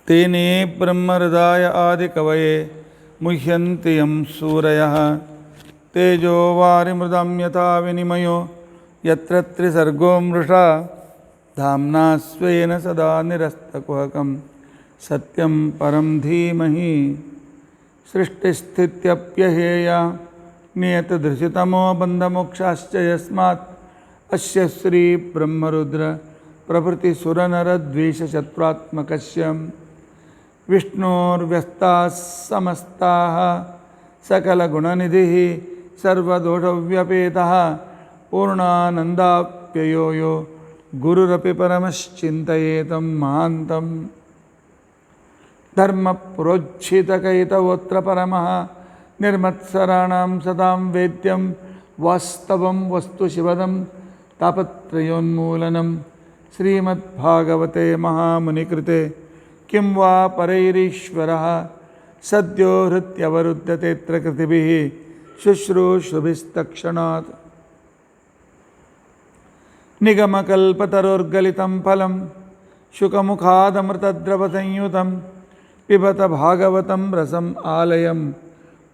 तेने ब्रह्महृदाय आदिकवये मुह्यन्ति यं सूरयः तेजो वारिमृदं यथा विनिमयो यत्र त्रिसर्गो मृषा धाम्ना स्वेन सदा निरस्तकुहकं सत्यं परं धीमहि सृष्टिस्थित्यप्यहेया नियतदृशितमो बन्धमोक्षाश्च यस्मात् अस्य श्रीब्रह्मरुद्र प्रभृतिसुरनरद्वेषशत्रुत्मकस्य विष्णोर्व्यस्ताः समस्ताः सकलगुणनिधिः सर्वदोषव्यपेतः पूर्णानन्दाप्ययो यो गुरुरपि परमश्चिन्तयेतं महान्तं धर्मप्रोज्झितकैतवोऽत्र परमः निर्मत्सराणां सदां वेद्यं वास्तवं वस्तु शिवदं तापत्रयोन्मूलनं श्रीमद्भागवते महामुनिकृते किं वा परैरीश्वरः सद्यो हृत्यवरुध्यतेऽत्र कृतिभिः शुश्रूषुभिस्तक्षणात् निगमकल्पतरोर्गलितं फलं शुकमुखादमृतद्रवसंयुतं पिबत भागवतं रसम् आलयं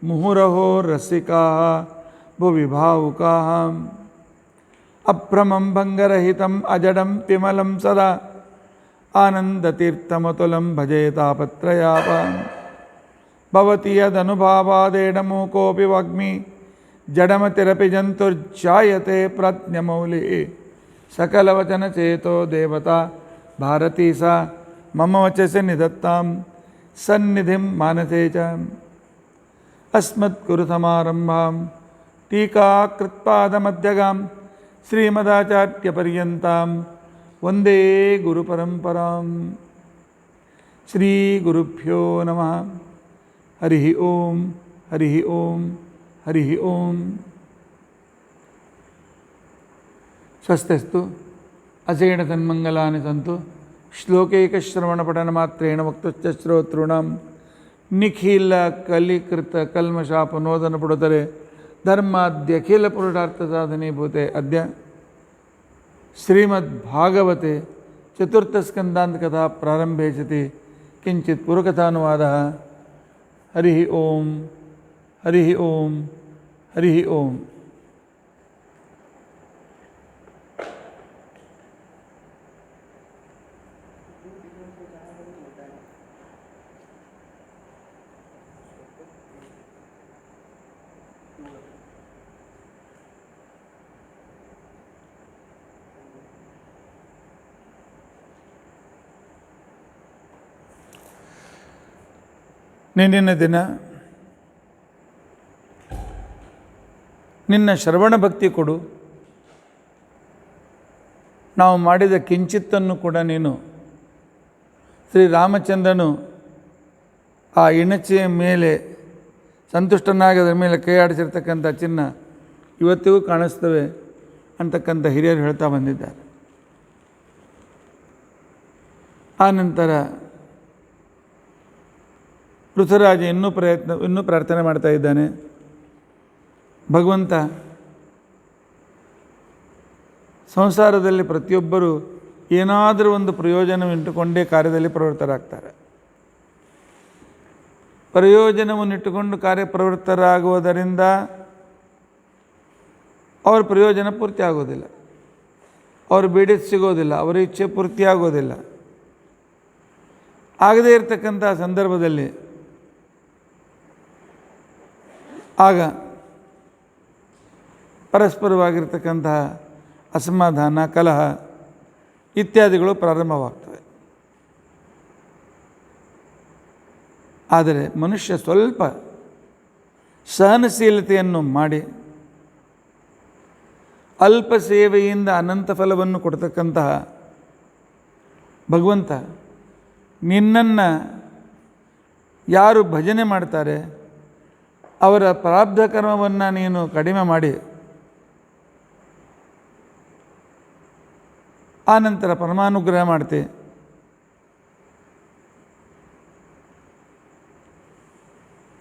मुहुरहो रसिकाः भुवि भावुकाः अभ्रमं भङ्गरहितम् अजडं विमलं सदा आनन्दतीर्थमतुलं भजे तापत्रयापहं भवति यदनुभावादेडमूकोऽपि वाग्मी जडमतिरपि जन्तुर्जायते प्रज्ञमौलिः सकलवचनचेतो देवता भारती सा मम वचसि निधत्तां सन्निधिं मानसे च अस्मद्गुरुसमारम्भां टीकाकृत्पादमध्यगां श्रीमदाचार्यपर्यन्तां वन्दे गुरुपरम्परां श्रीगुरुभ्यो नमः हरिः ओं हरिः ओं हरिः ओं स्वस्तिस्तु असेण तन्मङ्गलानि सन्तु श्लोकैकश्रवणपठनमात्रेण वक्तुश्च श्रोतॄणां निखिलकलिकृतकल्मषापनोदनपुडतरे धर्माद्यखिलपुरुषार्थसाधनीभूते अद्य श्रीमद्भागवते चतुर्थस्कन्धान्तकथा प्रारम्भे सति किञ्चित् पूर्वकथानुवादः हरिः ओं हरिः ओं हरिः ओं ನಿನ್ನಿನ ದಿನ ನಿನ್ನ ಶ್ರವಣ ಭಕ್ತಿ ಕೊಡು, ನಾವು ಮಾಡಿದ ಕಿಂಚಿತ್ತನ್ನು ಕೂಡ ನೀನು ಶ್ರೀರಾಮಚಂದ್ರನು ಆ ಇಣಚಿಯ ಮೇಲೆ ಸಂತುಷ್ಟನಾಗಿ ಅದರ ಮೇಲೆ ಕೈ ಆಡಿಸಿರ್ತಕ್ಕಂಥ ಚಿನ್ನ ಇವತ್ತಿಗೂ ಕಾಣಿಸ್ತವೆ ಅಂತಕ್ಕಂಥ ಹಿರಿಯರು ಹೇಳ್ತಾ ಬಂದಿದ್ದಾರೆ. ಆ ನಂತರ ಪೃಥ್ವಿರಾಜ ಇನ್ನೂ ಪ್ರಾರ್ಥನೆ ಮಾಡ್ತಾ ಇದ್ದಾನೆ. ಭಗವಂತ, ಸಂಸಾರದಲ್ಲಿ ಪ್ರತಿಯೊಬ್ಬರೂ ಏನಾದರೂ ಒಂದು ಪ್ರಯೋಜನವಿಟ್ಟುಕೊಂಡೇ ಕಾರ್ಯದಲ್ಲಿ ಪ್ರವೃತ್ತರಾಗ್ತಾರೆ. ಪ್ರಯೋಜನವನ್ನಿಟ್ಟುಕೊಂಡು ಕಾರ್ಯಪ್ರವೃತ್ತರಾಗುವುದರಿಂದ ಅವ್ರ ಪ್ರಯೋಜನ ಪೂರ್ತಿ ಆಗೋದಿಲ್ಲ, ಅವರು ಬೇಡಿದ್ದು ಸಿಗೋದಿಲ್ಲ, ಅವರ ಇಚ್ಛೆ ಪೂರ್ತಿ ಆಗೋದಿಲ್ಲ. ಆಗದೇ ಇರತಕ್ಕಂಥ ಸಂದರ್ಭದಲ್ಲಿ ಆಗ ಪರಸ್ಪರವಾಗಿರ್ತಕ್ಕಂತಹ ಅಸಮಾಧಾನ, ಕಲಹ ಇತ್ಯಾದಿಗಳು ಪ್ರಾರಂಭವಾಗ್ತವೆ. ಆದರೆ ಮನುಷ್ಯ ಸ್ವಲ್ಪ ಸಹನಶೀಲತೆಯನ್ನು ಮಾಡಿ ಅಲ್ಪ ಸೇವೆಯಿಂದ ಅನಂತ ಫಲವನ್ನು ಕೊಡ್ತಕ್ಕಂತಹ ಭಗವಂತ ನಿನ್ನನ್ನು ಯಾರು ಭಜನೆ ಮಾಡ್ತಾರೆ ಅವರ ಪ್ರಾರಬ್ಧ ಕರ್ಮವನ್ನು ನೀನು ಕಡಿಮೆ ಮಾಡಿ ಆನಂತರ ಪರಮಾನುಗ್ರಹ ಮಾಡ್ತೆ.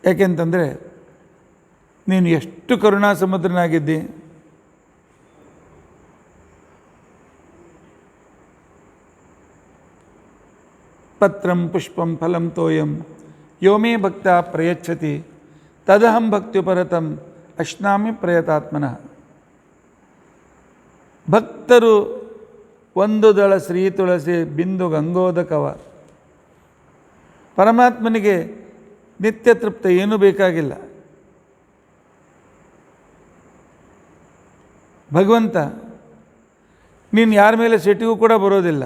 ಯಾಕೆಂತಂದರೆ ನೀನು ಎಷ್ಟು ಕರುಣಾ ಸಮುದ್ರನಾಗಿದ್ದಿ. ಪತ್ರಂ ಪುಷ್ಪಂ ಫಲಂ ತೋಯಂ ಯೋ ಮೇ ಭಕ್ತ ಪ್ರಯಚ್ಛತಿ ತದಹಂ ಭಕ್ತ್ಯುಪರತಂ ಅಶ್ನಾಮಿ ಪ್ರಯತಾತ್ಮನಃ. ಭಕ್ತರು ಒಂದು ದಳ ಶ್ರೀ ತುಳಸಿ ಬಿಂದು ಗಂಗೋದಕವ. ಪರಮಾತ್ಮನಿಗೆ ನಿತ್ಯ ತೃಪ್ತ ಏನೂ ಬೇಕಾಗಿಲ್ಲ. ಭಗವಂತ ನೀನು ಯಾರ ಮೇಲೆ ಸಿಟ್ಟಿಗೂ ಕೂಡ ಬರೋದಿಲ್ಲ.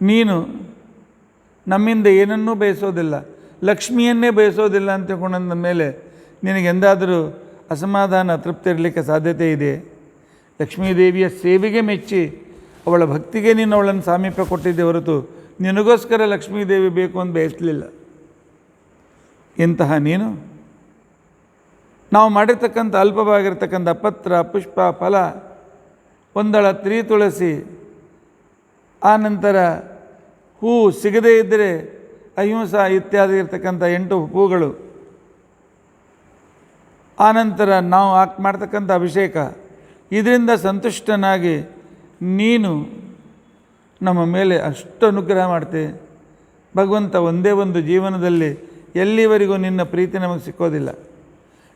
ನೀನು ನಮ್ಮಿಂದ ಏನನ್ನೂ ಬಯಸೋದಿಲ್ಲ, ಲಕ್ಷ್ಮಿಯನ್ನೇ ಬಯಸೋದಿಲ್ಲ ಅಂತ ತಿಳ್ಕೊಂಡ ಮೇಲೆ ನಿನಗೆಂದಾದರೂ ಅಸಮಾಧಾನ ತೃಪ್ತಿ ಇರಲಿಕ್ಕೆ ಸಾಧ್ಯತೆ ಇದೆ? ಲಕ್ಷ್ಮೀದೇವಿಯ ಸೇವೆಗೆ ಮೆಚ್ಚಿ ಅವಳ ಭಕ್ತಿಗೆ ನೀನು ಅವಳನ್ನು ಸಾಮೀಪ್ಯ ಕೊಟ್ಟಿದ್ದೆ ಹೊರತು ನಿನಗೋಸ್ಕರ ಲಕ್ಷ್ಮೀದೇವಿ ಬೇಕು ಅಂತ ಬಯಸಲಿಲ್ಲ. ಇಂತಹ ನೀನು ನಾವು ಮಾಡಿರ್ತಕ್ಕಂಥ ಅಲ್ಪವಾಗಿರ್ತಕ್ಕಂಥ ಪತ್ರ ಪುಷ್ಪ ಫಲ ಒಂದಳ ತ್ರೀ ತುಳಸಿ, ಆ ನಂತರ ಹೂ ಸಿಗದೇ ಇದ್ದರೆ ಅಹಿಂಸ ಇತ್ಯಾದಿ ಇರ್ತಕ್ಕಂಥ 8 ಹೂಗಳು, ಆನಂತರ ನಾವು ಮಾಡ್ತಕ್ಕಂಥ ಅಭಿಷೇಕ, ಇದರಿಂದ ಸಂತುಷ್ಟನಾಗಿ ನೀನು ನಮ್ಮ ಮೇಲೆ ಅಷ್ಟು ಅನುಗ್ರಹ ಮಾಡ್ತೆ. ಭಗವಂತ ಒಂದೇ ಒಂದು ಜೀವನದಲ್ಲಿ ಎಲ್ಲಿವರೆಗೂ ನಿನ್ನ ಪ್ರೀತಿ ನಮಗೆ ಸಿಕ್ಕೋದಿಲ್ಲ,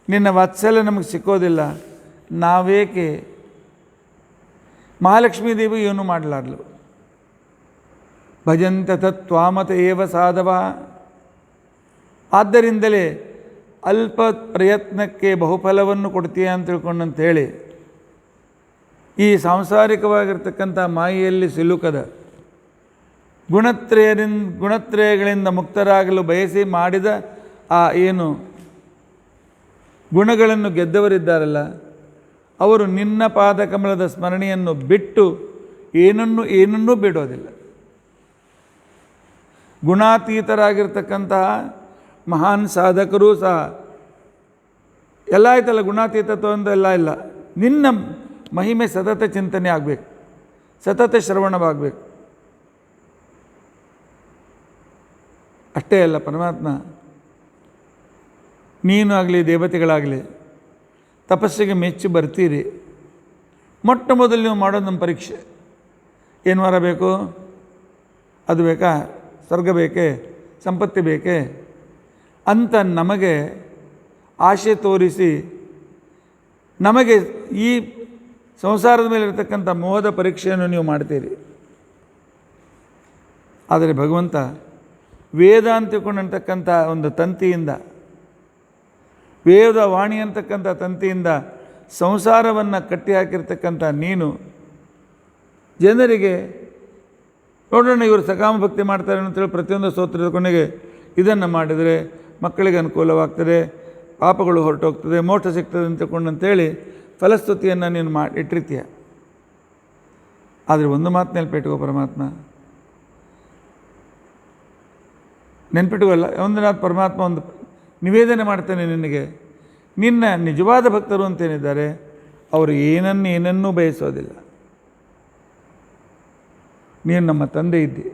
ನಿನ್ನ ವಾತ್ಸಲ್ಯ ನಮಗೆ ಸಿಕ್ಕೋದಿಲ್ಲ. ನಾವೇಕೆ ಮಹಾಲಕ್ಷ್ಮೀ ದೇವಿ ಏನು ಮಾಡಲಾರ್ಲು? ಭಜಂತ ತತ್ವಾಮತ ಏವ ಸಾಧವ. ಆದ್ದರಿಂದಲೇ ಅಲ್ಪ ಪ್ರಯತ್ನಕ್ಕೆ ಬಹುಫಲವನ್ನು ಕೊಡ್ತೀಯ ಅಂತ ತಿಳ್ಕೊಂಡಂಥೇಳಿ ಈ ಸಾಂಸಾರಿಕವಾಗಿರ್ತಕ್ಕಂಥ ಮಾಯೆಯಲ್ಲಿ ಸಿಲುಕದ ಗುಣತ್ರಯಗಳಿಂದ ಮುಕ್ತರಾಗಲು ಬಯಸಿ ಮಾಡಿದ ಆ ಏನು ಗುಣಗಳನ್ನು ಗೆದ್ದವರಿದ್ದಾರಲ್ಲ, ಅವರು ನಿನ್ನ ಪಾದಕಮಲದ ಸ್ಮರಣೆಯನ್ನು ಬಿಟ್ಟು ಏನನ್ನೂ ಬಿಡೋದಿಲ್ಲ. ಗುಣಾತೀತರಾಗಿರ್ತಕ್ಕಂತಹ ಮಹಾನ್ ಸಾಧಕರೂ ಸಹ ಎಲ್ಲ ಆಯ್ತಲ್ಲ, ಗುಣಾತೀತತ್ವ ಅಂತ ಎಲ್ಲ ಇಲ್ಲ. ನಿನ್ನ ಮಹಿಮೆ ಸತತ ಚಿಂತನೆ ಆಗಬೇಕು, ಸತತ ಶ್ರವಣವಾಗಬೇಕು. ಅಷ್ಟೇ ಅಲ್ಲ, ಪರಮಾತ್ಮ ನೀನು ಆಗಲಿ ದೇವತೆಗಳಾಗಲಿ ತಪಸ್ಸಿಗೆ ಮೆಚ್ಚಿ ಬರ್ತೀರಿ. ಮೊಟ್ಟ ಮೊದಲು ನೀವು ಮಾಡೋದು ನಮ್ಮ ಪರೀಕ್ಷೆ. ಏನು ವರ ಬೇಕು? ಅದು ಬೇಕಾ? ಸ್ವರ್ಗ ಬೇಕೇ? ಸಂಪತ್ತಿ ಬೇಕೇ ಅಂತ ನಮಗೆ ಆಶೆ ತೋರಿಸಿ ನಮಗೆ ಈ ಸಂಸಾರದ ಮೇಲೆ ಇರತಕ್ಕಂಥ ಮೋಹದ ಪರೀಕ್ಷೆಯನ್ನು ನೀವು ಮಾಡ್ತೀರಿ. ಆದರೆ ಭಗವಂತ ವೇದ ಅಂತ ತಿಳ್ಕೊಂಡಿರ್ತಕ್ಕಂಥ ಒಂದು ತಂತಿಯಿಂದ, ವೇದ ವಾಣಿ ಅಂತಕ್ಕಂಥ ತಂತಿಯಿಂದ ಸಂಸಾರವನ್ನು ಕಟ್ಟಿ ಹಾಕಿರ್ತಕ್ಕಂಥ ನೀನು ಜನರಿಗೆ ನೋಡೋಣ ಇವರು ಸಕಾಮ ಭಕ್ತಿ ಮಾಡ್ತಾರೆ ಅಂತೇಳಿ ಪ್ರತಿಯೊಂದು ಸ್ತೋತ್ರದ ಕೊನೆಗೆ ಇದನ್ನು ಮಾಡಿದರೆ ಮಕ್ಕಳಿಗೆ ಅನುಕೂಲವಾಗ್ತದೆ, ಪಾಪಗಳು ಹೊರಟೋಗ್ತದೆ, ಮೋಕ್ಷ ಸಿಗ್ತದೆ ಅಂತ ತಿಳ್ಕೊಂಡಂತೇಳಿ ಫಲಸ್ತುತಿಯನ್ನು ನೀನು ಇಟ್ಟಿರ್ತೀಯ. ಆದರೆ ಒಂದು ಮಾತು ನೆನಪಿಟ್ಕೋ ಪರಮಾತ್ಮ, ನೆನಪಿಟ್ಕೋಲ್ಲ. ಒಂದು ಮಾತು ಪರಮಾತ್ಮ ಒಂದು ನಿವೇದನೆ ಮಾಡ್ತಾನೆ ನಿನಗೆ. ನಿನ್ನ ನಿಜವಾದ ಭಕ್ತರು ಅಂತೇನಿದ್ದಾರೆ ಅವರು ಏನನ್ನೂ ಬಯಸೋದಿಲ್ಲ. ನೀನು ನಮ್ಮ ತಂದೆ ಇದ್ದಿ.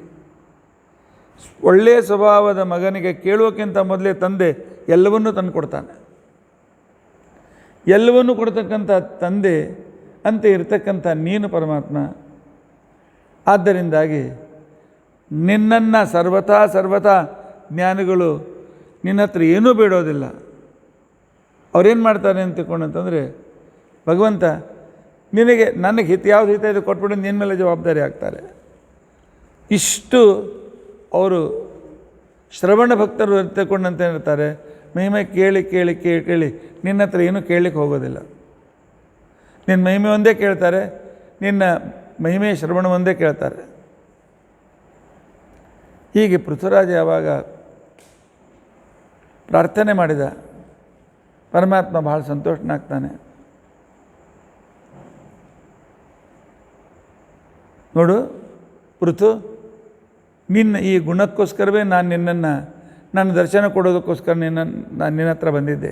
ಒಳ್ಳೆಯ ಸ್ವಭಾವದ ಮಗನಿಗೆ ಕೇಳುವಕ್ಕಿಂತ ಮೊದಲೇ ತಂದೆ ಎಲ್ಲವನ್ನೂ ತಂದು ಕೊಡ್ತಾನೆ. ಎಲ್ಲವನ್ನೂ ಕೊಡ್ತಕ್ಕಂಥ ತಂದೆ ಅಂತ ಇರ್ತಕ್ಕಂಥ ನೀನು ಪರಮಾತ್ಮ. ಆದ್ದರಿಂದಾಗಿ ನಿನ್ನನ್ನು ಸರ್ವಥಾ ಜ್ಞಾನಿಗಳು ನಿನ್ನ ಹತ್ರ ಏನೂ ಬೇಡೋದಿಲ್ಲ. ಅವ್ರೇನು ಮಾಡ್ತಾರೆ ಅಂತ ತಿಳ್ಕೊಂಡಂತಂದರೆ, ಭಗವಂತ ನಿನಗೆ ನನಗೆ ಯಾವ್ದು ಹಿತ ಇದು ಕೊಟ್ಬಿಟ್ಟು ನಿನ್ನ ಮೇಲೆ ಜವಾಬ್ದಾರಿ ಆಗ್ತಾರೆ. ಇಷ್ಟು ಅವರು ಶ್ರವಣ ಭಕ್ತರು ತೆಕೊಂಡಂತ ಇರ್ತಾರೆ. ಮಹಿಮೆ ಕೇಳಿ ಕೇಳಿ ಕೇಳಿ ಕೇಳಿ ನಿನ್ನ ಹತ್ರ ಏನೂ ಕೇಳಲಿಕ್ಕೆ ಹೋಗೋದಿಲ್ಲ. ನಿನ್ನ ಮಹಿಮೆ ಒಂದೇ ಕೇಳ್ತಾರೆ, ನಿನ್ನ ಮಹಿಮೆ ಶ್ರವಣ ಒಂದೇ ಕೇಳ್ತಾರೆ. ಹೀಗೆ ಪೃಥ್ವಿರಾಜ ಯಾವಾಗ ಪ್ರಾರ್ಥನೆ ಮಾಡಿದ, ಪರಮಾತ್ಮ ಭಾಳ ಸಂತೋಷನಾಗ್ತಾನೆ. ನೋಡು ಪೃಥು, ನಿನ್ನ ಈ ಗುಣಕ್ಕೋಸ್ಕರವೇ ನಾನು ನಿನ್ನನ್ನು ನನ್ನ ದರ್ಶನ ಕೊಡೋದಕ್ಕೋಸ್ಕರ ನಾನು ನಿನ್ನ ಹತ್ರ ಬಂದಿದ್ದೆ.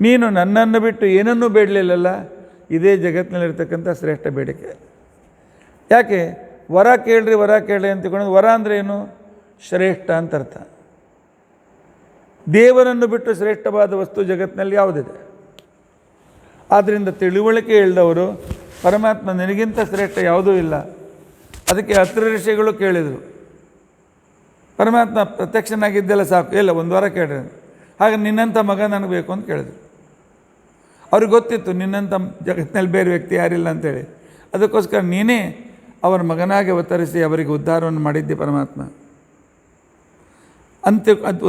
ನೀನು ನನ್ನನ್ನು ಬಿಟ್ಟು ಏನನ್ನೂ ಬೇಡಲಿಲ್ಲಲ್ಲ, ಇದೇ ಜಗತ್ತಿನಲ್ಲಿರ್ತಕ್ಕಂಥ ಶ್ರೇಷ್ಠ ಬೇಡಿಕೆ. ಯಾಕೆ ವರ ಕೇಳ್ರಿ ಅಂತ ತಿಳ್ಕೊಂಡು, ವರ ಅಂದರೆ ಏನು? ಶ್ರೇಷ್ಠ ಅಂತ ಅರ್ಥ. ದೇವರನ್ನು ಬಿಟ್ಟು ಶ್ರೇಷ್ಠವಾದ ವಸ್ತು ಜಗತ್ತಿನಲ್ಲಿ ಯಾವುದಿದೆ? ಆದ್ದರಿಂದ ತಿಳುವಳಿಕೆ ಇಲ್ಲದವರು ಪರಮಾತ್ಮ ನಿನಗಿಂತ ಶ್ರೇಷ್ಠ ಯಾವುದೂ ಇಲ್ಲ, ಅದಕ್ಕೆ ಅತ್ರಿ ಋಷಿಗಳು ಕೇಳಿದರು, ಪರಮಾತ್ಮ ಪ್ರತ್ಯಕ್ಷನಾಗಿದ್ದೆಲ್ಲ ಸಾಕು, ಇಲ್ಲ 1 ವಾರ ಕೇಳ್ರಿ, ಹಾಗೆ ನಿನ್ನಂಥ ಮಗ ನನಗೆ ಬೇಕು ಅಂತ ಕೇಳಿದ್ರು. ಅವ್ರಿಗೆ ಗೊತ್ತಿತ್ತು ನಿನ್ನಂಥ ಜಗತ್ತಿನಲ್ಲಿ ಬೇರೆ ವ್ಯಕ್ತಿ ಯಾರಿಲ್ಲ ಅಂತೇಳಿ. ಅದಕ್ಕೋಸ್ಕರ ನೀನೇ ಅವರ ಮಗನಾಗಿ ಅವತರಿಸಿ ಅವರಿಗೆ ಉದ್ಧಾರವನ್ನು ಮಾಡಿದ್ದೆ ಪರಮಾತ್ಮ.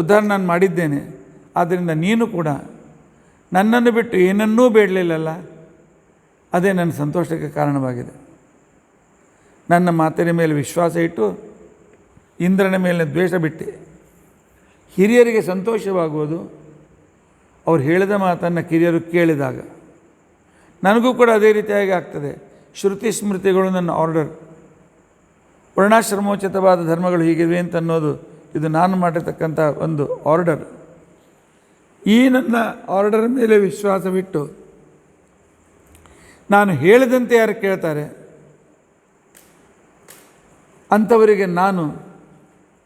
ಉದ್ಧಾರ ನಾನು ಮಾಡಿದ್ದೇನೆ. ಆದ್ದರಿಂದ ನೀನು ಕೂಡ ನನ್ನನ್ನು ಬಿಟ್ಟು ಏನನ್ನೂ ಬೇಡಲಿಲ್ಲಲ್ಲ, ಅದೇ ನನ್ನ ಸಂತೋಷಕ್ಕೆ ಕಾರಣವಾಗಿದೆ. ನನ್ನ ಮಾತಿನ ಮೇಲೆ ವಿಶ್ವಾಸ ಇಟ್ಟು ಇಂದ್ರನ ಮೇಲೆ ದ್ವೇಷ ಬಿಟ್ಟೆ. ಹಿರಿಯರಿಗೆ ಸಂತೋಷವಾಗುವುದು ಅವ್ರು ಹೇಳಿದ ಮಾತನ್ನು ಕಿರಿಯರು ಕೇಳಿದಾಗ. ನನಗೂ ಕೂಡ ಅದೇ ರೀತಿಯಾಗಿ ಆಗ್ತದೆ. ಶ್ರುತಿ ಸ್ಮೃತಿಗಳು ನನ್ನ ಆರ್ಡರ್. ವರ್ಣಾಶ್ರಮೋಚಿತವಾದ ಧರ್ಮಗಳು ಹೀಗಿವೆ ಅಂತ ಅನ್ನೋದು ಇದು ನಾನು ಮಾಡಿರ್ತಕ್ಕಂಥ ಒಂದು ಆರ್ಡರ್. ಈ ನನ್ನ ಆರ್ಡರ್ ಮೇಲೆ ವಿಶ್ವಾಸವಿಟ್ಟು ನಾನು ಹೇಳಿದಂತೆ ಯಾರು ಕೇಳ್ತಾರೆ ಅಂಥವರಿಗೆ ನಾನು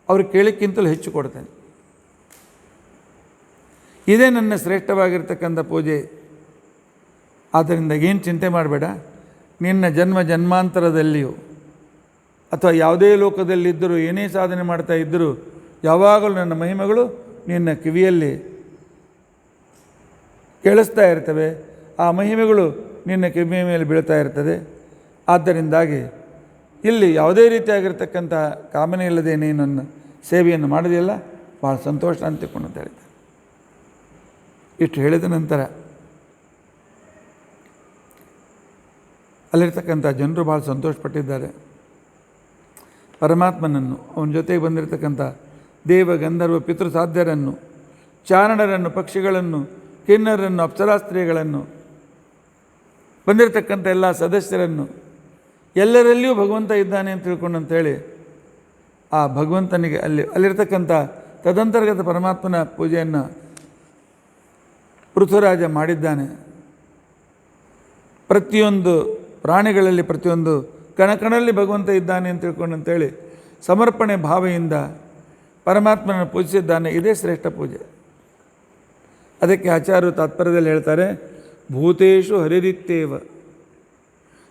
ಅವ್ರು ಕೇಳಿಕ್ಕಿಂತಲೂ ಹೆಚ್ಚು ಕೊಡ್ತೇನೆ. ಇದೇ ನನ್ನ ಶ್ರೇಷ್ಠವಾಗಿರ್ತಕ್ಕಂಥ ಪೂಜೆ. ಆದ್ದರಿಂದ ಏನು ಚಿಂತೆ ಮಾಡಬೇಡ. ನಿನ್ನ ಜನ್ಮ ಜನ್ಮಾಂತರದಲ್ಲಿಯೂ ಅಥವಾ ಯಾವುದೇ ಲೋಕದಲ್ಲಿದ್ದರೂ ಏನೇ ಸಾಧನೆ ಮಾಡ್ತಾ ಇದ್ದರೂ ಯಾವಾಗಲೂ ನನ್ನ ಮಹಿಮೆಗಳು ನಿನ್ನ ಕಿವಿಯಲ್ಲಿ ಕೇಳಿಸ್ತಾ ಇರ್ತವೆ. ಆ ಮಹಿಮೆಗಳು ನಿನ್ನ ಕಿವಿಯ ಮೇಲೆ ಬೀಳ್ತಾ ಇರ್ತದೆ. ಆದ್ದರಿಂದಾಗಿ ಇಲ್ಲಿ ಯಾವುದೇ ರೀತಿಯಾಗಿರ್ತಕ್ಕಂಥ ಕಾಮನೆ ಇಲ್ಲದೆ ನೀನು ನನ್ನ ಸೇವೆಯನ್ನು ಮಾಡೋದಿಲ್ಲ, ಭಾಳ ಸಂತೋಷ ಅಂತ ತಿಳ್ಕೊಂಡು ಅಂತ ಹೇಳಿದ್ದೆ. ಇಷ್ಟು ಹೇಳಿದ ನಂತರ ಅಲ್ಲಿರ್ತಕ್ಕಂಥ ಜನರು ಭಾಳ ಸಂತೋಷಪಟ್ಟಿದ್ದಾರೆ. ಪರಮಾತ್ಮನನ್ನು, ಅವನ ಜೊತೆಗೆ ಬಂದಿರತಕ್ಕಂಥ ದೇವ ಗಂಧರ್ವ ಪಿತೃ ಸಾಧ್ಯರನ್ನು, ಚಾರಣರನ್ನು, ಪಕ್ಷಿಗಳನ್ನು, ಕಿನ್ನರನ್ನು, ಅಪ್ಸರಾಸ್ತ್ರೀಯಗಳನ್ನು, ಬಂದಿರತಕ್ಕಂಥ ಎಲ್ಲ ಸದಸ್ಯರನ್ನು, ಎಲ್ಲರಲ್ಲಿಯೂ ಭಗವಂತ ಇದ್ದಾನೆ ಅಂತ ತಿಳ್ಕೊಂಡು ಅಂತೇಳಿ ಆ ಭಗವಂತನಿಗೆ ಅಲ್ಲಿರ್ತಕ್ಕಂಥ ತದಂತರ್ಗತ ಪರಮಾತ್ಮನ ಪೂಜೆಯನ್ನು ಪೃಥ್ವಿರಾಜ ಮಾಡಿದ್ದಾನೆ. ಪ್ರತಿಯೊಂದು ಪ್ರಾಣಿಗಳಲ್ಲಿ, ಪ್ರತಿಯೊಂದು ಕಣಕಣಲ್ಲಿ ಭಗವಂತ ಇದ್ದಾನೆ ಅಂತ ತಿಳ್ಕೊಂಡು ಅಂತೇಳಿ ಸಮರ್ಪಣೆ ಭಾವೆಯಿಂದ ಪರಮಾತ್ಮನನ್ನು ಪೂಜಿಸಿದ್ದಾನೆ. ಇದೇ ಶ್ರೇಷ್ಠ ಪೂಜೆ. ಅದಕ್ಕೆ ಆಚಾರ್ಯರು ತಾತ್ಪರ್ಯದಲ್ಲಿ ಹೇಳ್ತಾರೆ, ಭೂತೇಶು ಹರಿರಿತ್ತೇವ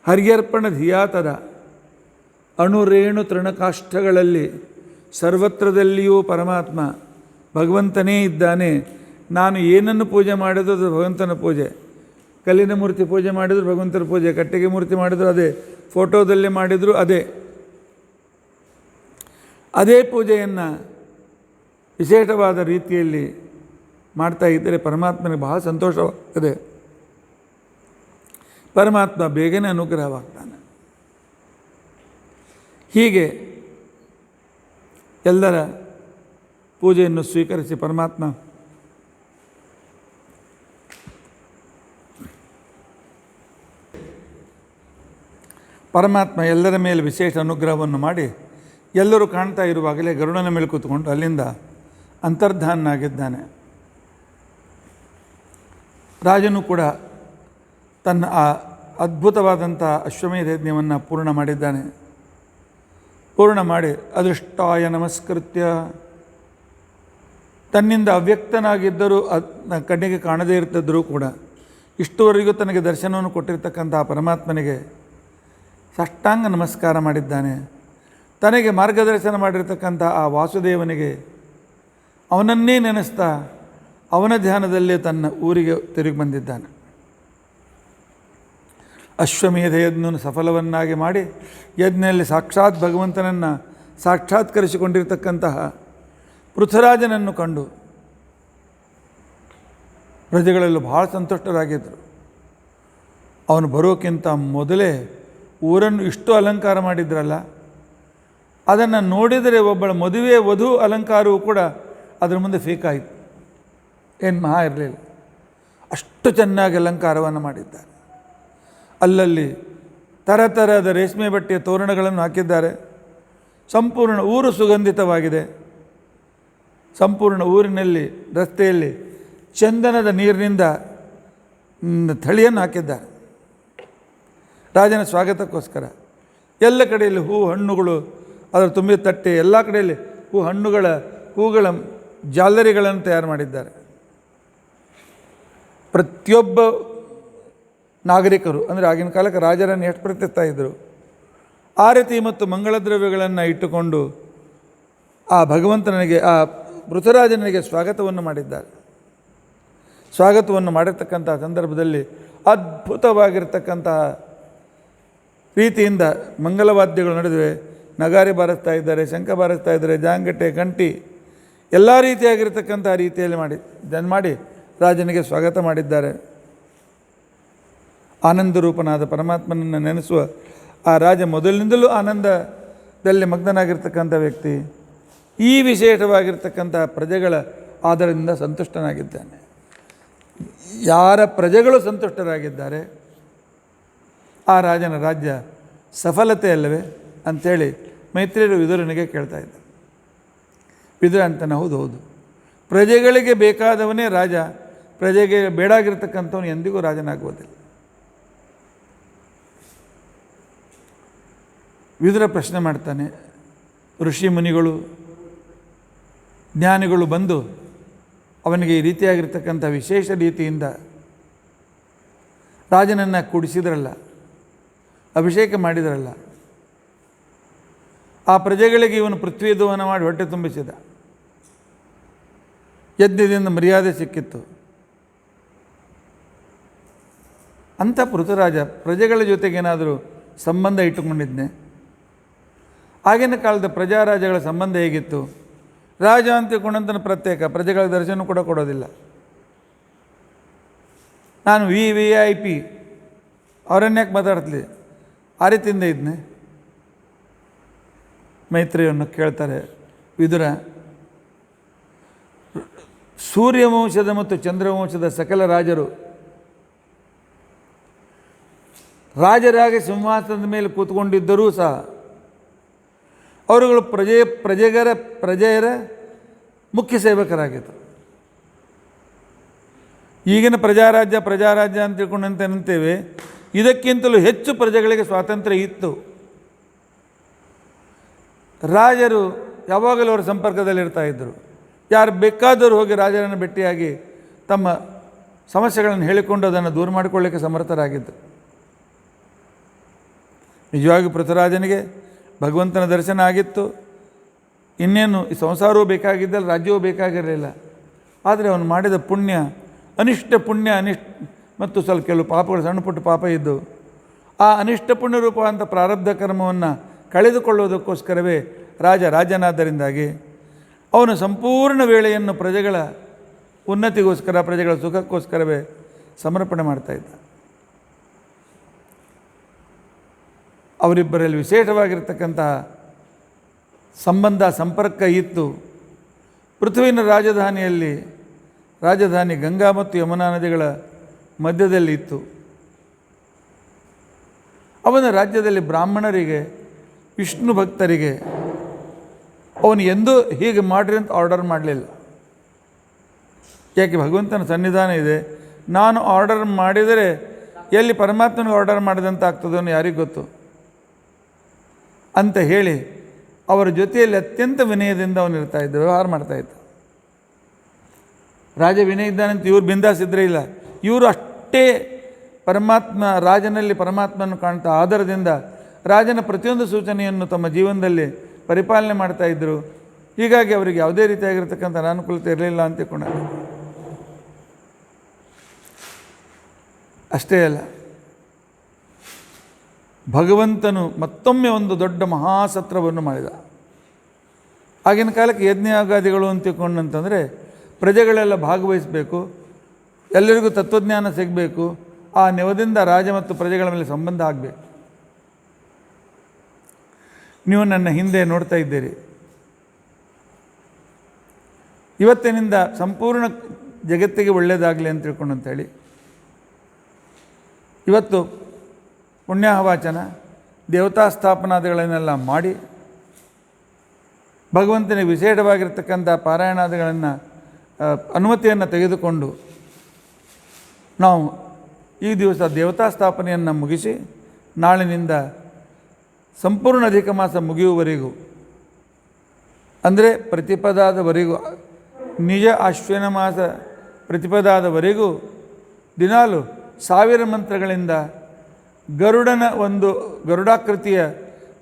ಹರ್ಯರ್ಪಣ ಧಿಯಾತದ ಅಣುರೇಣು ತೃಣಕಾಷ್ಠಗಳಲ್ಲಿ ಸರ್ವತ್ರದಲ್ಲಿಯೂ ಪರಮಾತ್ಮ ಭಗವಂತನೇ ಇದ್ದಾನೆ. ನಾನು ಏನನ್ನು ಪೂಜೆ ಮಾಡಿದ್ರು ಅದು ಭಗವಂತನ ಪೂಜೆ. ಕಲ್ಲಿನ ಮೂರ್ತಿ ಪೂಜೆ ಮಾಡಿದ್ರು ಭಗವಂತನ ಪೂಜೆ, ಕಟ್ಟಿಗೆ ಮೂರ್ತಿ ಮಾಡಿದ್ರು ಅದೇ, ಫೋಟೋದಲ್ಲಿ ಮಾಡಿದ್ರು ಅದೇ ಪೂಜೆಯನ್ನು ವಿಶೇಷವಾದ ರೀತಿಯಲ್ಲಿ ಮಾಡ್ತಾ ಇದ್ದರೆ ಪರಮಾತ್ಮನಿಗೆ ಬಹಳ ಸಂತೋಷವಾಗ್ತದೆ. ಪರಮಾತ್ಮ ಬೇಗನೆ ಅನುಗ್ರಹವಾಗ್ತಾನೆ. ಹೀಗೆ ಎಲ್ಲರ ಪೂಜೆಯನ್ನು ಸ್ವೀಕರಿಸಿ ಪರಮಾತ್ಮ ಎಲ್ಲರ ಮೇಲೆ ವಿಶೇಷ ಅನುಗ್ರಹವನ್ನು ಮಾಡಿ ಎಲ್ಲರೂ ಕಾಣ್ತಾ ಇರುವಾಗಲೇ ಗರುಡನ ಮೇಲೆ ಕೂತ್ಕೊಂಡು ಅಲ್ಲಿಂದ ಅಂತರ್ಧಾನನಾಗಿದ್ದಾನೆ. ರಾಜನು ಕೂಡ ತನ್ನ ಆ ಅದ್ಭುತವಾದಂಥ ಅಶ್ವಮೇಧ ಯಜ್ಞವನ್ನು ಪೂರ್ಣ ಮಾಡಿದ್ದಾನೆ. ಪೂರ್ಣ ಮಾಡಿ ಅದೃಷ್ಟಾಯ ನಮಸ್ಕೃತ್ಯ, ತನ್ನಿಂದ ಅವ್ಯಕ್ತನಾಗಿದ್ದರೂ ಕಣ್ಣಿಗೆ ಕಾಣದೇ ಇರ್ತಿದ್ದರೂ ಕೂಡ ಇಷ್ಟುವರೆಗೂ ತನಗೆ ದರ್ಶನವನ್ನು ಕೊಟ್ಟಿರ್ತಕ್ಕಂಥ ಪರಮಾತ್ಮನಿಗೆ ಸಾಷ್ಟಾಂಗ ನಮಸ್ಕಾರ ಮಾಡಿದ್ದಾನೆ. ತನಗೆ ಮಾರ್ಗದರ್ಶನ ಮಾಡಿರ್ತಕ್ಕಂಥ ಆ ವಾಸುದೇವನಿಗೆ ಅವನನ್ನೇ ನೆನೆಸ್ತಾ ಅವನ ಧ್ಯಾನದಲ್ಲೇ ತನ್ನ ಊರಿಗೆ ತಿರುಗಿ ಬಂದಿದ್ದಾನೆ. ಅಶ್ವಮೇಧ ಯಜ್ಞವನ್ನು ಸಫಲವನ್ನಾಗಿ ಮಾಡಿ ಯಜ್ಞದಲ್ಲಿ ಸಾಕ್ಷಾತ್ ಭಗವಂತನನ್ನು ಸಾಕ್ಷಾತ್ಕರಿಸಿಕೊಂಡಿರ್ತಕ್ಕಂತಹ ಪೃಥ್ವಿರಾಜನನ್ನು ಕಂಡು ಪ್ರಜೆಗಳೆಲ್ಲೂ ಭಾಳ ಸಂತುಷ್ಟರಾಗಿದ್ದರು. ಅವನು ಬರೋಕ್ಕಿಂತ ಮೊದಲೇ ಊರನ್ನು ಇಷ್ಟು ಅಲಂಕಾರ ಮಾಡಿದ್ರಲ್ಲ, ಅದನ್ನು ನೋಡಿದರೆ ಒಬ್ಬಳ ಮದುವೆ ವಧು ಅಲಂಕಾರವೂ ಕೂಡ ಅದರ ಮುಂದೆ ಫೇಕಾಯಿತು. ಏನು ಮಹಾ ಇರಲಿಲ್ಲ, ಅಷ್ಟು ಚೆನ್ನಾಗಿ ಅಲಂಕಾರವನ್ನು ಮಾಡಿದ್ದಾರೆ. ಅಲ್ಲಲ್ಲಿ ಥರದ ರೇಷ್ಮೆ ಬಟ್ಟೆಯ ತೋರಣಗಳನ್ನು ಹಾಕಿದ್ದಾರೆ. ಸಂಪೂರ್ಣ ಊರು ಸುಗಂಧಿತವಾಗಿದೆ. ಸಂಪೂರ್ಣ ಊರಿನಲ್ಲಿ ರಸ್ತೆಯಲ್ಲಿ ಚಂದನದ ನೀರಿನಿಂದ ಥಳಿಯನ್ನು ಹಾಕಿದ್ದಾರೆ ರಾಜನ ಸ್ವಾಗತಕ್ಕೋಸ್ಕರ. ಎಲ್ಲ ಕಡೆಯಲ್ಲಿ ಹೂ ಹಣ್ಣುಗಳು ಅದರ ತುಂಬಿದ ತಟ್ಟೆ, ಎಲ್ಲ ಕಡೆಯಲ್ಲಿ ಹೂಗಳ ಜಾಲರಿಗಳನ್ನು ತಯಾರು ಮಾಡಿದ್ದಾರೆ. ಪ್ರತಿಯೊಬ್ಬ ನಾಗರಿಕರು, ಅಂದರೆ ಆಗಿನ ಕಾಲಕ್ಕೆ ರಾಜರನ್ನು ಎಷ್ಟು ಪ್ರೀತಿಸ್ತಾ ಇದ್ದರು, ಆರತಿ ಮತ್ತು ಮಂಗಳ ದ್ರವ್ಯಗಳನ್ನು ಇಟ್ಟುಕೊಂಡು ಆ ಭಗವಂತನಿಗೆ, ಆ ಪೃಥ್ವಿರಾಜನಿಗೆ ಸ್ವಾಗತವನ್ನು ಮಾಡಿದ್ದಾರೆ. ಸ್ವಾಗತವನ್ನು ಮಾಡಿರ್ತಕ್ಕಂಥ ಸಂದರ್ಭದಲ್ಲಿ ಅದ್ಭುತವಾಗಿರ್ತಕ್ಕಂತಹ ರೀತಿಯಿಂದ ಮಂಗಲವಾದ್ಯಗಳು ನಡೆದಿವೆ. ನಗಾರಿ ಬಾರಿಸ್ತಾ ಇದ್ದಾರೆ, ಶಂಖ ಬಾರಿಸ್ತಾ ಇದ್ದಾರೆ, ಜಾಂಗಟೆ, ಗಂಟಿ ಎಲ್ಲ ರೀತಿಯಾಗಿರ್ತಕ್ಕಂಥ ರೀತಿಯಲ್ಲಿ ಮಾಡಿ ರಾಜನಿಗೆ ಸ್ವಾಗತ ಮಾಡಿದ್ದಾರೆ. ಆನಂದ ರೂಪನಾದ ಪರಮಾತ್ಮನನ್ನು ನೆನೆಸುವ ಆ ರಾಜ ಮೊದಲಿನಿಂದಲೂ ಆನಂದದಲ್ಲಿ ಮಗ್ನನಾಗಿರ್ತಕ್ಕಂಥ ವ್ಯಕ್ತಿ. ಈ ವಿಶೇಷವಾಗಿರ್ತಕ್ಕಂಥ ಪ್ರಜೆಗಳ ಆದರದಿಂದ ಸಂತುಷ್ಟನಾಗಿದ್ದಾನೆ. ಯಾರ ಪ್ರಜೆಗಳು ಸಂತುಷ್ಟರಾಗಿದ್ದಾರೆ ಆ ರಾಜನ ರಾಜ್ಯ ಸಫಲತೆ ಅಲ್ಲವೇ ಅಂಥೇಳಿ ಮೈತ್ರಿಯರು ವಿದುರನಿಗೆ ಕೇಳ್ತಾ ಇದ್ದಾರೆ. ವಿದುರ ಅಂತಾನೆ, ಹೌದು, ಪ್ರಜೆಗಳಿಗೆ ಬೇಕಾದವನೇ ರಾಜ, ಪ್ರಜೆಗೆ ಬೇಡಾಗಿರ್ತಕ್ಕಂಥವನು ಎಂದಿಗೂ ರಾಜನಾಗುವುದಿಲ್ಲ. ವಿದುರ ಪ್ರಶ್ನೆ ಮಾಡ್ತಾನೆ. ಋಷಿ ಮುನಿಗಳು ಜ್ಞಾನಿಗಳು ಬಂದು ಅವನಿಗೆ ಈ ರೀತಿಯಾಗಿರ್ತಕ್ಕಂಥ ವಿಶೇಷ ರೀತಿಯಿಂದ ರಾಜನನ್ನು ಕೂಡಿಸಿದ್ರಲ್ಲ, ಅಭಿಷೇಕ ಮಾಡಿದ್ರಲ್ಲ, ಆ ಪ್ರಜೆಗಳಿಗೆ ಇವನು ಪೃಥ್ವಿ ದೋಹನ ಮಾಡಿ ಹೊಟ್ಟೆ ತುಂಬಿಸಿದ, ಯಜ್ಞದಿಂದ ಮರ್ಯಾದೆ ಸಿಕ್ಕಿತ್ತು. ಅಂಥ ಪೃಥ್ವಿರಾಜ ಪ್ರಜೆಗಳ ಜೊತೆಗೇನಾದರೂ ಸಂಬಂಧ ಇಟ್ಟುಕೊಂಡಿದ್ದೆ? ಆಗಿನ ಕಾಲದ ಪ್ರಜಾರಾಜಗಳ ಸಂಬಂಧ ಹೇಗಿತ್ತು? ರಾಜ ಅಂತ ತಿಳ್ಕೊಂಡಂತನ ಪ್ರತ್ಯೇಕ, ಪ್ರಜೆಗಳ ದರ್ಶನ ಕೂಡ ಕೊಡೋದಿಲ್ಲ. ನಾನು VIP ಅವರನ್ಯಾಕೆ ಮಾತಾಡ್ತಲಿ, ಆ ರೀತಿಯಿಂದ ಇದ್ನೆ. ಮೈತ್ರಿಯನ್ನು ಕೇಳ್ತಾರೆ ವಿದುರ. ಸೂರ್ಯವಂಶದ ಮತ್ತು ಚಂದ್ರವಂಶದ ಸಕಲ ರಾಜರು ರಾಜರಾಗಿ ಸಿಂಹಾಸನದ ಮೇಲೆ ಕೂತ್ಕೊಂಡಿದ್ದರೂ ಸಹ ಅವರುಗಳು ಪ್ರಜೆಯರ ಮುಖ್ಯ ಸೇವಕರಾಗಿದ್ದರು. ಈಗಿನ ಪ್ರಜಾರಾಜ್ಯ ಅಂತ ತಿಳ್ಕೊಂಡಂತೆ ಅಂತೇವೆ, ಇದಕ್ಕಿಂತಲೂ ಹೆಚ್ಚು ಪ್ರಜೆಗಳಿಗೆ ಸ್ವಾತಂತ್ರ್ಯ ಇತ್ತು. ರಾಜರು ಯಾವಾಗಲೂ ಅವರ ಸಂಪರ್ಕದಲ್ಲಿರ್ತಾ ಇದ್ದರು. ಯಾರು ಬೇಕಾದರೂ ಹೋಗಿ ರಾಜರನ್ನು ಭೇಟಿಯಾಗಿ ತಮ್ಮ ಸಮಸ್ಯೆಗಳನ್ನು ಹೇಳಿಕೊಂಡು ಅದನ್ನು ದೂರ ಮಾಡಿಕೊಳ್ಳಿಕ್ಕೆ ಸಮರ್ಥರಾಗಿದ್ದರು. ನಿಜವಾಗಿ ಪೃಥ್ವಿರಾಜನಿಗೆ ಭಗವಂತನ ದರ್ಶನ ಆಗಿತ್ತು. ಇನ್ನೇನು ಈ ಸಂಸಾರವೂ ಬೇಕಾಗಿದ್ದಲ್ಲ, ರಾಜ್ಯವೂ ಬೇಕಾಗಿರಲಿಲ್ಲ. ಆದರೆ ಅವನು ಮಾಡಿದ ಪುಣ್ಯ, ಅನಿಷ್ಟ ಮತ್ತು ಸ್ವಲ್ಪ ಕೆಲವು ಪಾಪಗಳು, ಸಣ್ಣ ಪುಟ್ಟ ಪಾಪ ಇದ್ದು, ಆ ಅನಿಷ್ಟ ಪುಣ್ಯ ರೂಪವಂತ ಪ್ರಾರಬ್ಧ ಕರ್ಮವನ್ನು ಕಳೆದುಕೊಳ್ಳುವುದಕ್ಕೋಸ್ಕರವೇ ರಾಜನಾದ್ದರಿಂದಾಗಿ ಅವನು ಸಂಪೂರ್ಣ ವೇಳೆಯನ್ನು ಪ್ರಜೆಗಳ ಉನ್ನತಿಗೋಸ್ಕರ, ಪ್ರಜೆಗಳ ಸುಖಕ್ಕೋಸ್ಕರವೇ ಸಮರ್ಪಣೆ ಮಾಡ್ತಾಯಿದ್ದ. ಅವರಿಬ್ಬರಲ್ಲಿ ವಿಶೇಷವಾಗಿರ್ತಕ್ಕಂತಹ ಸಂಪರ್ಕ ಇತ್ತು. ಪೃಥ್ವಿನ ರಾಜಧಾನಿ ಗಂಗಾ ಮತ್ತು ಯಮುನಾ ನದಿಗಳ ಮಧ್ಯದಲ್ಲಿ ಇತ್ತು. ಅವನ ರಾಜ್ಯದಲ್ಲಿ ಬ್ರಾಹ್ಮಣರಿಗೆ, ವಿಷ್ಣು ಭಕ್ತರಿಗೆ ಅವನು ಎಂದೂ ಹೀಗೆ ಮಾಡಿರಿ ಅಂತ ಆರ್ಡರ್ ಮಾಡಲಿಲ್ಲ. ಯಾಕೆ? ಭಗವಂತನ ಸನ್ನಿಧಾನ ಇದೆ. ನಾನು ಆರ್ಡರ್ ಮಾಡಿದರೆ ಎಲ್ಲಿ ಪರಮಾತ್ಮನಿಗೆ ಆರ್ಡರ್ ಮಾಡಿದಂತ ಆಗ್ತದೋ ಯಾರಿಗೆ ಗೊತ್ತು ಅಂತ ಹೇಳಿ ಅವರ ಜೊತೆಯಲ್ಲಿ ಅತ್ಯಂತ ವಿನಯದಿಂದ ಅವನು ಇರ್ತಾಯಿದ್ದ, ವ್ಯವಹಾರ ಮಾಡ್ತಾಯಿದ್ದ. ರಾಜ ವಿನಯ ಇದ್ದಾನಂತ ಇವ್ರು ಬಿಂದಾಸಿದ್ರೆ ಇಲ್ಲ, ಇವರು ಅಷ್ಟೇ ರಾಜನಲ್ಲಿ ಪರಮಾತ್ಮನ ಕಾಣ್ತಾ ಆಧಾರದಿಂದ ರಾಜನ ಪ್ರತಿಯೊಂದು ಸೂಚನೆಯನ್ನು ತಮ್ಮ ಜೀವನದಲ್ಲಿ ಪರಿಪಾಲನೆ ಮಾಡ್ತಾಯಿದ್ರು. ಹೀಗಾಗಿ ಅವರಿಗೆ ಯಾವುದೇ ರೀತಿಯಾಗಿರ್ತಕ್ಕಂಥ ಅನಾನುಕೂಲತೆ ಇರಲಿಲ್ಲ ಅಂತ ತಿಳ್ಕೊಂಡ. ಅಷ್ಟೇ ಅಲ್ಲ, ಭಗವಂತನು ಮತ್ತೊಮ್ಮೆ ಒಂದು ದೊಡ್ಡ ಮಹಾಸತ್ರವನ್ನು ಮಾಡಿದ. ಆಗಿನ ಕಾಲಕ್ಕೆ ಯಜ್ಞಯಾಗಾದಿಗಳು ಅಂತ ತಿಳ್ಕೊಂಡಂತಂದರೆ ಪ್ರಜೆಗಳೆಲ್ಲ ಭಾಗವಹಿಸಬೇಕು, ಎಲ್ಲರಿಗೂ ತತ್ವಜ್ಞಾನ ಸಿಗಬೇಕು, ಆ ನೆವದಿಂದ ರಾಜ ಮತ್ತು ಪ್ರಜೆಗಳ ಮೇಲೆ ಸಂಬಂಧ ಆಗಬೇಕು. ನೀವು ನನ್ನ ಹಿಂದೆ ನೋಡ್ತಾ ಇದ್ದೀರಿ. ಇವತ್ತಿನಿಂದ ಸಂಪೂರ್ಣ ಜಗತ್ತಿಗೆ ಒಳ್ಳೆಯದಾಗಲಿ ಅಂತ ತಿಳ್ಕೊಂಡಂತೇಳಿ ಇವತ್ತು ಪುಣ್ಯಾಹವಾಚನ, ದೇವತಾ ಸ್ಥಾಪನಾದಿಗಳನ್ನೆಲ್ಲ ಮಾಡಿ ಭಗವಂತನಿಗೆ ವಿಶೇಷವಾಗಿರ್ತಕ್ಕಂಥ ಪಾರಾಯಣಾದಿಗಳನ್ನು ಅನುಮತಿಯನ್ನು ತೆಗೆದುಕೊಂಡು ನಾವು ಈ ದಿವಸ ದೇವತಾ ಸ್ಥಾಪನೆಯನ್ನು ಮುಗಿಸಿ ನಾಳಿನಿಂದ ಸಂಪೂರ್ಣ ಅಧಿಕ ಮಾಸ ಮುಗಿಯುವವರೆಗೂ, ಅಂದರೆ ಪ್ರತಿಪದಾದವರೆಗೂ, ನಿಜ ಅಶ್ವಿನ ಮಾಸ ಪ್ರತಿಪದಾದವರೆಗೂ ದಿನಾಲು 1000 ಮಂತ್ರಗಳಿಂದ ಗರುಡನ ಒಂದು ಗರುಡಾಕೃತಿಯ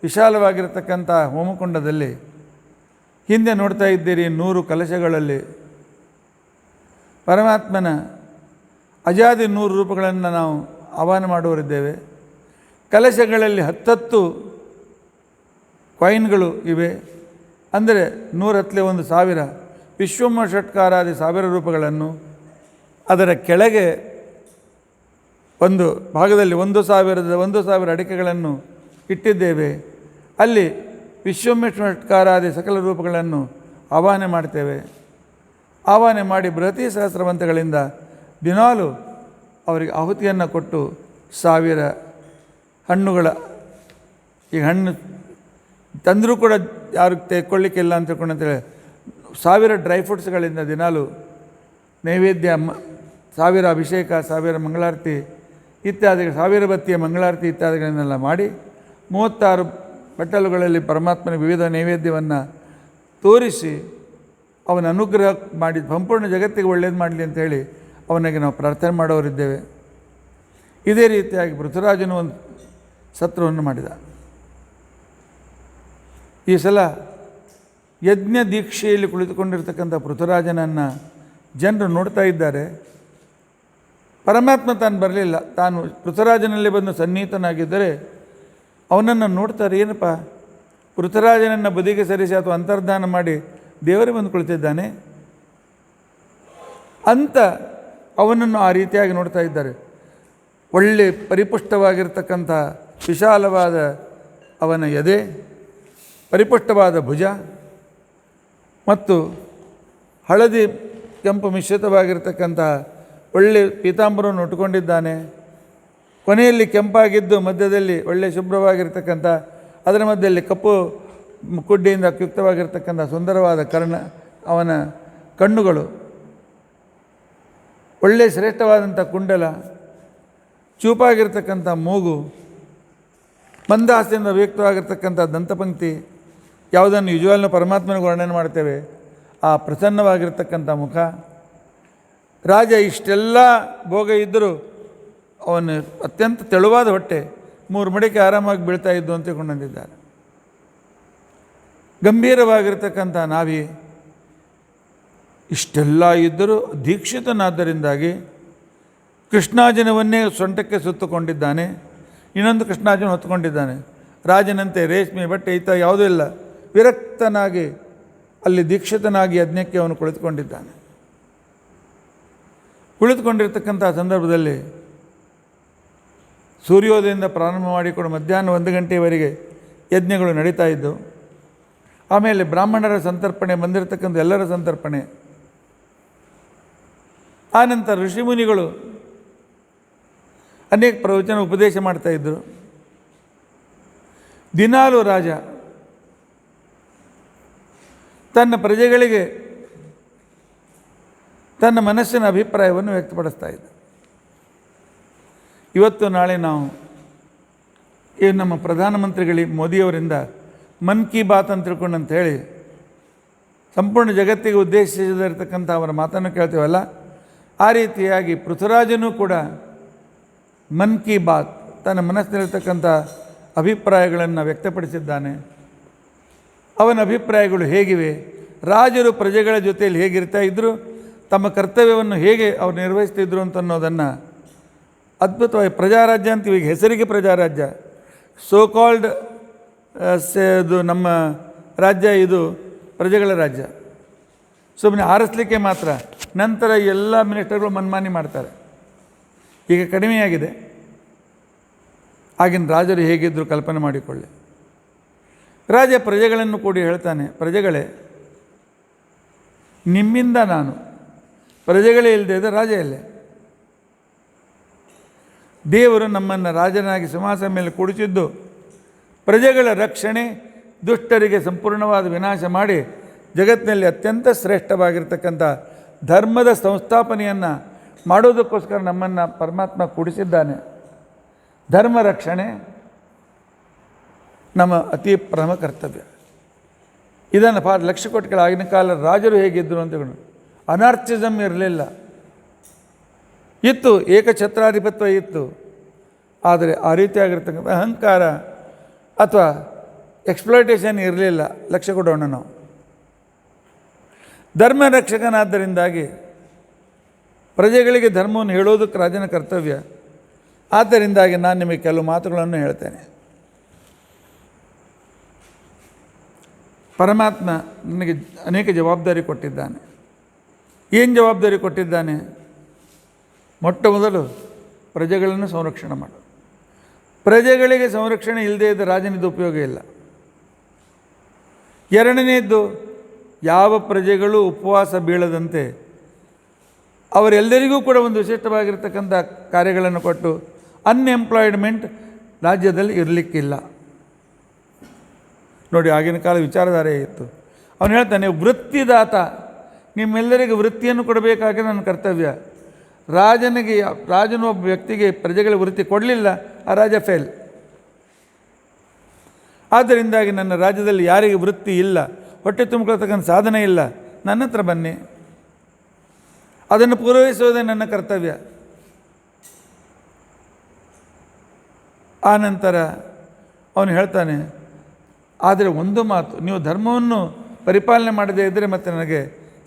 ವಿಶಾಲವಾಗಿರತಕ್ಕಂಥ ಹೋಮಕುಂಡದಲ್ಲಿ ಹಿಂದೆ ನೋಡ್ತಾ ಇದ್ದೀರಿ 100 ಕಲಶಗಳಲ್ಲಿ ಪರಮಾತ್ಮನ ಅಜಾದಿ 100 ರೂಪಗಳನ್ನು ನಾವು ಆಹ್ವಾನ ಮಾಡುವರಿದ್ದೇವೆ. ಕಲಶಗಳಲ್ಲಿ 10 ಕಾಯಿನ್ಗಳು ಇವೆ. ಅಂದರೆ 100 + 1,000 ವಿಶ್ವಮ ಷಟ್ಕಾರಾದಿ 1000 ರೂಪಗಳನ್ನು, ಅದರ ಕೆಳಗೆ ಒಂದು ಭಾಗದಲ್ಲಿ 1,000 ಅಡಿಕೆಗಳನ್ನು ಇಟ್ಟಿದ್ದೇವೆ. ಅಲ್ಲಿ ವಿಶ್ವಮ ಷಟ್ಕಾರಾದಿ ಸಕಲ ರೂಪಗಳನ್ನು ಆವಾಹನೆ ಮಾಡ್ತೇವೆ. ಆವಾಹನೆ ಮಾಡಿ ಬೃಹತಿ ಸಹಸ್ರವಂತಗಳಿಂದ ದಿನಾಲು ಅವರಿಗೆ ಆಹುತಿಯನ್ನು ಕೊಟ್ಟು 1000 ಹಣ್ಣುಗಳ, ಈ ಹಣ್ಣು ತಂದರೂ ಕೂಡ ಯಾರು ತೆಕ್ಕೊಳ್ಳಿಕ್ಕಿಲ್ಲ ಅಂತ ತಿಳ್ಕೊಂಡಂತೇಳಿ 1000 ಡ್ರೈ ಫ್ರೂಟ್ಸ್ಗಳಿಂದ ದಿನಾಲು ನೈವೇದ್ಯ, 1000 ಅಭಿಷೇಕ, 1000 ಮಂಗಳಾರತಿ ಇತ್ಯಾದಿ, 1000 ಬತ್ತಿಯ ಮಂಗಳಾರತಿ ಇತ್ಯಾದಿಗಳನ್ನೆಲ್ಲ ಮಾಡಿ 36 ಬಟ್ಟಲುಗಳಲ್ಲಿ ಪರಮಾತ್ಮನ ವಿವಿಧ ನೈವೇದ್ಯವನ್ನು ತೋರಿಸಿ ಅವನ ಅನುಗ್ರಹ ಮಾಡಿ ಸಂಪೂರ್ಣ ಜಗತ್ತಿಗೆ ಒಳ್ಳೇದು ಮಾಡಲಿ ಅಂಥೇಳಿ ಅವನಿಗೆ ನಾವು ಪ್ರಾರ್ಥನೆ ಮಾಡೋರಿದ್ದೇವೆ. ಇದೇ ರೀತಿಯಾಗಿ ಪೃಥ್ವಿರಾಜನು ಒಂದು ಸತ್ರವನ್ನು ಮಾಡಿದ. ಈ ಸಲ ಯಜ್ಞ ದೀಕ್ಷೆಯಲ್ಲಿ ಕುಳಿತುಕೊಂಡಿರ್ತಕ್ಕಂಥ ಪೃಥ್ವಿರಾಜನನ್ನು ಜನರು ನೋಡ್ತಾ ಇದ್ದಾರೆ. ಪರಮಾತ್ಮ ತಾನು ಬರಲಿಲ್ಲ, ತಾನು ಪೃಥ್ವಿರಾಜನಲ್ಲಿ ಬಂದು ಸನ್ನಿಹಿತನಾಗಿದ್ದರೆ ಅವನನ್ನು ನೋಡ್ತಾರೆ. ಏನಪ್ಪ, ಪೃಥ್ವಿರಾಜನನ್ನು ಬದಿಗೆ ಸರಿಸಿ ಅಥವಾ ಅಂತರ್ಧಾನ ಮಾಡಿ ದೇವರೇ ಬಂದು ಕುಳಿತಿದ್ದಾನೆ ಅಂತ ಅವನನ್ನು ಆ ರೀತಿಯಾಗಿ ನೋಡ್ತಾ ಇದ್ದಾರೆ. ಒಳ್ಳೆ ಪರಿಪುಷ್ಟವಾಗಿರ್ತಕ್ಕಂಥ ವಿಶಾಲವಾದ ಅವನ ಎದೆ, ಪರಿಪುಷ್ಟವಾದ ಭುಜ ಮತ್ತು ಹಳದಿ ಕೆಂಪು ಮಿಶ್ರಿತವಾಗಿರ್ತಕ್ಕಂಥ ಒಳ್ಳೆ ಪೀತಾಂಬರವನ್ನು ಉಟ್ಕೊಂಡಿದ್ದಾನೆ. ಕೊನೆಯಲ್ಲಿ ಕೆಂಪಾಗಿದ್ದು ಮಧ್ಯದಲ್ಲಿ ಒಳ್ಳೆ ಶುಭ್ರವಾಗಿರ್ತಕ್ಕಂಥ, ಅದರ ಮಧ್ಯದಲ್ಲಿ ಕಪ್ಪು ಕುಡ್ಡಿಯಿಂದ ಯುಕ್ತವಾಗಿರ್ತಕ್ಕಂಥ ಸುಂದರವಾದ ಅವನ ಕಣ್ಣುಗಳು, ಒಳ್ಳೆ ಶ್ರೇಷ್ಠವಾದಂಥ ಕುಂಡಲ, ಚೂಪಾಗಿರ್ತಕ್ಕಂಥ ಮೂಗು, ಮಂದಹಾಸ್ಯದಿಂದ ವ್ಯಕ್ತವಾಗಿರ್ತಕ್ಕಂಥ ದಂತಪಂಕ್ತಿ, ಯಾವುದನ್ನು ಯುಜುವಲ್ನ ಪರಮಾತ್ಮನಿಗೆ ವರ್ಣನೆ ಮಾಡ್ತೇವೆ, ಆ ಪ್ರಸನ್ನವಾಗಿರ್ತಕ್ಕಂಥ ಮುಖ. ರಾಜ ಇಷ್ಟೆಲ್ಲ ಭೋಗ ಇದ್ದರೂ ಅವನು ಅತ್ಯಂತ ತೆಳುವಾದ ಹೊಟ್ಟೆ, 3 ಮಡಿಕೆ ಆರಾಮಾಗಿ ಬೀಳ್ತಾ ಇದ್ದು ಅಂತ ಕೊಂಡಂದಿದ್ದಾರೆ. ಗಂಭೀರವಾಗಿರ್ತಕ್ಕಂಥ ನಾಭಿ. ಇಷ್ಟೆಲ್ಲ ಇದ್ದರೂ ದೀಕ್ಷಿತನಾದ್ದರಿಂದಾಗಿ ಕೃಷ್ಣಾರ್ಜುನವನ್ನೇ ಸೊಂಟಕ್ಕೆ ಸುತ್ತುಕೊಂಡಿದ್ದಾನೆ, ಇನ್ನೊಂದು ಕೃಷ್ಣಾರ್ಜುನ ಹೊತ್ತುಕೊಂಡಿದ್ದಾನೆ. ರಾಜನಂತೆ ರೇಷ್ಮೆ ಬಟ್ಟೆ ಈತ ಯಾವುದೂ ಇಲ್ಲ, ವಿರಕ್ತನಾಗಿ ಅಲ್ಲಿ ದೀಕ್ಷಿತನಾಗಿ ಯಜ್ಞಕ್ಕೆ ಅವನು ಕುಳಿತುಕೊಂಡಿದ್ದಾನೆ. ಕುಳಿತುಕೊಂಡಿರ್ತಕ್ಕಂಥ ಸಂದರ್ಭದಲ್ಲಿ ಸೂರ್ಯೋದಯದಿಂದ ಪ್ರಾರಂಭ ಮಾಡಿಕೊಂಡು ಮಧ್ಯಾಹ್ನ 1 ಗಂಟೆಯವರೆಗೆ ಯಜ್ಞಗಳು ನಡೀತಾ ಇದ್ದವು. ಆಮೇಲೆ ಬ್ರಾಹ್ಮಣರ ಸಂತರ್ಪಣೆ, ಬಂದಿರತಕ್ಕಂಥ ಎಲ್ಲರ ಸಂತರ್ಪಣೆ. ಆನಂತರ ಋಷಿಮುನಿಗಳು ಅನೇಕ ಪ್ರವಚನ ಉಪದೇಶ ಮಾಡ್ತಾಯಿದ್ದರು. ದಿನಾಲು ರಾಜ ತನ್ನ ಪ್ರಜೆಗಳಿಗೆ ತನ್ನ ಮನಸ್ಸಿನ ಅಭಿಪ್ರಾಯವನ್ನು ವ್ಯಕ್ತಪಡಿಸ್ತಾ ಇದ್ದ. ಇವತ್ತು ನಾಳೆ ನಾವು ಈ ನಮ್ಮ ಪ್ರಧಾನಮಂತ್ರಿಗಳಿಗೆ ಮೋದಿಯವರಿಂದ ಮನ್ ಕಿ ಬಾತ್ ಅಂತ ತಿಳ್ಕೊಂಡು ಹೇಳಿ ಸಂಪೂರ್ಣ ಜಗತ್ತಿಗೆ ಉದ್ದೇಶಿಸಿರ್ತಕ್ಕಂಥ ಅವರ ಮಾತನ್ನು ಕೇಳ್ತೀವಲ್ಲ, ಆ ರೀತಿಯಾಗಿ ಪೃಥ್ವಿರಾಜನೂ ಕೂಡ ಮನ್ ಕಿ ಬಾತ್ ತನ್ನ ಮನಸ್ಸಿನಲ್ಲಿರ್ತಕ್ಕಂಥ ಅಭಿಪ್ರಾಯಗಳನ್ನು ವ್ಯಕ್ತಪಡಿಸಿದ್ದಾನೆ. ಅವನ ಅಭಿಪ್ರಾಯಗಳು ಹೇಗಿವೆ, ರಾಜರು ಪ್ರಜೆಗಳ ಜೊತೆಯಲ್ಲಿ ಹೇಗಿರ್ತಾ ಇದ್ದರು, ತಮ್ಮ ಕರ್ತವ್ಯವನ್ನು ಹೇಗೆ ಅವ್ರು ನಿರ್ವಹಿಸ್ತಿದ್ರು ಅಂತ ಅನ್ನೋದನ್ನು ಅದ್ಭುತವಾಗಿ, ಪ್ರಜಾರಾಜ್ಯ ಅಂತೀವಿ ಈಗ, ಹೆಸರಿಗೆ ಪ್ರಜಾರಾಜ್ಯ, ಸೋ ಕಾಲ್ಡ್ ಇದು ನಮ್ಮ ರಾಜ್ಯ, ಇದು ಪ್ರಜೆಗಳ ರಾಜ್ಯ. ಸುಮ್ಮನೆ ಆರಿಸ್ಲಿಕ್ಕೆ ಮಾತ್ರ, ನಂತರ ಎಲ್ಲ ಮಿನಿಸ್ಟರ್ಗಳು ಮನ್ಮಾನಿ ಮಾಡ್ತಾರೆ. ಈಗ ಕಡಿಮೆಯಾಗಿದೆ. ಆಗಿನ ರಾಜರು ಹೇಗಿದ್ದರು ಕಲ್ಪನೆ ಮಾಡಿಕೊಳ್ಳಿ. ರಾಜ ಪ್ರಜೆಗಳನ್ನು ಕೂಡಿ ಹೇಳ್ತಾನೆ, ಪ್ರಜೆಗಳೇ, ನಿಮ್ಮಿಂದ ನಾನು, ಪ್ರಜೆಗಳೇ ಇಲ್ಲದೆ ಇದ್ದ ರಾಜ ಎಲ್ಲೇ? ದೇವರು ನಮ್ಮನ್ನು ರಾಜನಾಗಿ ಸಿಂಹಾಸನ ಮೇಲೆ ಕೂಡಿಸಿದ್ದು ಪ್ರಜೆಗಳ ರಕ್ಷಣೆ, ದುಷ್ಟರಿಗೆ ಸಂಪೂರ್ಣವಾದ ವಿನಾಶ ಮಾಡಿ ಜಗತ್ತಿನಲ್ಲಿ ಅತ್ಯಂತ ಶ್ರೇಷ್ಠವಾಗಿರ್ತಕ್ಕಂಥ ಧರ್ಮದ ಸಂಸ್ಥಾಪನೆಯನ್ನು ಮಾಡೋದಕ್ಕೋಸ್ಕರ ನಮ್ಮನ್ನು ಪರಮಾತ್ಮ ಕೂಡಿಸಿದ್ದಾನೆ. ಧರ್ಮ ರಕ್ಷಣೆ ನಮ್ಮ ಅತಿ ಪ್ರಥಮ ಕರ್ತವ್ಯ. ಇದನ್ನು ಲಕ್ಷ ಕೋಟಿಗಳ ಆಗಿನ ಕಾಲ ರಾಜರು ಹೇಗಿದ್ದರು ಅಂತಕೊಂಡು ಅನಾರ್ಚಿಸಮ್ ಇರಲಿಲ್ಲ, ಇತ್ತು, ಏಕಛತ್ರಾಧಿಪತ್ಯ ಇತ್ತು. ಆದರೆ ಆ ರೀತಿಯಾಗಿರ್ತಕ್ಕಂಥ ಅಹಂಕಾರ ಅಥವಾ ಎಕ್ಸ್ಪ್ಲಾಯ್ಟೇಷನ್ ಇರಲಿಲ್ಲ, ಲಕ್ಷ್ಯ ಕೊಡೋಣ ನಾವು. ಧರ್ಮ ರಕ್ಷಕನಾದ್ದರಿಂದಾಗಿ ಪ್ರಜೆಗಳಿಗೆ ಧರ್ಮವನ್ನು ಹೇಳೋದಕ್ಕೆ ರಾಜನ ಕರ್ತವ್ಯ. ಆದ್ದರಿಂದಾಗಿ ನಾನು ನಿಮಗೆ ಕೆಲವು ಮಾತುಗಳನ್ನು ಹೇಳ್ತೇನೆ. ಪರಮಾತ್ಮ ನನಗೆ ಅನೇಕ ಜವಾಬ್ದಾರಿ ಕೊಟ್ಟಿದ್ದಾನೆ. ಏನು ಜವಾಬ್ದಾರಿ ಕೊಟ್ಟಿದ್ದಾನೆ? ಮೊಟ್ಟ ಮೊದಲು ಪ್ರಜೆಗಳನ್ನು ಸಂರಕ್ಷಣೆ ಮಾಡು. ಪ್ರಜೆಗಳಿಗೆ ಸಂರಕ್ಷಣೆ ಇಲ್ಲದೇ ಇದ್ದ ರಾಜನಿದ್ದು ಉಪಯೋಗ ಇಲ್ಲ. ಎರಡನೇದ್ದು, ಯಾವ ಪ್ರಜೆಗಳು ಉಪವಾಸ ಬೀಳದಂತೆ ಅವರೆಲ್ಲರಿಗೂ ಕೂಡ ಒಂದು ವಿಶಿಷ್ಟವಾಗಿರ್ತಕ್ಕಂಥ ಕಾರ್ಯಗಳನ್ನು ಕೊಟ್ಟು ಅನ್ಎಂಪ್ಲಾಯ್ಮೆಂಟ್ ರಾಜ್ಯದಲ್ಲಿ ಇರಲಿಕ್ಕಿಲ್ಲ. ನೋಡಿ, ಆಗಿನ ಕಾಲ ವಿಚಾರಧಾರೆ ಇತ್ತು. ಅವನು ಹೇಳ್ತಾನೆ, ವೃತ್ತಿದಾತ, ನಿಮ್ಮೆಲ್ಲರಿಗೆ ವೃತ್ತಿಯನ್ನು ಕೊಡಬೇಕಾಗಿ ನನ್ನ ಕರ್ತವ್ಯ. ರಾಜನು ಒಬ್ಬ ವ್ಯಕ್ತಿಗೆ ಪ್ರಜೆಗಳ ವೃತ್ತಿ ಕೊಡಲಿಲ್ಲ, ಆ ರಾಜ ಫೇಲ್. ಆದ್ದರಿಂದಾಗಿ ನನ್ನ ರಾಜ್ಯದಲ್ಲಿ ಯಾರಿಗೆ ವೃತ್ತಿ ಇಲ್ಲ, ಹೊಟ್ಟೆ ತುಂಬಿಕೊಳ್ತಕ್ಕಂಥ ಸಾಧನೆ ಇಲ್ಲ, ನನ್ನ ಹತ್ರ ಬನ್ನಿ, ಅದನ್ನು ಪೂರೈಸುವುದೇ ನನ್ನ ಕರ್ತವ್ಯ. ಆ ನಂತರ ಅವನು ಹೇಳ್ತಾನೆ, ಆದರೆ ಒಂದು ಮಾತು, ನೀವು ಧರ್ಮವನ್ನು ಪರಿಪಾಲನೆ ಮಾಡದೇ ಇದ್ದರೆ ಮತ್ತು ನನಗೆ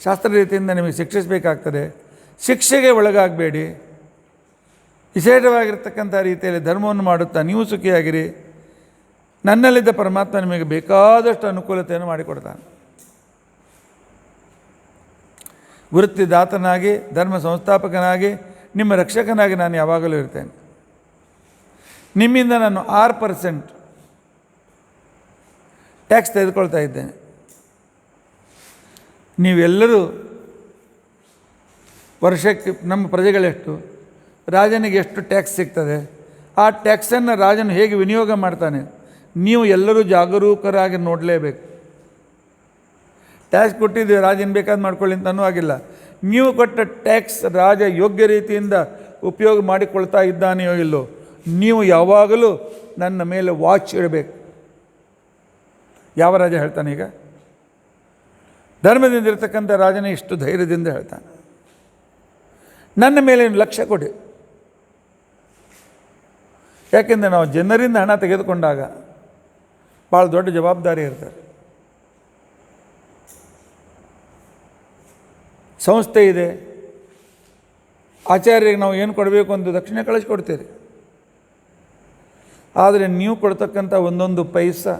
ಶಾಸ್ತ್ರ ರೀತಿಯಿಂದ ನಿಮಗೆ ಶಿಕ್ಷಿಸಬೇಕಾಗ್ತದೆ. ಶಿಕ್ಷೆಗೆ ಒಳಗಾಗಬೇಡಿ. ವಿಶೇಷವಾಗಿರ್ತಕ್ಕಂಥ ರೀತಿಯಲ್ಲಿ ಧರ್ಮವನ್ನು ಮಾಡುತ್ತಾ ನೀವು ಸುಖಿಯಾಗಿರಿ. ನನ್ನಲ್ಲಿದ್ದ ಪರಮಾತ್ಮ ನಿಮಗೆ ಬೇಕಾದಷ್ಟು ಅನುಕೂಲತೆಯನ್ನು ಮಾಡಿಕೊಡ್ತಾನೆ. ವೃತ್ತಿದಾತನಾಗಿ, ಧರ್ಮ ಸಂಸ್ಥಾಪಕನಾಗಿ, ನಿಮ್ಮ ರಕ್ಷಕನಾಗಿ ನಾನು ಯಾವಾಗಲೂ ಇರ್ತೇನೆ. ನಿಮ್ಮಿಂದ ನಾನು 6% ಟ್ಯಾಕ್ಸ್ ತೆಗೆದುಕೊಳ್ತಾ ಇದ್ದೇನೆ. ನೀವೆಲ್ಲರೂ ವರ್ಷಕ್ಕೆ ನಮ್ಮ ಪ್ರಜೆಗಳೆಷ್ಟು, ರಾಜನಿಗೆ ಎಷ್ಟು ಟ್ಯಾಕ್ಸ್ ಸಿಗ್ತದೆ, ಆ ಟ್ಯಾಕ್ಸನ್ನು ರಾಜನು ಹೇಗೆ ವಿನಿಯೋಗ ಮಾಡ್ತಾನೆ, ನೀವು ಎಲ್ಲರೂ ಜಾಗರೂಕರಾಗಿ ನೋಡಲೇಬೇಕು. ಟ್ಯಾಕ್ಸ್ ಕೊಟ್ಟಿದ್ದೀವಿ, ರಾಜನ ಬೇಕಾದ ಮಾಡ್ಕೊಳ್ಳಿ ಅಂತ ಅನ್ನೂ ಆಗಿಲ್ಲ. ನೀವು ಕೊಟ್ಟ ಟ್ಯಾಕ್ಸ್ ರಾಜ ಯೋಗ್ಯ ರೀತಿಯಿಂದ ಉಪಯೋಗ ಮಾಡಿಕೊಳ್ತಾ ಇದ್ದಾನೆಯೋ ಇಲ್ಲೋ, ನೀವು ಯಾವಾಗಲೂ ನನ್ನ ಮೇಲೆ ವಾಚ್ ಇಡಬೇಕು. ಯಾವ ರಾಜ ಹೇಳ್ತಾನೆ ಈಗ? ಧರ್ಮದಿಂದ ಇರತಕ್ಕಂಥ ರಾಜನೇ ಇಷ್ಟು ಧೈರ್ಯದಿಂದ ಹೇಳ್ತಾನೆ, ನನ್ನ ಮೇಲೆ ಲಕ್ಷ್ಯ ಕೊಡಿ. ಯಾಕೆಂದರೆ ನಾವು ಜನರಿಂದ ಹಣ ತೆಗೆದುಕೊಂಡಾಗ ಭಾಳ ದೊಡ್ಡ ಜವಾಬ್ದಾರಿ ಇರ್ತದೆ. ಸಂಸ್ಥೆ ಇದೆ, ಆಚಾರ್ಯರಿಗೆ ನಾವು ಏನು ಕೊಡಬೇಕು ಅಂತ ದಕ್ಷಿಣೆ ಕಳಿಸ್ಕೊಡ್ತೀರಿ. ಆದರೆ ನೀವು ಕೊಡ್ತಕ್ಕಂಥ ಒಂದೊಂದು ಪೈಸಾ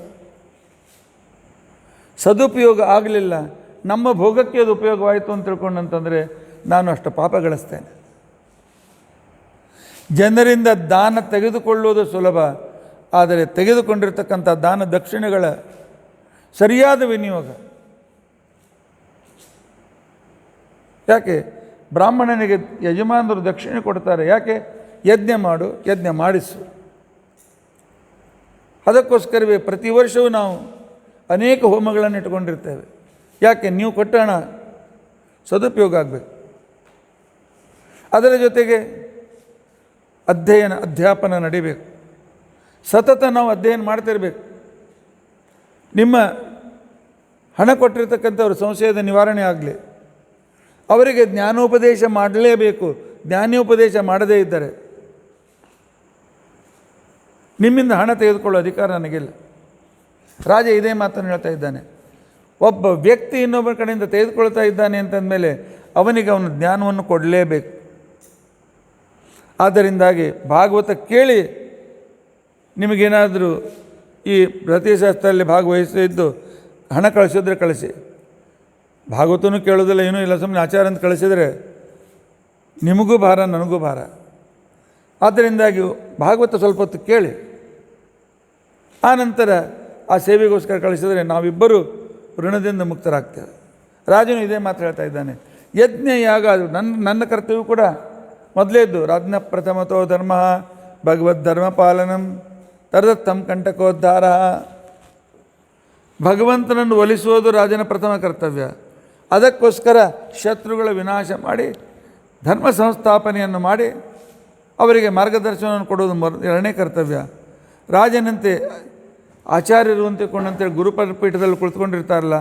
ಸದುಪಯೋಗ ಆಗಲಿಲ್ಲ, ನಮ್ಮ ಭೋಗಕ್ಕೆ ಅದು ಉಪಯೋಗವಾಯಿತು ಅಂತ ತಿಳ್ಕೊಂಡಂತಂದರೆ ನಾನು ಅಷ್ಟು ಪಾಪ ಗಳಿಸ್ತೇನೆ. ಜನರಿಂದ ದಾನ ತೆಗೆದುಕೊಳ್ಳುವುದು ಸುಲಭ, ಆದರೆ ತೆಗೆದುಕೊಂಡಿರ್ತಕ್ಕಂಥ ದಾನ ದಕ್ಷಿಣೆಗಳ ಸರಿಯಾದ ವಿನಿಯೋಗ. ಯಾಕೆ ಬ್ರಾಹ್ಮಣನಿಗೆ ಯಜಮಾನರು ದಕ್ಷಿಣೆ ಕೊಡ್ತಾರೆ? ಯಾಕೆ? ಯಜ್ಞ ಮಾಡು, ಯಜ್ಞ ಮಾಡಿಸು. ಅದಕ್ಕೋಸ್ಕರವೇ ಪ್ರತಿ ವರ್ಷವೂ ನಾವು ಅನೇಕ ಹೋಮಗಳನ್ನು ಇಟ್ಕೊಂಡಿರ್ತೇವೆ. ಯಾಕೆ? ನೀವು ಕೊಟ್ಟ ಹಣ ಸದುಪಯೋಗ ಆಗಬೇಕು. ಅದರ ಜೊತೆಗೆ ಅಧ್ಯಾಪನ ನಡಿಬೇಕು. ಸತತ ನಾವು ಅಧ್ಯಯನ ಮಾಡ್ತಿರ್ಬೇಕು. ನಿಮ್ಮ ಹಣ ಕೊಟ್ಟಿರ್ತಕ್ಕಂಥವ್ರ ಸಂಶಯದ ನಿವಾರಣೆ ಆಗಲಿ, ಅವರಿಗೆ ಜ್ಞಾನೋಪದೇಶ ಮಾಡಲೇಬೇಕು. ಜ್ಞಾನೋಪದೇಶ ಮಾಡದೇ ಇದ್ದರೆ ನಿಮ್ಮಿಂದ ಹಣ ತೆಗೆದುಕೊಳ್ಳೋ ಅಧಿಕಾರ ನನಗಿಲ್ಲ. ರಾಜ ಇದೇ ಮಾತನ್ನು ಹೇಳ್ತಾ ಇದ್ದಾನೆ. ಒಬ್ಬ ವ್ಯಕ್ತಿ ಇನ್ನೊಬ್ಬರ ಕಡೆಯಿಂದ ತೆಗೆದುಕೊಳ್ತಾ ಇದ್ದಾನೆ ಅಂತಂದಮೇಲೆ ಅವನಿಗೆ ಅವನು ಜ್ಞಾನವನ್ನು ಕೊಡಲೇಬೇಕು. ಆದ್ದರಿಂದಾಗಿ ಭಾಗವತ ಕೇಳಿ ನಿಮಗೇನಾದರೂ ಈ ರತಿಶಾಸ್ತ್ರದಲ್ಲಿ ಭಾಗವಹಿಸಿದ್ದು ಹಣ ಕಳಿಸಿದ್ರೆ ಕಳಿಸಿ. ಭಾಗವತನೂ ಕೇಳೋದಿಲ್ಲ, ಏನೂ ಇಲ್ಲ, ಸುಮ್ಮನೆ ಆಚಾರ ಅಂತ ಕಳಿಸಿದರೆ ನಿಮಗೂ ಭಾರ, ನನಗೂ ಭಾರ. ಆದ್ದರಿಂದಾಗಿ ಭಾಗವತ ಸ್ವಲ್ಪ ಹೊತ್ತು ಕೇಳಿ, ಆನಂತರ ಆ ಸೇವೆಗೋಸ್ಕರ ಕಳಿಸಿದರೆ ನಾವಿಬ್ಬರೂ ಋಣದಿಂದ ಮುಕ್ತರಾಗ್ತೇವೆ. ರಾಜನು ಇದೇ ಮಾತು ಹೇಳ್ತಾ ಇದ್ದಾನೆ. ಯಜ್ಞ ಯಾಗ ನನ್ನ ಕರ್ತವ್ಯ ಕೂಡ ಮೊದಲೇದ್ದು. ರಾಜ್ಞ ಪ್ರಥಮತೋ ಧರ್ಮ ಭಗವದ್ ಧರ್ಮಪಾಲನಂ ತದರ್ಥಂ ಕಂಟಕೋದ್ಧಾರ. ಭಗವಂತನನ್ನು ಒಲಿಸುವುದು ರಾಜನ ಪ್ರಥಮ ಕರ್ತವ್ಯ. ಅದಕ್ಕೋಸ್ಕರ ಶತ್ರುಗಳ ವಿನಾಶ ಮಾಡಿ ಧರ್ಮ ಸಂಸ್ಥಾಪನೆಯನ್ನು ಮಾಡಿ ಅವರಿಗೆ ಮಾರ್ಗದರ್ಶನವನ್ನು ಕೊಡುವುದು ಎರಡನೇ ಕರ್ತವ್ಯ. ರಾಜನಂತೆ ಆಚಾರ್ಯರು ಅಂತೇಳಿ ಗುರುಪೀಠದಲ್ಲಿ ಕುಳಿತುಕೊಂಡಿರ್ತಾರಲ್ಲ,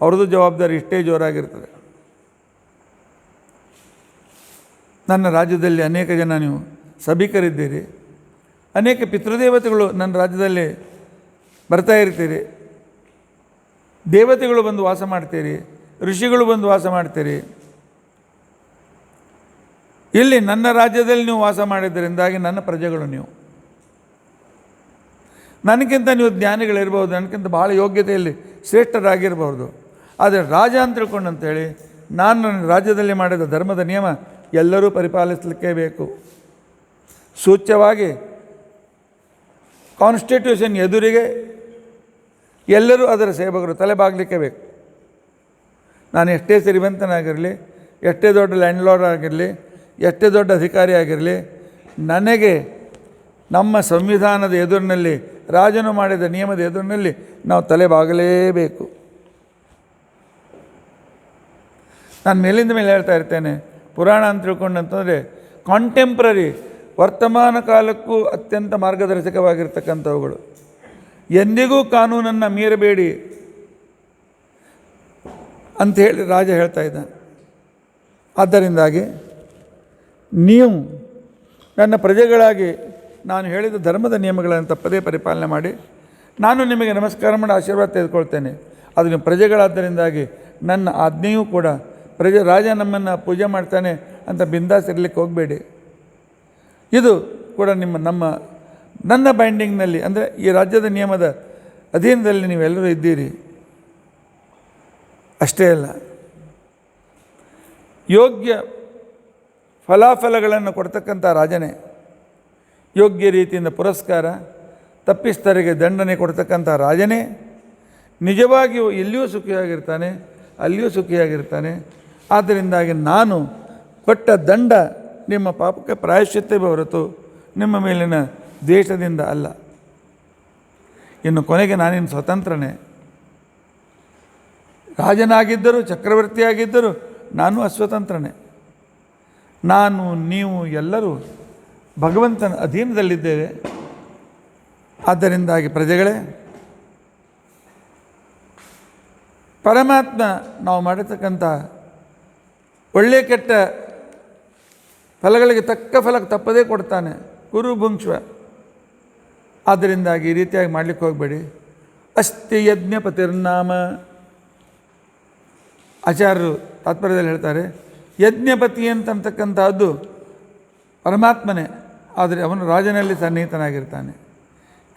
ಅವ್ರದ್ದು ಜವಾಬ್ದಾರಿ ಇಷ್ಟೇ ಜೋರಾಗಿರ್ತದೆ. ನನ್ನ ರಾಜ್ಯದಲ್ಲಿ ಅನೇಕ ಜನ ನೀವು ಸಭಿಕರಿದ್ದೀರಿ, ಅನೇಕ ಪಿತೃದೇವತೆಗಳು ನನ್ನ ರಾಜ್ಯದಲ್ಲಿ ಬರ್ತಾ ಇರ್ತೀರಿ. ದೇವತೆಗಳು ಬಂದು ವಾಸ ಮಾಡ್ತೀರಿ, ಋಷಿಗಳು ಬಂದು ವಾಸ ಮಾಡ್ತೀರಿ. ಇಲ್ಲಿ ನನ್ನ ರಾಜ್ಯದಲ್ಲಿ ನೀವು ವಾಸ ಮಾಡಿದ್ದರಿಂದಾಗಿ ನನ್ನ ಪ್ರಜೆಗಳು ನೀವು. ನನಗಿಂತ ನೀವು ಜ್ಞಾನಿಗಳಿರ್ಬೋದು, ನನಗಿಂತ ಭಾಳ ಯೋಗ್ಯತೆಯಲ್ಲಿ ಶ್ರೇಷ್ಠರಾಗಿರ್ಬೋದು. ಆದರೆ ರಾಜ ಅಂತ ತಿಳ್ಕೊಂಡಂತೇಳಿ ನಾನು ನನ್ನ ರಾಜ್ಯದಲ್ಲಿ ಮಾಡಿದ ಧರ್ಮದ ನಿಯಮ ಎಲ್ಲರೂ ಪರಿಪಾಲಿಸಲಿಕ್ಕೇ ಬೇಕು. ಸೂಚ್ಯವಾಗಿ ಕಾನ್ಸ್ಟಿಟ್ಯೂಷನ್ ಎದುರಿಗೆ ಎಲ್ಲರೂ ಅದರ ಸೇವಕರು ತಲೆಬಾಗಲಿಕ್ಕೆ ಬೇಕು. ನಾನು ಎಷ್ಟೇ ಶ್ರೀಮಂತನಾಗಿರಲಿ, ಎಷ್ಟೇ ದೊಡ್ಡ ಲ್ಯಾಂಡ್ಲಾರ್ಡ್ ಆಗಿರಲಿ, ಎಷ್ಟೇ ದೊಡ್ಡ ಅಧಿಕಾರಿ ಆಗಿರಲಿ, ನನಗೆ ನಮ್ಮ ಸಂವಿಧಾನದ ಎದುರಿನಲ್ಲಿ, ರಾಜನು ಮಾಡಿದ ನಿಯಮದ ಎದುರಿನಲ್ಲಿ ನಾವು ತಲೆಬಾಗಲೇಬೇಕು. ನಾನು ಮೇಲಿಂದ ಮೇಲೆ ಹೇಳ್ತಾ ಇರ್ತೇನೆ, ಪುರಾಣ ಅಂತ ತಿಳ್ಕೊಂಡಂತಂದರೆ ಕಾಂಟೆಂಪ್ರರಿ, ವರ್ತಮಾನ ಕಾಲಕ್ಕೂ ಅತ್ಯಂತ ಮಾರ್ಗದರ್ಶಕವಾಗಿರ್ತಕ್ಕಂಥವುಗಳು. ಎಂದಿಗೂ ಕಾನೂನನ್ನು ಮೀರಬೇಡಿ ಅಂಥೇಳಿ ರಾಜ ಹೇಳ್ತಾ ಇದ್ದಾನೆ. ಆದ್ದರಿಂದಾಗಿ ನೀವು ನನ್ನ ಪ್ರಜೆಗಳಾಗಿ ನಾನು ಹೇಳಿದ ಧರ್ಮದ ನಿಯಮಗಳನ್ನು ತಪ್ಪದೇ ಪರಿಪಾಲನೆ ಮಾಡಿ, ನಾನು ನಿಮಗೆ ನಮಸ್ಕಾರ ಮಾಡಿ ಆಶೀರ್ವಾದ ತೆಗೆದುಕೊಳ್ತೇನೆ. ಅದು ನೀವು ಪ್ರಜೆಗಳಾದ್ದರಿಂದಾಗಿ ನನ್ನ ಆಜ್ಞೆಯೂ ಕೂಡ ರಾಜ ನಮ್ಮನ್ನು ಪೂಜೆ ಮಾಡ್ತಾನೆ ಅಂತ ಬಿಂದಾಸ್ ಇರಲಿಕ್ಕೆ ಹೋಗಬೇಡಿ. ಇದು ಕೂಡ ನನ್ನ ಬೈಂಡಿಂಗ್ನಲ್ಲಿ, ಅಂದರೆ ಈ ರಾಜ್ಯದ ನಿಯಮದ ಅಧೀನದಲ್ಲಿ ನೀವೆಲ್ಲರೂ ಇದ್ದೀರಿ. ಅಷ್ಟೇ ಅಲ್ಲ, ಯೋಗ್ಯ ಫಲಾಫಲಗಳನ್ನು ಕೊಡ್ತಕ್ಕಂಥ ರಾಜನೇ, ಯೋಗ್ಯ ರೀತಿಯಿಂದ ಪುರಸ್ಕಾರ, ತಪ್ಪಿಸ್ತರಿಗೆ ದಂಡನೆ ಕೊಡ್ತಕ್ಕಂಥ ರಾಜನೇ ನಿಜವಾಗಿಯೂ ಇಲ್ಲಿಯೂ ಸುಖಿಯಾಗಿರ್ತಾನೆ, ಅಲ್ಲಿಯೂ ಸುಖಿಯಾಗಿರ್ತಾನೆ. ಆದ್ದರಿಂದಾಗಿ ನಾನು ಕೊಟ್ಟ ದಂಡ ನಿಮ್ಮ ಪಾಪಕ್ಕೆ ಪ್ರಾಯಶ್ಚಿತ್ತವೇ ಹೊರತು ನಿಮ್ಮ ಮೇಲಿನ ದ್ವೇಷದಿಂದ ಅಲ್ಲ. ಇನ್ನು ಕೊನೆಗೆ ನಾನಿನ್ನು ಸ್ವತಂತ್ರನೇ. ರಾಜನಾಗಿದ್ದರೂ, ಚಕ್ರವರ್ತಿಯಾಗಿದ್ದರೂ ನಾನು ಅಸ್ವತಂತ್ರನೇ. ನಾನು, ನೀವು ಎಲ್ಲರೂ ಭಗವಂತನ ಅಧೀನದಲ್ಲಿದ್ದೇವೆ. ಆದ್ದರಿಂದಾಗಿ ಪ್ರಜೆಗಳೇ, ಪರಮಾತ್ಮ ನಾವು ಮಾಡಿರ್ತಕ್ಕಂಥ ಒಳ್ಳೆಯ ಕೆಟ್ಟ ಫಲಗಳಿಗೆ ತಕ್ಕ ಫಲ ತಪ್ಪದೇ ಕೊಡ್ತಾನೆ. ಕುರು ಭುಂಕ್ಷ್ವ. ಆದ್ದರಿಂದಾಗಿ ಈ ರೀತಿಯಾಗಿ ಮಾಡಲಿಕ್ಕೆ ಹೋಗಬೇಡಿ. ಅಸ್ತಿ ಯಜ್ಞಪತಿರ್ನಾಮ, ಆಚಾರ್ಯರು ತಾತ್ಪರ್ಯದಲ್ಲಿ ಹೇಳ್ತಾರೆ, ಯಜ್ಞಪತಿ ಅಂತಕ್ಕಂಥದ್ದು ಪರಮಾತ್ಮನೇ, ಆದರೆ ಅವನು ರಾಜನಲ್ಲಿ ಸನ್ನಿಹಿತನಾಗಿರ್ತಾನೆ.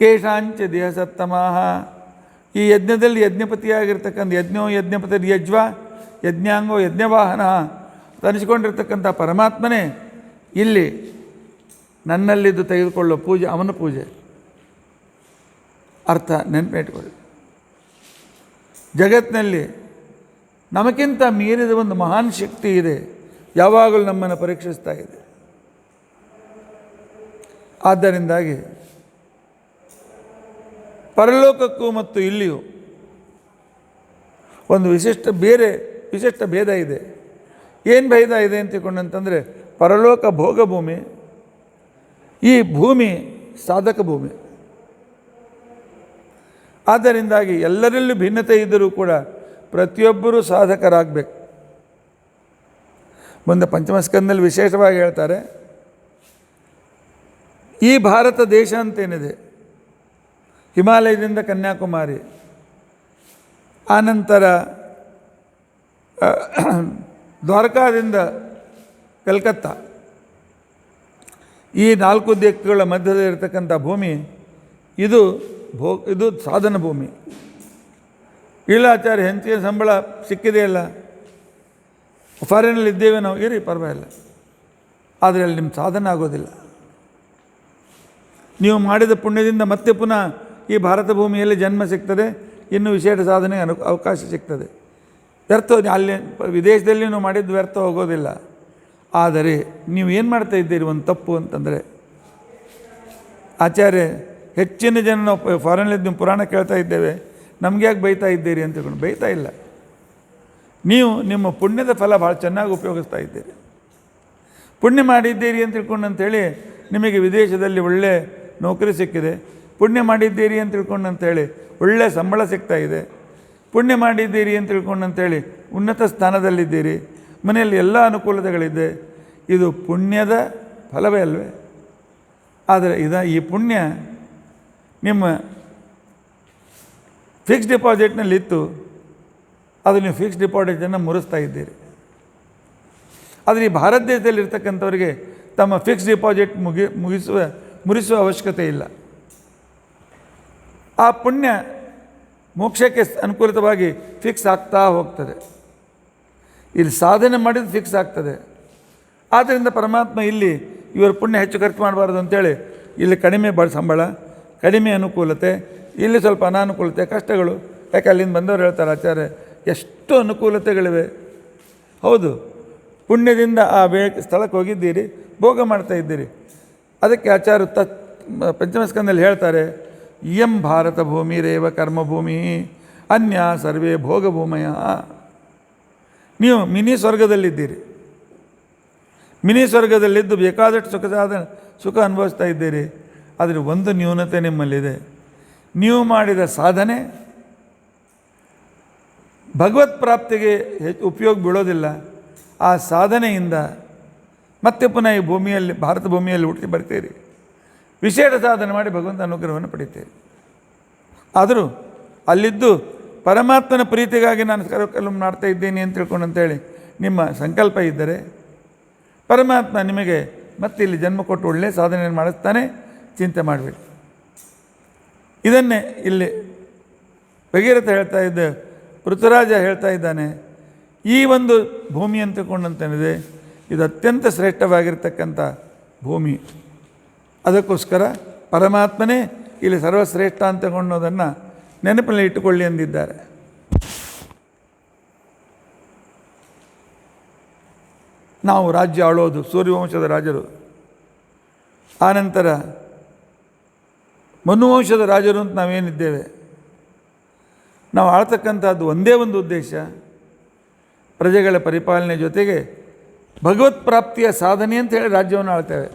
ಕೇಶಾಂಚ ದೇಹ ಸತ್ತಮಾಹ, ಈ ಯಜ್ಞದಲ್ಲಿ ಯಜ್ಞಪತಿಯಾಗಿರ್ತಕ್ಕಂಥ ಯಜ್ಞೋ ಯಜ್ಞಪತಿ ಯಜ್ವ ಯಜ್ಞಾಂಗೋ ಯಜ್ಞವಾಹನ ತನಿಸಿಕೊಂಡಿರ್ತಕ್ಕಂಥ ಪರಮಾತ್ಮನೇ ಇಲ್ಲಿ ನನ್ನಲ್ಲಿದ್ದು ತೆಗೆದುಕೊಳ್ಳೋ ಪೂಜೆ ಅವನ ಪೂಜೆ. ಅರ್ಥ ನೆನಪಿಟ್ಕೊಳ್ಳಿ. ಜಗತ್ತಿನಲ್ಲಿ ನಮಗಿಂತ ಮೀರಿದ ಒಂದು ಮಹಾನ್ ಶಕ್ತಿ ಇದೆ, ಯಾವಾಗಲೂ ನಮ್ಮನ್ನು ಪರೀಕ್ಷಿಸ್ತಾ ಇದೆ. ಆದ್ದರಿಂದಾಗಿ ಪರಲೋಕಕ್ಕೂ ಮತ್ತು ಇಲ್ಲಿಯೂ ಒಂದು ವಿಶಿಷ್ಟ ಭೇದ ಇದೆ. ಏನು ಭೇದ ಇದೆ ಅಂತ ತಿಳ್ಕೊಂಡಂತಂದರೆ, ಪರಲೋಕ ಭೋಗ ಭೂಮಿ, ಈ ಭೂಮಿ ಸಾಧಕ ಭೂಮಿ. ಆದ್ದರಿಂದಾಗಿ ಎಲ್ಲರಲ್ಲೂ ಭಿನ್ನತೆ ಇದ್ದರೂ ಕೂಡ ಪ್ರತಿಯೊಬ್ಬರೂ ಸಾಧಕರಾಗಬೇಕು. ಮುಂದೆ ಪಂಚಮಸ್ಕಂದಲ್ಲಿ ವಿಶೇಷವಾಗಿ ಹೇಳ್ತಾರೆ, ಈ ಭಾರತ ದೇಶ ಅಂತೇನಿದೆ, ಹಿಮಾಲಯದಿಂದ ಕನ್ಯಾಕುಮಾರಿ, ಆನಂತರ ದ್ವಾರಕಾದಿಂದ ಕಲ್ಕತ್ತಾ, ಈ 4 ದಿಕ್ಕುಗಳ ಮಧ್ಯದಲ್ಲಿರ್ತಕ್ಕಂಥ ಭೂಮಿ ಇದು ಸಾಧನ ಭೂಮಿ. ಇಲ್ಲ ಆಚಾರ್ಯ, ಹೆಂಚಿನ ಸಂಬಳ ಸಿಕ್ಕಿದೆಯಲ್ಲ, ಫಾರಿನಲ್ಲಿ ಇದ್ದೇವೆ ನಾವು, ಇರಿ ಪರವಾಗಿಲ್ಲ, ಆದರೆ ಅಲ್ಲಿ ನಿಮ್ಮ ಸಾಧನ ಆಗೋದಿಲ್ಲ. ನೀವು ಮಾಡಿದ ಪುಣ್ಯದಿಂದ ಮತ್ತೆ ಪುನಃ ಈ ಭಾರತ ಭೂಮಿಯಲ್ಲಿ ಜನ್ಮ ಸಿಗ್ತದೆ, ಇನ್ನೂ ವಿಶೇಷ ಸಾಧನೆಗೆ ಅವಕಾಶ ಸಿಗ್ತದೆ. ವ್ಯರ್ಥ ಅಲ್ಲಿ ವಿದೇಶದಲ್ಲಿ ನೀವು ಮಾಡಿದ್ದು ವ್ಯರ್ಥ ಹೋಗೋದಿಲ್ಲ. ಆದರೆ ನೀವು ಏನು ಮಾಡ್ತಾ ಇದ್ದೀರಿ ಒಂದು ತಪ್ಪು ಅಂತಂದರೆ, ಆಚಾರ್ಯ ಹೆಚ್ಚಿನ ಜನ ನಾವು ಫಾರಿನಲ್ಲಿ ನಿಮ್ಮ ಪುರಾಣ ಕೇಳ್ತಾ ಇದ್ದೇವೆ, ನಮ್ಗೆ ಯಾಕೆ ಬೈತಾ ಇದ್ದೀರಿ ಅಂತ ತಿಳ್ಕೊಂಡು ಬೈತಾ ಇಲ್ಲ. ನೀವು ನಿಮ್ಮ ಪುಣ್ಯದ ಫಲ ಭಾಳ ಚೆನ್ನಾಗಿ ಉಪಯೋಗಿಸ್ತಾ ಇದ್ದೀರಿ. ಪುಣ್ಯ ಮಾಡಿದ್ದೀರಿ ಅಂತ ತಿಳ್ಕೊಂಡು ಅಂಥೇಳಿ ನಿಮಗೆ ವಿದೇಶದಲ್ಲಿ ಒಳ್ಳೆ ನೌಕರಿ ಸಿಕ್ಕಿದೆ, ಪುಣ್ಯ ಮಾಡಿದ್ದೀರಿ ಅಂತ ತಿಳ್ಕೊಂಡು ಅಂಥೇಳಿ ಒಳ್ಳೆ ಸಂಬಳ ಸಿಗ್ತಾ ಇದೆ, ಪುಣ್ಯ ಮಾಡಿದ್ದೀರಿ ಅಂತ ತಿಳ್ಕೊಂಡು ಅಂಥೇಳಿ ಉನ್ನತ ಸ್ಥಾನದಲ್ಲಿದ್ದೀರಿ, ಮನೆಯಲ್ಲಿ ಎಲ್ಲ ಅನುಕೂಲತೆಗಳಿದೆ. ಇದು ಪುಣ್ಯದ ಫಲವೇ ಅಲ್ವೇ? ಆದರೆ ಈ ಪುಣ್ಯ ನಿಮ್ಮ ಫಿಕ್ಸ್ ಡೆಪಾಸಿಟ್ನಲ್ಲಿತ್ತು, ಅದು ನೀವು ಫಿಕ್ಸ್ಡ್ ಡಿಪಾಸಿಟನ್ನು ಮುರಿಸ್ತಾ ಇದ್ದೀರಿ. ಆದರೆ ಈ ಭಾರತ ದೇಶದಲ್ಲಿ ಇರ್ತಕ್ಕಂಥವ್ರಿಗೆ ತಮ್ಮ ಫಿಕ್ಸ್ಡ್ ಡಿಪಾಸಿಟ್ ಮುರಿಸುವ ಅವಶ್ಯಕತೆ ಇಲ್ಲ. ಆ ಪುಣ್ಯ ಮೋಕ್ಷಕ್ಕೆ ಅನುಕೂಲಿತವಾಗಿ ಫಿಕ್ಸ್ ಆಗ್ತಾ ಹೋಗ್ತದೆ. ಇಲ್ಲಿ ಸಾಧನೆ ಮಾಡಿದ್ದು ಫಿಕ್ಸ್ ಆಗ್ತದೆ. ಆದ್ದರಿಂದ ಪರಮಾತ್ಮ ಇಲ್ಲಿ ಇವರ ಪುಣ್ಯ ಹೆಚ್ಚು ಖರ್ಚು ಮಾಡಬಾರ್ದು ಅಂತೇಳಿ ಇಲ್ಲಿ ಕಡಿಮೆ ಸಂಬಳ, ಕಡಿಮೆ ಅನುಕೂಲತೆ, ಇಲ್ಲಿ ಸ್ವಲ್ಪ ಅನಾನುಕೂಲತೆ, ಕಷ್ಟಗಳು. ಯಾಕೆ ಅಲ್ಲಿಂದ ಬಂದವರು ಹೇಳ್ತಾರೆ ಆಚಾರ್ಯ, ಎಷ್ಟು ಅನುಕೂಲತೆಗಳಿವೆ. ಹೌದು, ಪುಣ್ಯದಿಂದ ಆ ಸ್ಥಳಕ್ಕೆ ಹೋಗಿದ್ದೀರಿ, ಭೋಗ ಮಾಡ್ತಾ ಇದ್ದೀರಿ. ಅದಕ್ಕೆ ಆಚಾರ್ಯ ಪಂಚಮಸ್ಕಂದಲ್ಲಿ ಹೇಳ್ತಾರೆ, ಇಯಂ ಭಾರತ ಭೂಮಿರೇವ ಕರ್ಮಭೂಮಿ ಅನ್ಯ ಸರ್ವೇ ಭೋಗಭೂಮಯ. ನೀವು ಮಿನಿ ಸ್ವರ್ಗದಲ್ಲಿದ್ದೀರಿ. ಮಿನಿ ಸ್ವರ್ಗದಲ್ಲಿದ್ದು ಬೇಕಾದಷ್ಟು ಸುಖ ಅನುಭವಿಸ್ತಾ ಇದ್ದೀರಿ. ಆದರೆ ಒಂದು ನ್ಯೂನತೆ ನಿಮ್ಮಲ್ಲಿದೆ. ನೀವು ಮಾಡಿದ ಸಾಧನೆ ಭಗವತ್ ಪ್ರಾಪ್ತಿಗೆ ಉಪಯೋಗ ಬೀಳೋದಿಲ್ಲ. ಆ ಸಾಧನೆಯಿಂದ ಮತ್ತೆ ಪುನಃ ಈ ಭೂಮಿಯಲ್ಲಿ, ಭಾರತ ಭೂಮಿಯಲ್ಲಿ ಹುಟ್ಟಿ ಬರ್ತೀರಿ. ವಿಶೇಷ ಸಾಧನೆ ಮಾಡಿ ಭಗವಂತ ಅನುಗ್ರಹವನ್ನು ಪಡಿತೀರಿ. ಆದರೂ ಅಲ್ಲಿದ್ದು ಪರಮಾತ್ಮನ ಪ್ರೀತಿಗಾಗಿ ನಾನು ಕರ್ಮ ಮಾಡ್ತಾ ಇದ್ದೀನಿ ಅಂತ ತಿಳ್ಕೊಂಡಂತೇಳಿ ನಿಮ್ಮ ಸಂಕಲ್ಪ ಇದ್ದರೆ ಪರಮಾತ್ಮ ನಿಮಗೆ ಮತ್ತೆ ಇಲ್ಲಿ ಜನ್ಮ ಕೊಟ್ಟು ಒಳ್ಳೆಯ ಸಾಧನೆಯನ್ನು ಮಾಡಿಸ್ತಾನೆ. ಚಿಂತೆ ಮಾಡಬೇಡಿ. ಇದನ್ನೇ ಇಲ್ಲಿ ಭಗೀರಥ ಹೇಳ್ತಾ ಇದ್ದ, ಪೃಥ್ವಿರಾಜ ಹೇಳ್ತಾ ಇದ್ದಾನೆ, ಈ ಒಂದು ಭೂಮಿ ಅಂತ ತಿಳ್ಕೊಂಡಂತೇನಿದೆ ಇದು ಅತ್ಯಂತ ಶ್ರೇಷ್ಠವಾಗಿರ್ತಕ್ಕಂಥ ಭೂಮಿ. ಅದಕ್ಕೋಸ್ಕರ ಪರಮಾತ್ಮನೇ ಇಲ್ಲಿ ಸರ್ವಶ್ರೇಷ್ಠ ಅಂತ ತಗೊಂಡೋದನ್ನು ನೆನಪಿನಲ್ಲಿ ಇಟ್ಟುಕೊಳ್ಳಿ ಎಂದಿದ್ದಾರೆ. ನಾವು ರಾಜ್ಯ ಆಳೋದು ಸೂರ್ಯವಂಶದ ರಾಜರು, ಆನಂತರ ಮನುವಂಶದ ರಾಜರು ಅಂತ ನಾವೇನಿದ್ದೇವೆ. ನಾವು ಆಳ್ತಕ್ಕಂಥದ್ದು ಒಂದೇ ಒಂದು ಉದ್ದೇಶ, ಪ್ರಜೆಗಳ ಪರಿಪಾಲನೆ ಜೊತೆಗೆ ಭಗವತ್ ಪ್ರಾಪ್ತಿಯ ಸಾಧನೆ ಅಂತ ಹೇಳಿ ರಾಜ್ಯವನ್ನು ಆಳ್ತೇವೆ.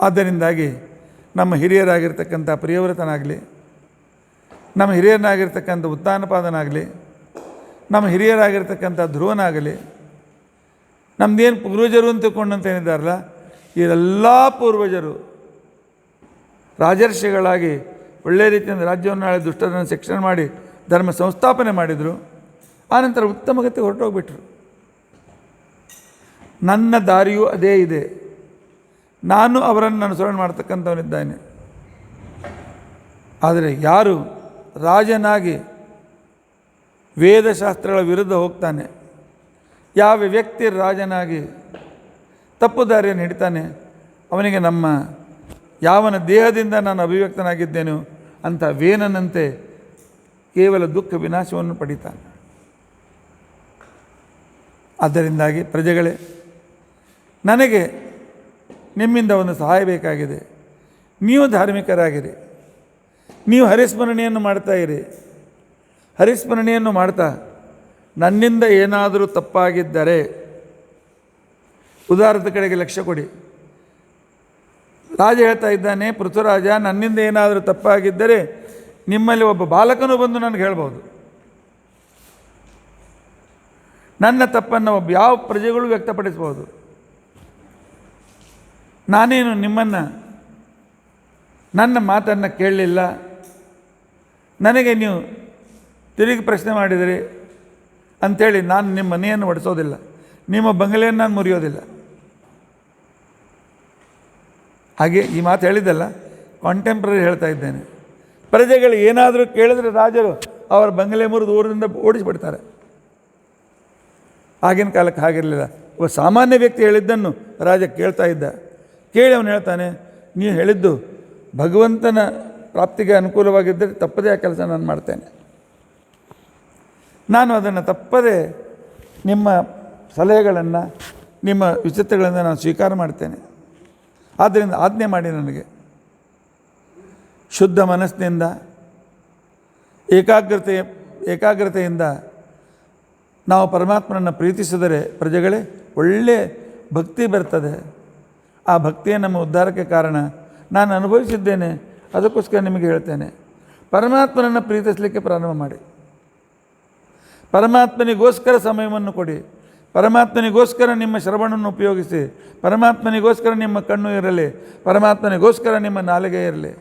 ಆದ್ದರಿಂದಾಗಿ ನಮ್ಮ ಹಿರಿಯರಾಗಿರ್ತಕ್ಕಂಥ ಪ್ರಿಯವ್ರತನಾಗಲಿ, ನಮ್ಮ ಹಿರಿಯರನ್ನಾಗಿರ್ತಕ್ಕಂಥ ಉತ್ತಾನಪಾದನಾಗಲಿ, ನಮ್ಮ ಹಿರಿಯರಾಗಿರ್ತಕ್ಕಂಥ ಧ್ರುವನಾಗಲಿ, ನಮ್ಮದೇನು ಪೂರ್ವಜರು ಅಂತ ತಿಳ್ಕೊಂಡಂತ ಏನಿದ್ದಾರಲ್ಲ, ಇವರೆಲ್ಲ ಪೂರ್ವಜರು ರಾಜರ್ಷಿಗಳಾಗಿ ಒಳ್ಳೆಯ ರೀತಿಯಿಂದ ರಾಜ್ಯವನ್ನು ಆಳಿ ದುಷ್ಟರನ್ನು ಶಿಕ್ಷಣ ಮಾಡಿ ಧರ್ಮ ಸಂಸ್ಥಾಪನೆ ಮಾಡಿದರು. ಆನಂತರ ಉತ್ತಮ ಗತಿ ಹೊರಟೋಗ್ಬಿಟ್ರು. ನನ್ನ ದಾರಿಯೂ ಅದೇ ಇದೆ. ನಾನು ಅವರನ್ನು ಅನುಸರಣೆ ಮಾಡ್ತಕ್ಕಂಥವನಿದ್ದಾನೆ. ಆದರೆ ಯಾರು ರಾಜನಾಗಿ ವೇದಶಾಸ್ತ್ರಗಳ ವಿರುದ್ಧ ಹೋಗ್ತಾನೆ, ಯಾವ ವ್ಯಕ್ತಿ ರಾಜನಾಗಿ ತಪ್ಪು ದಾರಿಯನ್ನು ಹಿಡಿತಾನೆ, ಅವನಿಗೆ ನಮ್ಮ ಯಾವನ ದೇಹದಿಂದ ನಾನು ಅಭಿವ್ಯಕ್ತನಾಗಿದ್ದೇನೋ ಅಂಥ ವೇನನಂತೆ ಕೇವಲ ದುಃಖ ವಿನಾಶವನ್ನು ಪಡಿತಾನೆ. ಆದ್ದರಿಂದಾಗಿ ಪ್ರಜೆಗಳೇ, ನನಗೆ ನಿಮ್ಮಿಂದ ಒಂದು ಸಹಾಯ ಬೇಕಾಗಿದೆ. ನೀವು ಧಾರ್ಮಿಕರಾಗಿರಿ, ನೀವು ಹರಿಸ್ಮರಣೆಯನ್ನು ಮಾಡ್ತಾಯಿರಿ. ಹರಿಸ್ಮರಣೆಯನ್ನು ಮಾಡ್ತಾ ನನ್ನಿಂದ ಏನಾದರೂ ತಪ್ಪಾಗಿದ್ದರೆ ಉದಾರದ ಕಡೆಗೆ ಲಕ್ಷ್ಯ ಕೊಡಿ. ರಾಜ ಹೇಳ್ತಾ ಇದ್ದಾನೆ, ಪೃಥ್ವಿರಾಜ, ನನ್ನಿಂದ ಏನಾದರೂ ತಪ್ಪಾಗಿದ್ದರೆ ನಿಮ್ಮಲ್ಲಿ ಒಬ್ಬ ಬಾಲಕನು ಬಂದು ನನಗೆ ಹೇಳ್ಬೋದು. ನನ್ನ ತಪ್ಪನ್ನು ಒಬ್ಬ ಯಾವ ಪ್ರಜೆಗಳು ವ್ಯಕ್ತಪಡಿಸ್ಬೋದು. ನಾನೇನು ನಿಮ್ಮನ್ನು ನನ್ನ ಮಾತನ್ನು ಕೇಳಲಿಲ್ಲ, ನನಗೆ ನೀವು ತಿರುಗಿ ಪ್ರಶ್ನೆ ಮಾಡಿದಿರಿ ಅಂಥೇಳಿ ನಾನು ನಿಮ್ಮ ಮನೆಯನ್ನು ಒಡಿಸೋದಿಲ್ಲ, ನಿಮ್ಮ ಬಂಗಲೆಯನ್ನು ನಾನು ಮುರಿಯೋದಿಲ್ಲ. ಹಾಗೆ ಈ ಮಾತು ಹೇಳಿದ್ದಲ್ಲ, ಕಾಂಟೆಂಪ್ರರಿ ಹೇಳ್ತಾ ಇದ್ದೇನೆ. ಪ್ರಜೆಗಳು ಏನಾದರೂ ಕೇಳಿದ್ರೆ ರಾಜರು ಅವರ ಬಂಗಲೆ ಮುರಿದು ಊರಿನಿಂದ ಓಡಿಸಿಬಿಡ್ತಾರೆ. ಆಗಿನ ಕಾಲಕ್ಕೆ ಹಾಗಿರಲಿಲ್ಲ. ಒಬ್ಬ ಸಾಮಾನ್ಯ ವ್ಯಕ್ತಿ ಹೇಳಿದ್ದನ್ನು ರಾಜ ಕೇಳ್ತಾ ಇದ್ದ. ಕೇಳಿ ಅವನು ಹೇಳ್ತಾನೆ, ನೀವು ಹೇಳಿದ್ದು ಭಗವಂತನ ಪ್ರಾಪ್ತಿಗೆ ಅನುಕೂಲವಾಗಿದ್ದರೆ ತಪ್ಪದೇ ಆ ಕೆಲಸ ನಾನು ಮಾಡ್ತೇನೆ. ನಾನು ಅದನ್ನು ತಪ್ಪದೇ ನಿಮ್ಮ ಸಲಹೆಗಳನ್ನು, ನಿಮ್ಮ ವಿಚಿತ್ರಗಳನ್ನು ನಾನು ಸ್ವೀಕಾರ ಮಾಡ್ತೇನೆ. ಆದ್ದರಿಂದ ಆಜ್ಞೆ ಮಾಡಿ ನನಗೆ. ಶುದ್ಧ ಮನಸ್ಸಿನಿಂದ ಏಕಾಗ್ರತೆಯಿಂದ ನಾವು ಪರಮಾತ್ಮನನ್ನು ಪ್ರೀತಿಸಿದರೆ ಪ್ರಜೆಗಳೇ ಒಳ್ಳೆಯ ಭಕ್ತಿ ಬರ್ತದೆ. ಆ ಭಕ್ತಿಯೇ ನಮ್ಮ ಉದ್ಧಾರಕ್ಕೆ ಕಾರಣ. ನಾನು ಅನುಭವಿಸಿದ್ದೇನೆ, ಅದಕ್ಕೋಸ್ಕರ ನಿಮಗೆ ಹೇಳ್ತೇನೆ. ಪರಮಾತ್ಮನನ್ನು ಪ್ರೀತಿಸಲಿಕ್ಕೆ ಪ್ರಾರಂಭ ಮಾಡಿ. ಪರಮಾತ್ಮನಿಗೋಸ್ಕರ ಸಮಯವನ್ನು ಕೊಡಿ. ಪರಮಾತ್ಮನಿಗೋಸ್ಕರ ನಿಮ್ಮ ಶ್ರವಣವನ್ನು ಉಪಯೋಗಿಸಿ. ಪರಮಾತ್ಮನಿಗೋಸ್ಕರ ನಿಮ್ಮ ಕಣ್ಣು ಇರಲಿ. ಪರಮಾತ್ಮನಿಗೋಸ್ಕರ ನಿಮ್ಮ ನಾಲಿಗೆ ಇರಲಿ.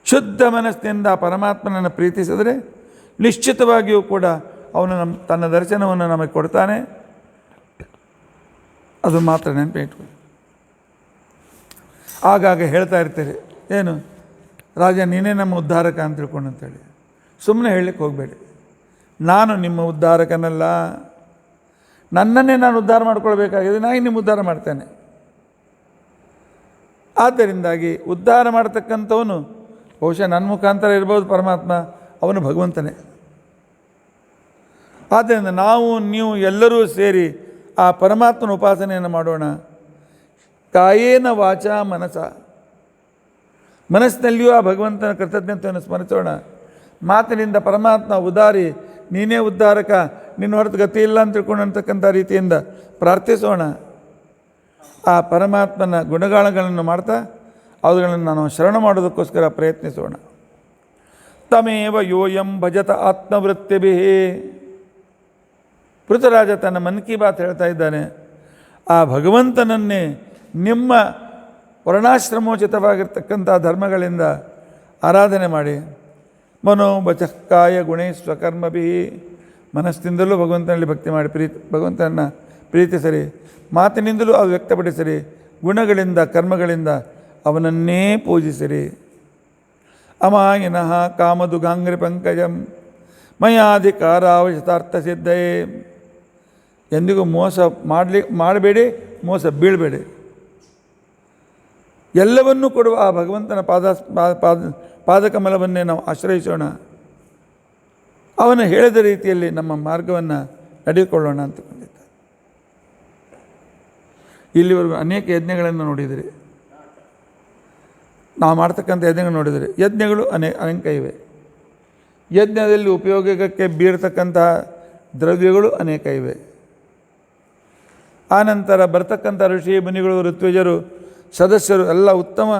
ಶುದ್ಧ ಮನಸ್ಸಿನಿಂದ ಪರಮಾತ್ಮನನ್ನು ಪ್ರೀತಿಸಿದರೆ ನಿಶ್ಚಿತವಾಗಿಯೂ ಕೂಡ ಅವನು ತನ್ನ ದರ್ಶನವನ್ನು ನಮಗೆ ಕೊಡ್ತಾನೆ. ಅದು ಮಾತ್ರ ನೆನಪಿಟ್ಕೊಳ್ಳಿ. ಆಗಾಗ ಹೇಳ್ತಾ ಇರ್ತೀರಿ, ಏನು ರಾಜ ನೀನೇ ನಮ್ಮ ಉದ್ಧಾರಕ ಅಂತ ತಿಳ್ಕೊಂಡು ಅಂತೇಳಿ. ಸುಮ್ಮನೆ ಹೇಳಲಿಕ್ಕೆ ಹೋಗಬೇಡಿ. ನಾನು ನಿಮ್ಮ ಉದ್ಧಾರಕನಲ್ಲ, ನನ್ನನ್ನೇ ನಾನು ಉದ್ಧಾರ ಮಾಡ್ಕೊಳ್ಬೇಕಾಗಿದೆ, ನಾನು ನಿಮ್ಮ ಉದ್ಧಾರ ಮಾಡ್ತೇನೆ. ಆದ್ದರಿಂದಾಗಿ ಉದ್ಧಾರ ಮಾಡ್ತಕ್ಕಂಥವನು ಬಹುಶಃ ನನ್ನ ಮುಖಾಂತರ ಇರ್ಬೋದು ಪರಮಾತ್ಮ, ಅವನು ಭಗವಂತನೇ. ಆದ್ದರಿಂದ ನಾವು ನೀವು ಎಲ್ಲರೂ ಸೇರಿ ಆ ಪರಮಾತ್ಮನ ಉಪಾಸನೆಯನ್ನು ಮಾಡೋಣ. ಕಾಯೇನ ವಾಚ ಮನಸ, ಮನಸ್ಸಿನಲ್ಲಿಯೂ ಆ ಭಗವಂತನ ಕೃತಜ್ಞತೆಯನ್ನು ಸ್ಮರಿಸೋಣ. ಮಾತಿನಿಂದ ಪರಮಾತ್ಮ ಉದಾರಿ, ನೀನೇ ಉದ್ಧಾರಕ, ನಿನ್ನ ಹೊರತು ಗತಿ ಇಲ್ಲ ಅಂತ ತಿಳ್ಕೊಂಡಂತಕ್ಕಂಥ ರೀತಿಯಿಂದ ಪ್ರಾರ್ಥಿಸೋಣ. ಆ ಪರಮಾತ್ಮನ ಗುಣಗಾನಗಳನ್ನು ಮಾಡ್ತಾ ಅವುಗಳನ್ನು ನಾವು ಶರಣ ಮಾಡೋದಕ್ಕೋಸ್ಕರ ಪ್ರಯತ್ನಿಸೋಣ. ತಮೇವ ಯೋಯಂ ಭಜತ ಆತ್ಮವೃತ್ತಿಭಿ. ಪೃಥುರಾಜ ತನ್ನ ಮನ್ ಕಿ ಬಾತ್ ಹೇಳ್ತಾ ಇದ್ದಾನೆ, ಆ ಭಗವಂತನನ್ನೇ ನಿಮ್ಮ ವರ್ಣಾಶ್ರಮೋಚಿತವಾಗಿರ್ತಕ್ಕಂಥ ಧರ್ಮಗಳಿಂದ ಆರಾಧನೆ ಮಾಡಿ. ಮನೋವಚಃಕಾಯ ಗುಣೇಶ್ವಕರ್ಮಭಿ, ಮನಸ್ಸಿನಿಂದಲೂ ಭಗವಂತನಲ್ಲಿ ಭಕ್ತಿ ಮಾಡಿ ಭಗವಂತನನ್ನು ಪ್ರೀತಿಸರಿ, ಮಾತಿನಿಂದಲೂ ಅದು ವ್ಯಕ್ತಪಡಿಸಿರಿ, ಗುಣಗಳಿಂದ ಕರ್ಮಗಳಿಂದ ಅವನನ್ನೇ ಪೂಜಿಸಿರಿ. ಅಮಾಯಿನಃ ಕಾಮದುಗಾಂಗ್ರಿ ಪಂಕಜಂ ಮಯಾಧಿಕಾರಾವಶತಾರ್ಥ ಸಿದ್ಧಯೇ. ಎಂದಿಗೂ ಮೋಸ ಮಾಡಬೇಡಿ, ಮೋಸ ಬೀಳಬೇಡಿ. ಎಲ್ಲವನ್ನೂ ಕೊಡುವ ಆ ಭಗವಂತನ ಪಾದಕಮಲವನ್ನೇ ನಾವು ಆಶ್ರಯಿಸೋಣ. ಅವನು ಹೇಳಿದ ರೀತಿಯಲ್ಲಿ ನಮ್ಮ ಮಾರ್ಗವನ್ನು ನಡೆದುಕೊಳ್ಳೋಣ ಅಂತಕೊಂಡಿದ್ದ. ಇಲ್ಲಿವರೆಗೂ ಅನೇಕ ಯಜ್ಞಗಳನ್ನು ನೋಡಿದಿರಿ, ನಾವು ಮಾಡ್ತಕ್ಕಂಥ ಯಜ್ಞಗಳು ನೋಡಿದರೆ ಯಜ್ಞಗಳು ಅನೇಕ ಇವೆ. ಯಜ್ಞದಲ್ಲಿ ಉಪಯೋಗಕ್ಕೆ ಬೀರ್ತಕ್ಕಂಥ ದ್ರವ್ಯಗಳು ಅನೇಕ ಇವೆ. ಆನಂತರ ಬರ್ತಕ್ಕಂಥ ಋಷಿ ಮುನಿಗಳು, ಋತ್ವಿಜರು, ಸದಸ್ಯರು ಎಲ್ಲ ಉತ್ತಮ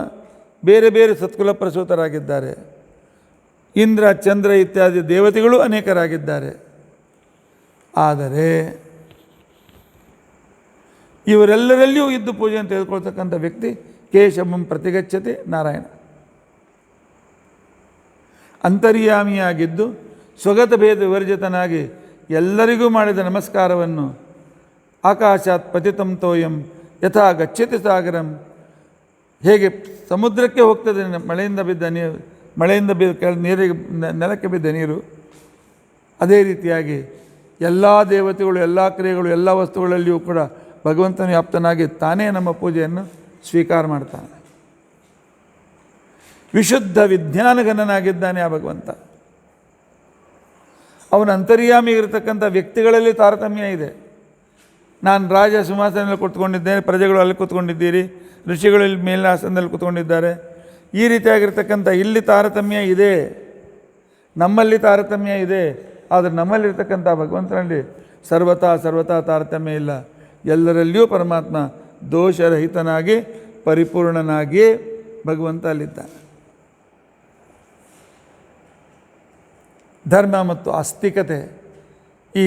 ಬೇರೆ ಬೇರೆ ಸತ್ಕುಲ ಪ್ರಸೂತರಾಗಿದ್ದಾರೆ. ಇಂದ್ರ, ಚಂದ್ರ ಇತ್ಯಾದಿ ದೇವತೆಗಳು ಅನೇಕರಾಗಿದ್ದಾರೆ. ಆದರೆ ಇವರೆಲ್ಲರಲ್ಲಿಯೂ ಇದ್ದು ಪೂಜೆಯನ್ನು ತೆಗೆದುಕೊಳ್ತಕ್ಕಂಥ ವ್ಯಕ್ತಿ ಕೇಶವಂ ಪ್ರತಿಗಚ್ಚತೆ ನಾರಾಯಣ. ಅಂತರ್ಯಾಮಿಯಾಗಿದ್ದು ಸ್ವಗತ ಭೇದ ವಿವರ್ಜಿತನಾಗಿ ಎಲ್ಲರಿಗೂ ಮಾಡಿದ ನಮಸ್ಕಾರವನ್ನು ಆಕಾಶಾತ್ ಪತಿತಂ ತೋಯಂ ಯಥಾ ಗಚ್ಚತಿ ಸಾಗರಂ, ಹೇಗೆ ಸಮುದ್ರಕ್ಕೆ ಹೋಗ್ತದೆ ಮಳೆಯಿಂದ ಬಿದ್ದ ನೀರು, ಮಳೆಯಿಂದ ಬಿದ್ದ ನೀರಿಗೆ ನೆಲಕ್ಕೆ ಬಿದ್ದ ನೀರು, ಅದೇ ರೀತಿಯಾಗಿ ಎಲ್ಲ ದೇವತೆಗಳು, ಎಲ್ಲ ಕ್ರಿಯೆಗಳು, ಎಲ್ಲ ವಸ್ತುಗಳಲ್ಲಿಯೂ ಕೂಡ ಭಗವಂತನ ವ್ಯಾಪ್ತನಾಗಿ ತಾನೇ ನಮ್ಮ ಪೂಜೆಯನ್ನು ಸ್ವೀಕಾರ ಮಾಡ್ತಾನೆ. ವಿಶುದ್ಧ ವಿಜ್ಞಾನಘನನಾಗಿದ್ದಾನೆ ಆ ಭಗವಂತ. ಅವನ ಅಂತರ್ಯಾಮಿ ಇರತಕ್ಕಂಥ ವ್ಯಕ್ತಿಗಳಲ್ಲಿ ತಾರತಮ್ಯ ಇದೆ. ನಾನು ರಾಜ ಸಿಂಹಾಸನದಲ್ಲಿ ಕೂತ್ಕೊಂಡಿದ್ದೇನೆ, ಪ್ರಜೆಗಳು ಅಲ್ಲಿ ಕೂತ್ಕೊಂಡಿದ್ದೀರಿ, ಋಷಿಗಳು ಇಲ್ಲಿ ಮೇಲಿನ ಆಸನದಲ್ಲಿ ಕೂತ್ಕೊಂಡಿದ್ದಾರೆ. ಈ ರೀತಿಯಾಗಿರ್ತಕ್ಕಂಥ ಇಲ್ಲಿ ತಾರತಮ್ಯ ಇದೆ, ನಮ್ಮಲ್ಲಿ ತಾರತಮ್ಯ ಇದೆ. ಆದರೆ ನಮ್ಮಲ್ಲಿರ್ತಕ್ಕಂಥ ಭಗವಂತನಲ್ಲಿ ಸರ್ವತಾ ತಾರತಮ್ಯ ಇಲ್ಲ. ಎಲ್ಲರಲ್ಲಿಯೂ ಪರಮಾತ್ಮ ದೋಷರಹಿತನಾಗಿ ಪರಿಪೂರ್ಣನಾಗಿಯೇ ಭಗವಂತ ಅಲ್ಲಿದ್ದಾನೆ. ಧರ್ಮ ಮತ್ತು ಆಸ್ತಿಕತೆ ಈ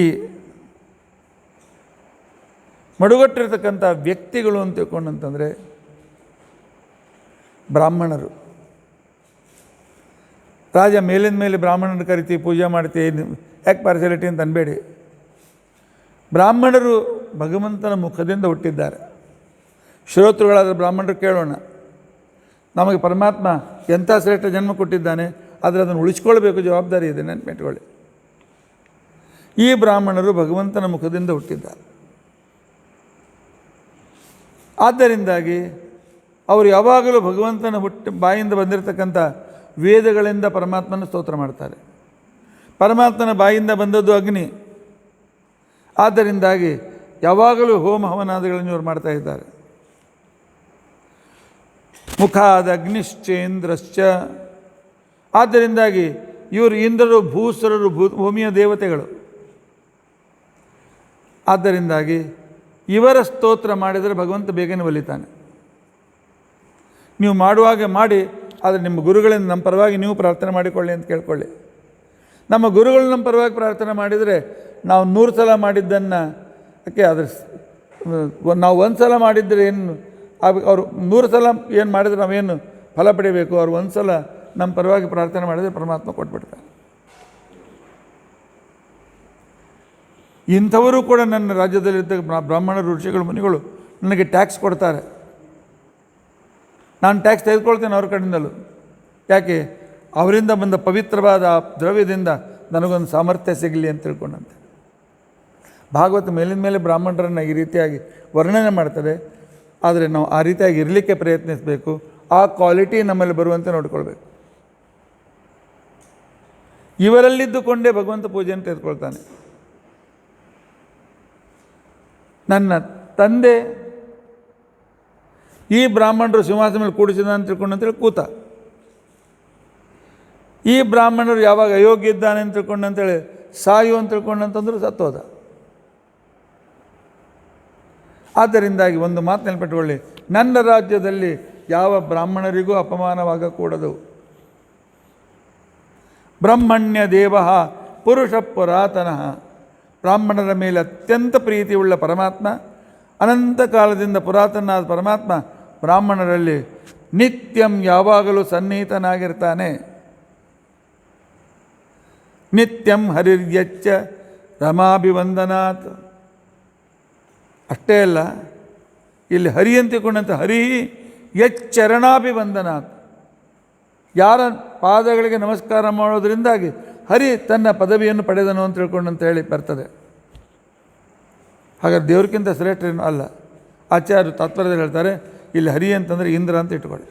ಮಡುಗಟ್ಟಿರ್ತಕ್ಕಂಥ ವ್ಯಕ್ತಿಗಳು ಅಂತ ತಿಳ್ಕೊಂಡಂತಂದರೆ ಬ್ರಾಹ್ಮಣರು. ರಾಜ ಮೇಲಿಂದ ಮೇಲೆ ಬ್ರಾಹ್ಮಣನ ಕರಿತಿ ಪೂಜೆ ಮಾಡ್ತೀವಿ, ಯಾಕೆ ಪಾರ್ಶಾಲಿಟಿ ಅಂತ ಅನ್ಬೇಡಿ. ಬ್ರಾಹ್ಮಣರು ಭಗವಂತನ ಮುಖದಿಂದ ಹುಟ್ಟಿದ್ದಾರೆ. ಶ್ರೋತೃಗಳಾದ ಬ್ರಾಹ್ಮಣರು ಕೇಳೋಣ, ನಮಗೆ ಪರಮಾತ್ಮ ಎಂಥ ಶ್ರೇಷ್ಠ ಜನ್ಮ ಕೊಟ್ಟಿದ್ದಾನೆ, ಆದರೆ ಅದನ್ನು ಉಳಿಸ್ಕೊಳ್ಬೇಕು, ಜವಾಬ್ದಾರಿ ಇದೆ, ನೆನಪಿಟ್ಕೊಳ್ಳಿ. ಈ ಬ್ರಾಹ್ಮಣರು ಭಗವಂತನ ಮುಖದಿಂದ ಹುಟ್ಟಿದ್ದಾರೆ. ಆದ್ದರಿಂದಾಗಿ ಅವರು ಯಾವಾಗಲೂ ಭಗವಂತನ ಬಾಯಿಂದ ಬಂದಿರತಕ್ಕಂಥ ವೇದಗಳಿಂದ ಪರಮಾತ್ಮನ ಸ್ತೋತ್ರ ಮಾಡ್ತಾರೆ. ಪರಮಾತ್ಮನ ಬಾಯಿಂದ ಬಂದದ್ದು ಅಗ್ನಿ. ಆದ್ದರಿಂದಾಗಿ ಯಾವಾಗಲೂ ಹೋಮ ಹವನಾದಿಗಳನ್ನು ಇವರು ಮಾಡ್ತಾ ಇದ್ದಾರೆ. ಮುಖಾದ ಅಗ್ನಿಶ್ಚೇಂದ್ರಶ್ಚ. ಆದ್ದರಿಂದಾಗಿ ಇವರು ಇಂದ್ರರು, ಭೂಸುರರು, ಭೂಮಿಯ ದೇವತೆಗಳು. ಆದ್ದರಿಂದಾಗಿ ಇವರ ಸ್ತೋತ್ರ ಮಾಡಿದರೆ ಭಗವಂತ ಬೇಗನೆ ಒಲಿತಾನೆ. ನೀವು ಮಾಡುವಾಗ ಮಾಡಿ, ಆದರೆ ನಿಮ್ಮ ಗುರುಗಳಿಂದ ನಮ್ಮ ಪರವಾಗಿ ನೀವು ಪ್ರಾರ್ಥನೆ ಮಾಡಿಕೊಳ್ಳಿ ಅಂತ ಕೇಳ್ಕೊಳ್ಳಿ. ನಮ್ಮ ಗುರುಗಳು ನಮ್ಮ ಪರವಾಗಿ ಪ್ರಾರ್ಥನೆ ಮಾಡಿದರೆ ನಾವು 100 ಸಲ ಮಾಡಿದ್ದನ್ನು ಯಾಕೆ ಅದ್ರ ನಾವು 1 ಸಲ ಮಾಡಿದರೆ ಏನು ಅವರು 100 ಸಲ ಏನು ಮಾಡಿದರೆ ನಾವೇನು ಫಲ ಪಡಿಬೇಕು? ಅವ್ರು 1 ಸಲ ನಮ್ಮ ಪರವಾಗಿ ಪ್ರಾರ್ಥನೆ ಮಾಡಿದರೆ ಪರಮಾತ್ಮ ಕೊಟ್ಬಿಡ್ತಾರೆ. ಇಂಥವರು ಕೂಡ ನನ್ನ ರಾಜ್ಯದಲ್ಲಿದ್ದ ಬ್ರಾಹ್ಮಣರು, ಋಷಿಗಳು, ಮುನಿಗಳು ನನಗೆ ಟ್ಯಾಕ್ಸ್ ಕೊಡ್ತಾರೆ. ನಾನು ಟ್ಯಾಕ್ಸ್ ತೆಗೆದುಕೊಳ್ತೇನೆ ಅವ್ರ ಕಡೆಯಿಂದಲೂ. ಯಾಕೆ? ಅವರಿಂದ ಬಂದ ಪವಿತ್ರವಾದ ದ್ರವ್ಯದಿಂದ ನನಗೊಂದು ಸಾಮರ್ಥ್ಯ ಸಿಗಲಿ ಅಂತ ತಿಳ್ಕೊಂಡಂತೆ. ಭಾಗವತ ಮೇಲಿನ ಮೇಲೆ ಬ್ರಾಹ್ಮಣರನ್ನು ಈ ರೀತಿಯಾಗಿ ವರ್ಣನೆ ಮಾಡ್ತಾರೆ. ಆದರೆ ನಾವು ಆ ರೀತಿಯಾಗಿ ಇರಲಿಕ್ಕೆ ಪ್ರಯತ್ನಿಸಬೇಕು. ಆ ಕ್ವಾಲಿಟಿ ನಮ್ಮಲ್ಲಿ ಬರುವಂತೆ ನೋಡ್ಕೊಳ್ಬೇಕು. ಇವರಲ್ಲಿದ್ದುಕೊಂಡೇ ಭಗವಂತ ಪೂಜೆಯನ್ನು ತೆಗೆದುಕೊಳ್ತಾನೆ. ನನ್ನ ತಂದೆ ಈ ಬ್ರಾಹ್ಮಣರು ಸಿಂಹಾಸನ ಮೇಲೆ ಕೂಡಿಸಿದ ಅಂತ ತಿಳ್ಕೊಂಡಂತೇಳಿ ಕೂತ. ಈ ಬ್ರಾಹ್ಮಣರು ಯಾವಾಗ ಅಯೋಗ್ಯ ಇದ್ದಾನೆ ಅಂತ ತಿಳ್ಕೊಂಡಂತೇಳಿ ಸಾಯು ಅಂತ ತಿಳ್ಕೊಂಡಂತಂದ್ರೆ ಸತ್ತೋದ. ಆದ್ದರಿಂದಾಗಿ ಒಂದು ಮಾತು ನೆನಪಿಟ್ಟುಕೊಳ್ಳಿ, ನನ್ನ ರಾಜ್ಯದಲ್ಲಿ ಯಾವ ಬ್ರಾಹ್ಮಣರಿಗೂ ಅಪಮಾನವಾಗಕೂಡದು. ಬ್ರಹ್ಮಣ್ಯ ದೇವ ಪುರುಷ ಪುರಾತನಃ. ಬ್ರಾಹ್ಮಣರ ಮೇಲೆ ಅತ್ಯಂತ ಪ್ರೀತಿಯುಳ್ಳ ಪರಮಾತ್ಮ, ಅನಂತ ಕಾಲದಿಂದ ಪುರಾತನಾದ ಪರಮಾತ್ಮ ಬ್ರಾಹ್ಮಣರಲ್ಲಿ ನಿತ್ಯಂ ಯಾವಾಗಲೂ ಸನ್ನಿಹಿತನಾಗಿರ್ತಾನೆ. ನಿತ್ಯಂ ಹರಿರ್ಯಚ್ಚ ರಮಾಭಿವಂದನಾತ್. ಅಷ್ಟೇ ಅಲ್ಲ, ಇಲ್ಲಿ ಹರಿ ಅಂತ ತಿಳ್ಕೊಂಡಂತೆ ಹರಿ ಯಚ್ಚರಣಾಭಿವಂದನಾತ್. ಯಾರ ಪಾದಗಳಿಗೆ ನಮಸ್ಕಾರ ಮಾಡೋದ್ರಿಂದಾಗಿ ಹರಿ ತನ್ನ ಪದವಿಯನ್ನು ಪಡೆದನು ಅಂತ ತಿಳ್ಕೊಂಡಂತ ಹೇಳಿ ಬರ್ತದೆ. ಹಾಗಾದ್ರೆ ದೇವ್ರಿಗಿಂತ ಶ್ರೇಷ್ಠರೇನು ಅಲ್ಲ. ಆಚಾರ್ಯರು ತಾತ್ಪರ್ಯದಲ್ಲಿ ಹೇಳ್ತಾರೆ, ಇಲ್ಲಿ ಹರಿ ಅಂತಂದರೆ ಇಂದ್ರ ಅಂತ ಇಟ್ಕೊಳ್ಳಿ.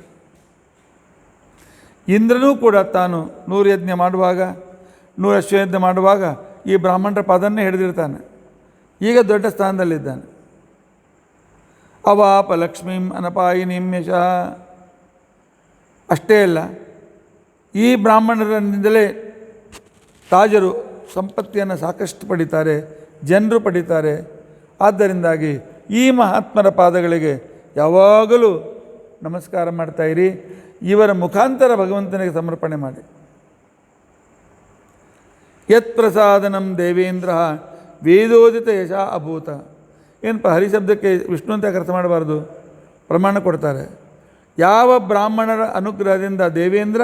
ಇಂದ್ರನೂ ಕೂಡ ತಾನು 100 ಯಜ್ಞ ಮಾಡುವಾಗ, 100 ಅಶ್ವಯಜ್ಞ ಮಾಡುವಾಗ ಈ ಬ್ರಾಹ್ಮಣರ ಪದನ್ನೇ ಹಿಡಿದಿರ್ತಾನೆ. ಈಗ ದೊಡ್ಡ ಸ್ಥಾನದಲ್ಲಿದ್ದಾನೆ. ಅವಾಪ ಲಕ್ಷ್ಮೀಂ ಅನಪಾಯಿನೀಂ ಯಶಃ. ಅಷ್ಟೇ ಅಲ್ಲ, ಈ ಬ್ರಾಹ್ಮಣರಿಂದಲೇ ರಾಜರು ಸಂಪತ್ತಿಯನ್ನು ಸಾಕಷ್ಟು ಪಡಿತಾರೆ, ಜನರು ಪಡಿತಾರೆ. ಆದ್ದರಿಂದಾಗಿ ಈ ಮಹಾತ್ಮರ ಪಾದಗಳಿಗೆ ಯಾವಾಗಲೂ ನಮಸ್ಕಾರ ಮಾಡ್ತಾಯಿರಿ. ಇವರ ಮುಖಾಂತರ ಭಗವಂತನಿಗೆ ಸಮರ್ಪಣೆ ಮಾಡಿ. ಯತ್ ಪ್ರಸಾದನಂ ದೇವೇಂದ್ರ ವೇದೋದಿತ ಯಶ ಅಭೂತ. ಏನಪ್ಪ ಹರಿಶಬ್ದಕ್ಕೆ ವಿಷ್ಣು ಅಂತ ಅರ್ಥ ಮಾಡಬಾರ್ದು, ಪ್ರಮಾಣ ಕೊಡ್ತಾರೆ. ಯಾವ ಬ್ರಾಹ್ಮಣರ ಅನುಗ್ರಹದಿಂದ ದೇವೇಂದ್ರ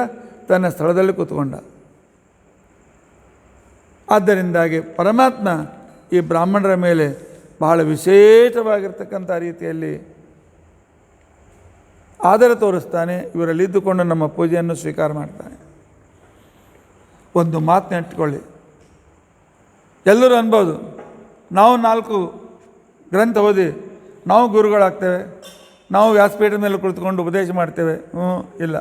ತನ್ನ ಸ್ಥಳದಲ್ಲಿ ಕೂತ್ಕೊಂಡ. ಆದ್ದರಿಂದಾಗಿ ಪರಮಾತ್ಮ ಈ ಬ್ರಾಹ್ಮಣರ ಮೇಲೆ ಬಹಳ ವಿಶೇಷವಾಗಿರ್ತಕ್ಕಂಥ ರೀತಿಯಲ್ಲಿ ಆದರ ತೋರಿಸ್ತಾನೆ. ಇವರಲ್ಲಿದ್ದುಕೊಂಡು ನಮ್ಮ ಪೂಜೆಯನ್ನು ಸ್ವೀಕಾರ ಮಾಡ್ತಾನೆ. ಒಂದು ಮಾತನ್ನ ಇಟ್ಕೊಳ್ಳಿ, ಎಲ್ಲರೂ ಅನ್ಬೋದು, ನಾವು 4 ಗ್ರಂಥ ಓದಿ ನಾವು ಗುರುಗಳಾಗ್ತೇವೆ, ನಾವು ವ್ಯಾಸಪೀಠದ ಮೇಲೆ ಕುಳಿತುಕೊಂಡು ಉಪದೇಶ ಮಾಡ್ತೇವೆ. ಇಲ್ಲ.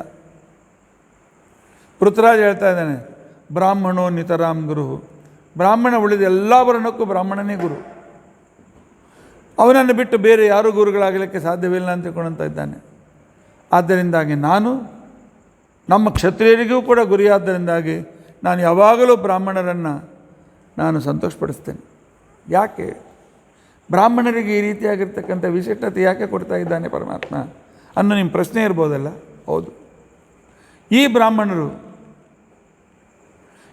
ಪೃಥ್ವಿರಾಜ್ ಹೇಳ್ತಾ ಇದ್ದಾನೆ, ಬ್ರಾಹ್ಮಣೋ ನಿತರಾಮ್ ಗುರು. ಬ್ರಾಹ್ಮಣ ಉಳಿದ ಎಲ್ಲ ವರ್ಣಕ್ಕೂ ಬ್ರಾಹ್ಮಣನೇ ಗುರು. ಅವನನ್ನು ಬಿಟ್ಟು ಬೇರೆ ಯಾರೂ ಗುರುಗಳಾಗಲಿಕ್ಕೆ ಸಾಧ್ಯವಿಲ್ಲ ಅಂತ ತಿಳ್ಕೊಂತ ಇದ್ದಾನೆ. ಆದ್ದರಿಂದಾಗಿ ನಾನು ನಮ್ಮ ಕ್ಷತ್ರಿಯರಿಗೂ ಕೂಡ ಗುರಿಯಾದ್ದರಿಂದಾಗಿ ನಾನು ಯಾವಾಗಲೂ ಬ್ರಾಹ್ಮಣರನ್ನು ನಾನು ಸಂತೋಷಪಡಿಸ್ತೇನೆ. ಯಾಕೆ ಬ್ರಾಹ್ಮಣರಿಗೆ ಈ ರೀತಿಯಾಗಿರ್ತಕ್ಕಂಥ ವಿಶಿಷ್ಟತೆ ಯಾಕೆ ಕೊಡ್ತಾ ಇದ್ದಾನೆ ಪರಮಾತ್ಮ ಅನ್ನೋ ನಿಮ್ಮ ಪ್ರಶ್ನೆ ಇರ್ಬೋದಲ್ಲ. ಹೌದು, ಈ ಬ್ರಾಹ್ಮಣರು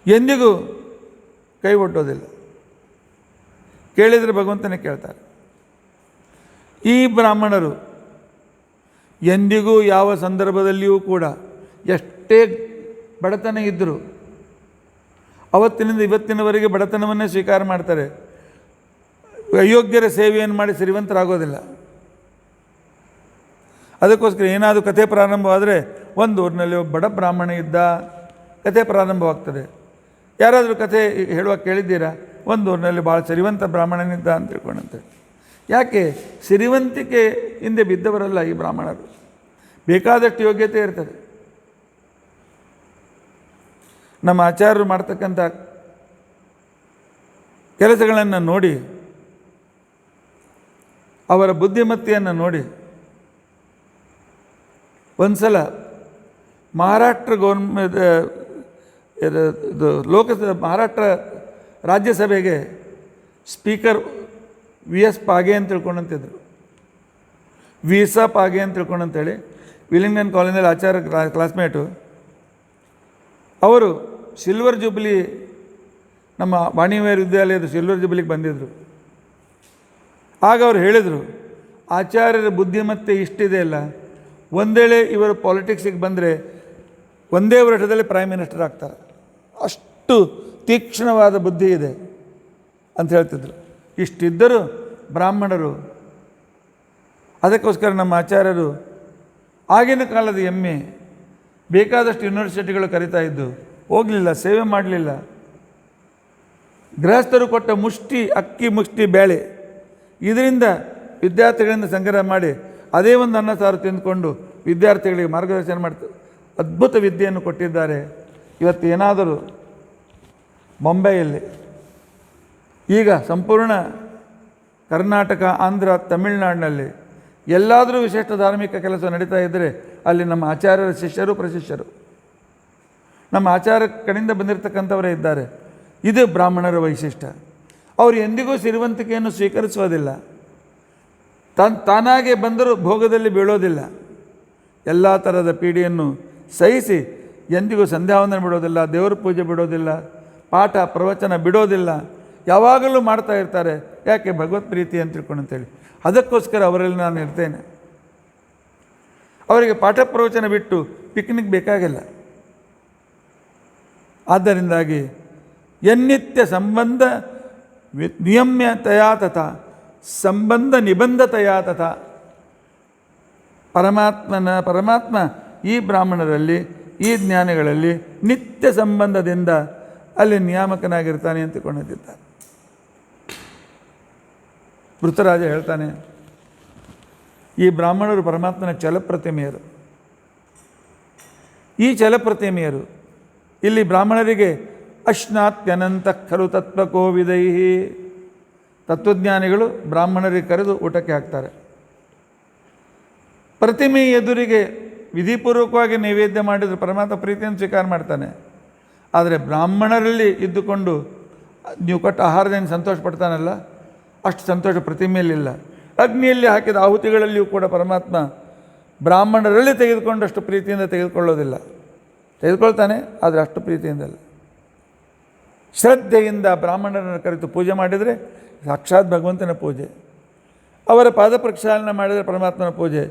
ಎಂದಿಗೂ ಕೈ ಒಡ್ಡೋದಿಲ್ಲ. ಕೇಳಿದರೆ ಭಗವಂತನೇ ಕೇಳ್ತಾರೆ. ಈ ಬ್ರಾಹ್ಮಣರು ಎಂದಿಗೂ ಯಾವ ಸಂದರ್ಭದಲ್ಲಿಯೂ ಕೂಡ ಎಷ್ಟೇ ಬಡತನ ಇದ್ದರೂ ಅವತ್ತಿನಿಂದ ಇವತ್ತಿನವರೆಗೆ ಬಡತನವನ್ನೇ ಸ್ವೀಕಾರ ಮಾಡ್ತಾರೆ. ಅಯೋಗ್ಯರ ಸೇವೆಯನ್ನು ಮಾಡಿ ಶ್ರೀಮಂತರಾಗೋದಿಲ್ಲ. ಅದಕ್ಕೋಸ್ಕರ ಏನಾದರೂ ಕಥೆ ಪ್ರಾರಂಭವಾದರೆ ಒಂದು ಊರಿನಲ್ಲಿ ಒಬ್ಬ ಬಡ ಬ್ರಾಹ್ಮಣ ಇದ್ದ, ಕಥೆ ಪ್ರಾರಂಭವಾಗ್ತದೆ. ಯಾರಾದರೂ ಕಥೆ ಹೇಳುವಾಗ ಕೇಳಿದ್ದೀರಾ? ಒಂದು ಊರಿನಲ್ಲಿ ಭಾಳ ಸಿರಿವಂತ ಬ್ರಾಹ್ಮಣನಿದ್ದ ಅಂತ ತಿಳ್ಕೊಂಡಂತೆ. ಯಾಕೆ? ಸಿರಿವಂತಿಕೆ ಹಿಂದೆ ಬಿದ್ದವರಲ್ಲ ಈ ಬ್ರಾಹ್ಮಣರು. ಬೇಕಾದಷ್ಟು ಯೋಗ್ಯತೆ ಇರ್ತದೆ. ನಮ್ಮ ಆಚಾರ್ಯರು ಮಾಡ್ತಕ್ಕಂಥ ಕೆಲಸಗಳನ್ನು ನೋಡಿ, ಅವರ ಬುದ್ಧಿಮತ್ತೆಯನ್ನು ನೋಡಿ, ಒಂದು ಸಲ ಮಹಾರಾಷ್ಟ್ರ ಮಹಾರಾಷ್ಟ್ರ ರಾಜ್ಯಸಭೆಗೆ ಸ್ಪೀಕರ್ VS ಪಾಗೆ ಅಂತ ತಿಳ್ಕೊಂಡಂತಿದ್ರು. ವೀಸಾ ಪಾಗೆ ಅಂತ ತಿಳ್ಕೊಂಡಂತೇಳಿ ವಿಲಿಂಗನ್ ಕಾಲೇಜಲ್ಲಿ ಆಚಾರ್ಯ ಕ್ಲಾಸ್ಮೇಟು. ಅವರು ಸಿಲ್ವರ್ ಜೂಬ್ಲಿ, ನಮ್ಮ ವಾಣಿವೇರ್ ವಿದ್ಯಾಲಯದ ಸಿಲ್ವರ್ ಜೂಬ್ಲಿಗೆ ಬಂದಿದ್ದರು. ಆಗ ಅವರು ಹೇಳಿದರು, ಆಚಾರ್ಯರ ಬುದ್ಧಿಮತ್ತೆ ಇಷ್ಟಿದೆ ಅಲ್ಲ, ಒಂದೇಳೆ ಇವರು ಪಾಲಿಟಿಕ್ಸಿಗೆ ಬಂದರೆ ಒಂದೇ ವರ್ಷದಲ್ಲಿ ಪ್ರೈಮ್ ಮಿನಿಸ್ಟರ್ ಆಗ್ತಾರೆ, ಅಷ್ಟು ತೀಕ್ಷ್ಣವಾದ ಬುದ್ಧಿ ಇದೆ ಅಂತ ಹೇಳ್ತಿದ್ರು. ಇಷ್ಟಿದ್ದರೂ ಬ್ರಾಹ್ಮಣರು. ಅದಕ್ಕೋಸ್ಕರ ನಮ್ಮ ಆಚಾರ್ಯರು ಆಗಿನ ಕಾಲದ ಹೆಮ್ಮೆ. ಬೇಕಾದಷ್ಟು ಯೂನಿವರ್ಸಿಟಿಗಳು ಕರೀತಾ ಇದ್ದು, ಹೋಗಲಿಲ್ಲ, ಸೇವೆ ಮಾಡಲಿಲ್ಲ. ಗೃಹಸ್ಥರು ಕೊಟ್ಟ ಮುಷ್ಟಿ ಅಕ್ಕಿ, ಮುಷ್ಟಿ ಬೇಳೆ, ಇದರಿಂದ ವಿದ್ಯಾರ್ಥಿಗಳಿಂದ ಸಂಗ್ರಹ ಮಾಡಿ ಅದೇ ಒಂದು ಅನ್ನ ಸಾರು ತಿಂದುಕೊಂಡು ವಿದ್ಯಾರ್ಥಿಗಳಿಗೆ ಮಾರ್ಗದರ್ಶನ ಮಾಡ್ತಾರೆ. ಅದ್ಭುತ ವಿದ್ಯೆಯನ್ನು ಕೊಟ್ಟಿದ್ದಾರೆ. ಇವತ್ತು ಏನಾದರೂ ಬೊಂಬೆಯಲ್ಲಿ, ಈಗ ಸಂಪೂರ್ಣ ಕರ್ನಾಟಕ, ಆಂಧ್ರ, ತಮಿಳುನಾಡಿನಲ್ಲಿ ಎಲ್ಲಾದರೂ ವಿಶಿಷ್ಟ ಧಾರ್ಮಿಕ ಕೆಲಸ ನಡೀತಾ ಇದ್ದರೆ ಅಲ್ಲಿ ನಮ್ಮ ಆಚಾರ್ಯರ ಶಿಷ್ಯರು, ಪ್ರಶಿಷ್ಯರು, ನಮ್ಮ ಆಚಾರ್ಯ ಕಡೆಯಿಂದ ಬಂದಿರತಕ್ಕಂಥವರೇ ಇದ್ದಾರೆ. ಇದು ಬ್ರಾಹ್ಮಣರ ವೈಶಿಷ್ಟ್ಯ. ಅವರು ಎಂದಿಗೂ ಸಿರಿವಂತಿಕೆಯನ್ನು ಸ್ವೀಕರಿಸೋದಿಲ್ಲ. ತಾನಾಗೆ ಬಂದರೂ ಭೋಗದಲ್ಲಿ ಬೀಳೋದಿಲ್ಲ. ಎಲ್ಲ ಥರದ ಪೀಡೆಯನ್ನು ಸಹಿಸಿ ಎಂದಿಗೂ ಸಂಧ್ಯಾವಂದನೆ ಬಿಡೋದಿಲ್ಲ, ದೇವರ ಪೂಜೆ ಬಿಡೋದಿಲ್ಲ, ಪಾಠ ಪ್ರವಚನ ಬಿಡೋದಿಲ್ಲ, ಯಾವಾಗಲೂ ಮಾಡ್ತಾ ಇರ್ತಾರೆ. ಯಾಕೆ? ಭಗವತ್ ಪ್ರೀತಿ ಅಂತ ತಿಳ್ಕೊಂಡಂತೇಳಿ. ಅದಕ್ಕೋಸ್ಕರ ಅವರಲ್ಲಿ ನಾನು ಇರ್ತೇನೆ. ಅವರಿಗೆ ಪಾಠ ಪ್ರವಚನ ಬಿಟ್ಟು ಪಿಕ್ನಿಕ್ ಬೇಕಾಗಿಲ್ಲ. ಆದ್ದರಿಂದಾಗಿ ಯನ್ನಿತ್ಯ ಸಂಬಂಧ ನಿಯಮ್ಯತೆಯಾ ತಥಾ ಸಂಬಂಧ ನಿಬಂಧತೆಯಾ ತಥಾ, ಪರಮಾತ್ಮ ಈ ಬ್ರಾಹ್ಮಣರಲ್ಲಿ, ಈ ಜ್ಞಾನಿಗಳಲ್ಲಿ ನಿತ್ಯ ಸಂಬಂಧದಿಂದ ಅಲ್ಲಿ ನಿಯಾಮಕನಾಗಿರ್ತಾನೆ ಅಂತ ಕೊಂಡಿದ್ದಾರೆ. ಪೃಥ್ವಿರಾಜ ಹೇಳ್ತಾನೆ, ಈ ಬ್ರಾಹ್ಮಣರು ಪರಮಾತ್ಮನ ಚಲಪ್ರತಿಮೆಯರು. ಈ ಚಲಪ್ರತಿಮೆಯರು ಇಲ್ಲಿ ಬ್ರಾಹ್ಮಣರಿಗೆ ಅಶ್ನಾತ್ಯನಂತ ಖಲು ತತ್ವಕೋವಿದೈಹಿ, ತತ್ವಜ್ಞಾನಿಗಳು ಬ್ರಾಹ್ಮಣರಿಗೆ ಕರೆದು ಊಟಕ್ಕೆ ಹಾಕ್ತಾರೆ. ಪ್ರತಿಮೆ ಎದುರಿಗೆ ವಿಧಿಪೂರ್ವಕವಾಗಿ ನೈವೇದ್ಯ ಮಾಡಿದರೆ ಪರಮಾತ್ಮ ಪ್ರೀತಿಯನ್ನು ಸ್ವೀಕಾರ ಮಾಡ್ತಾನೆ. ಆದರೆ ಬ್ರಾಹ್ಮಣರಲ್ಲಿ ಇದ್ದುಕೊಂಡು ನೀವು ಕೊಟ್ಟ ಆಹಾರದಿಂದ ಸಂತೋಷ ಪಡ್ತಾನಲ್ಲ, ಅಷ್ಟು ಸಂತೋಷ ಪ್ರತಿಮೆಯಲ್ಲಿಲ್ಲ. ಅಗ್ನಿಯಲ್ಲಿ ಹಾಕಿದ ಆಹುತಿಗಳಲ್ಲಿಯೂ ಕೂಡ ಪರಮಾತ್ಮ ಬ್ರಾಹ್ಮಣರಲ್ಲಿ ತೆಗೆದುಕೊಂಡಷ್ಟು ಪ್ರೀತಿಯಿಂದ ತೆಗೆದುಕೊಳ್ಳೋದಿಲ್ಲ. ತೆಗೆದುಕೊಳ್ತಾನೆ, ಆದರೆ ಅಷ್ಟು ಪ್ರೀತಿಯಿಂದಲ್ಲ. ಶ್ರದ್ಧೆಯಿಂದ ಬ್ರಾಹ್ಮಣರನ್ನು ಕರೆತು ಪೂಜೆ ಮಾಡಿದರೆ ಸಾಕ್ಷಾತ್ ಭಗವಂತನ ಪೂಜೆ. ಅವರ ಪಾದ ಪ್ರಕ್ಷಾಳನ ಮಾಡಿದರೆ ಪರಮಾತ್ಮನ ಪೂಜೆ.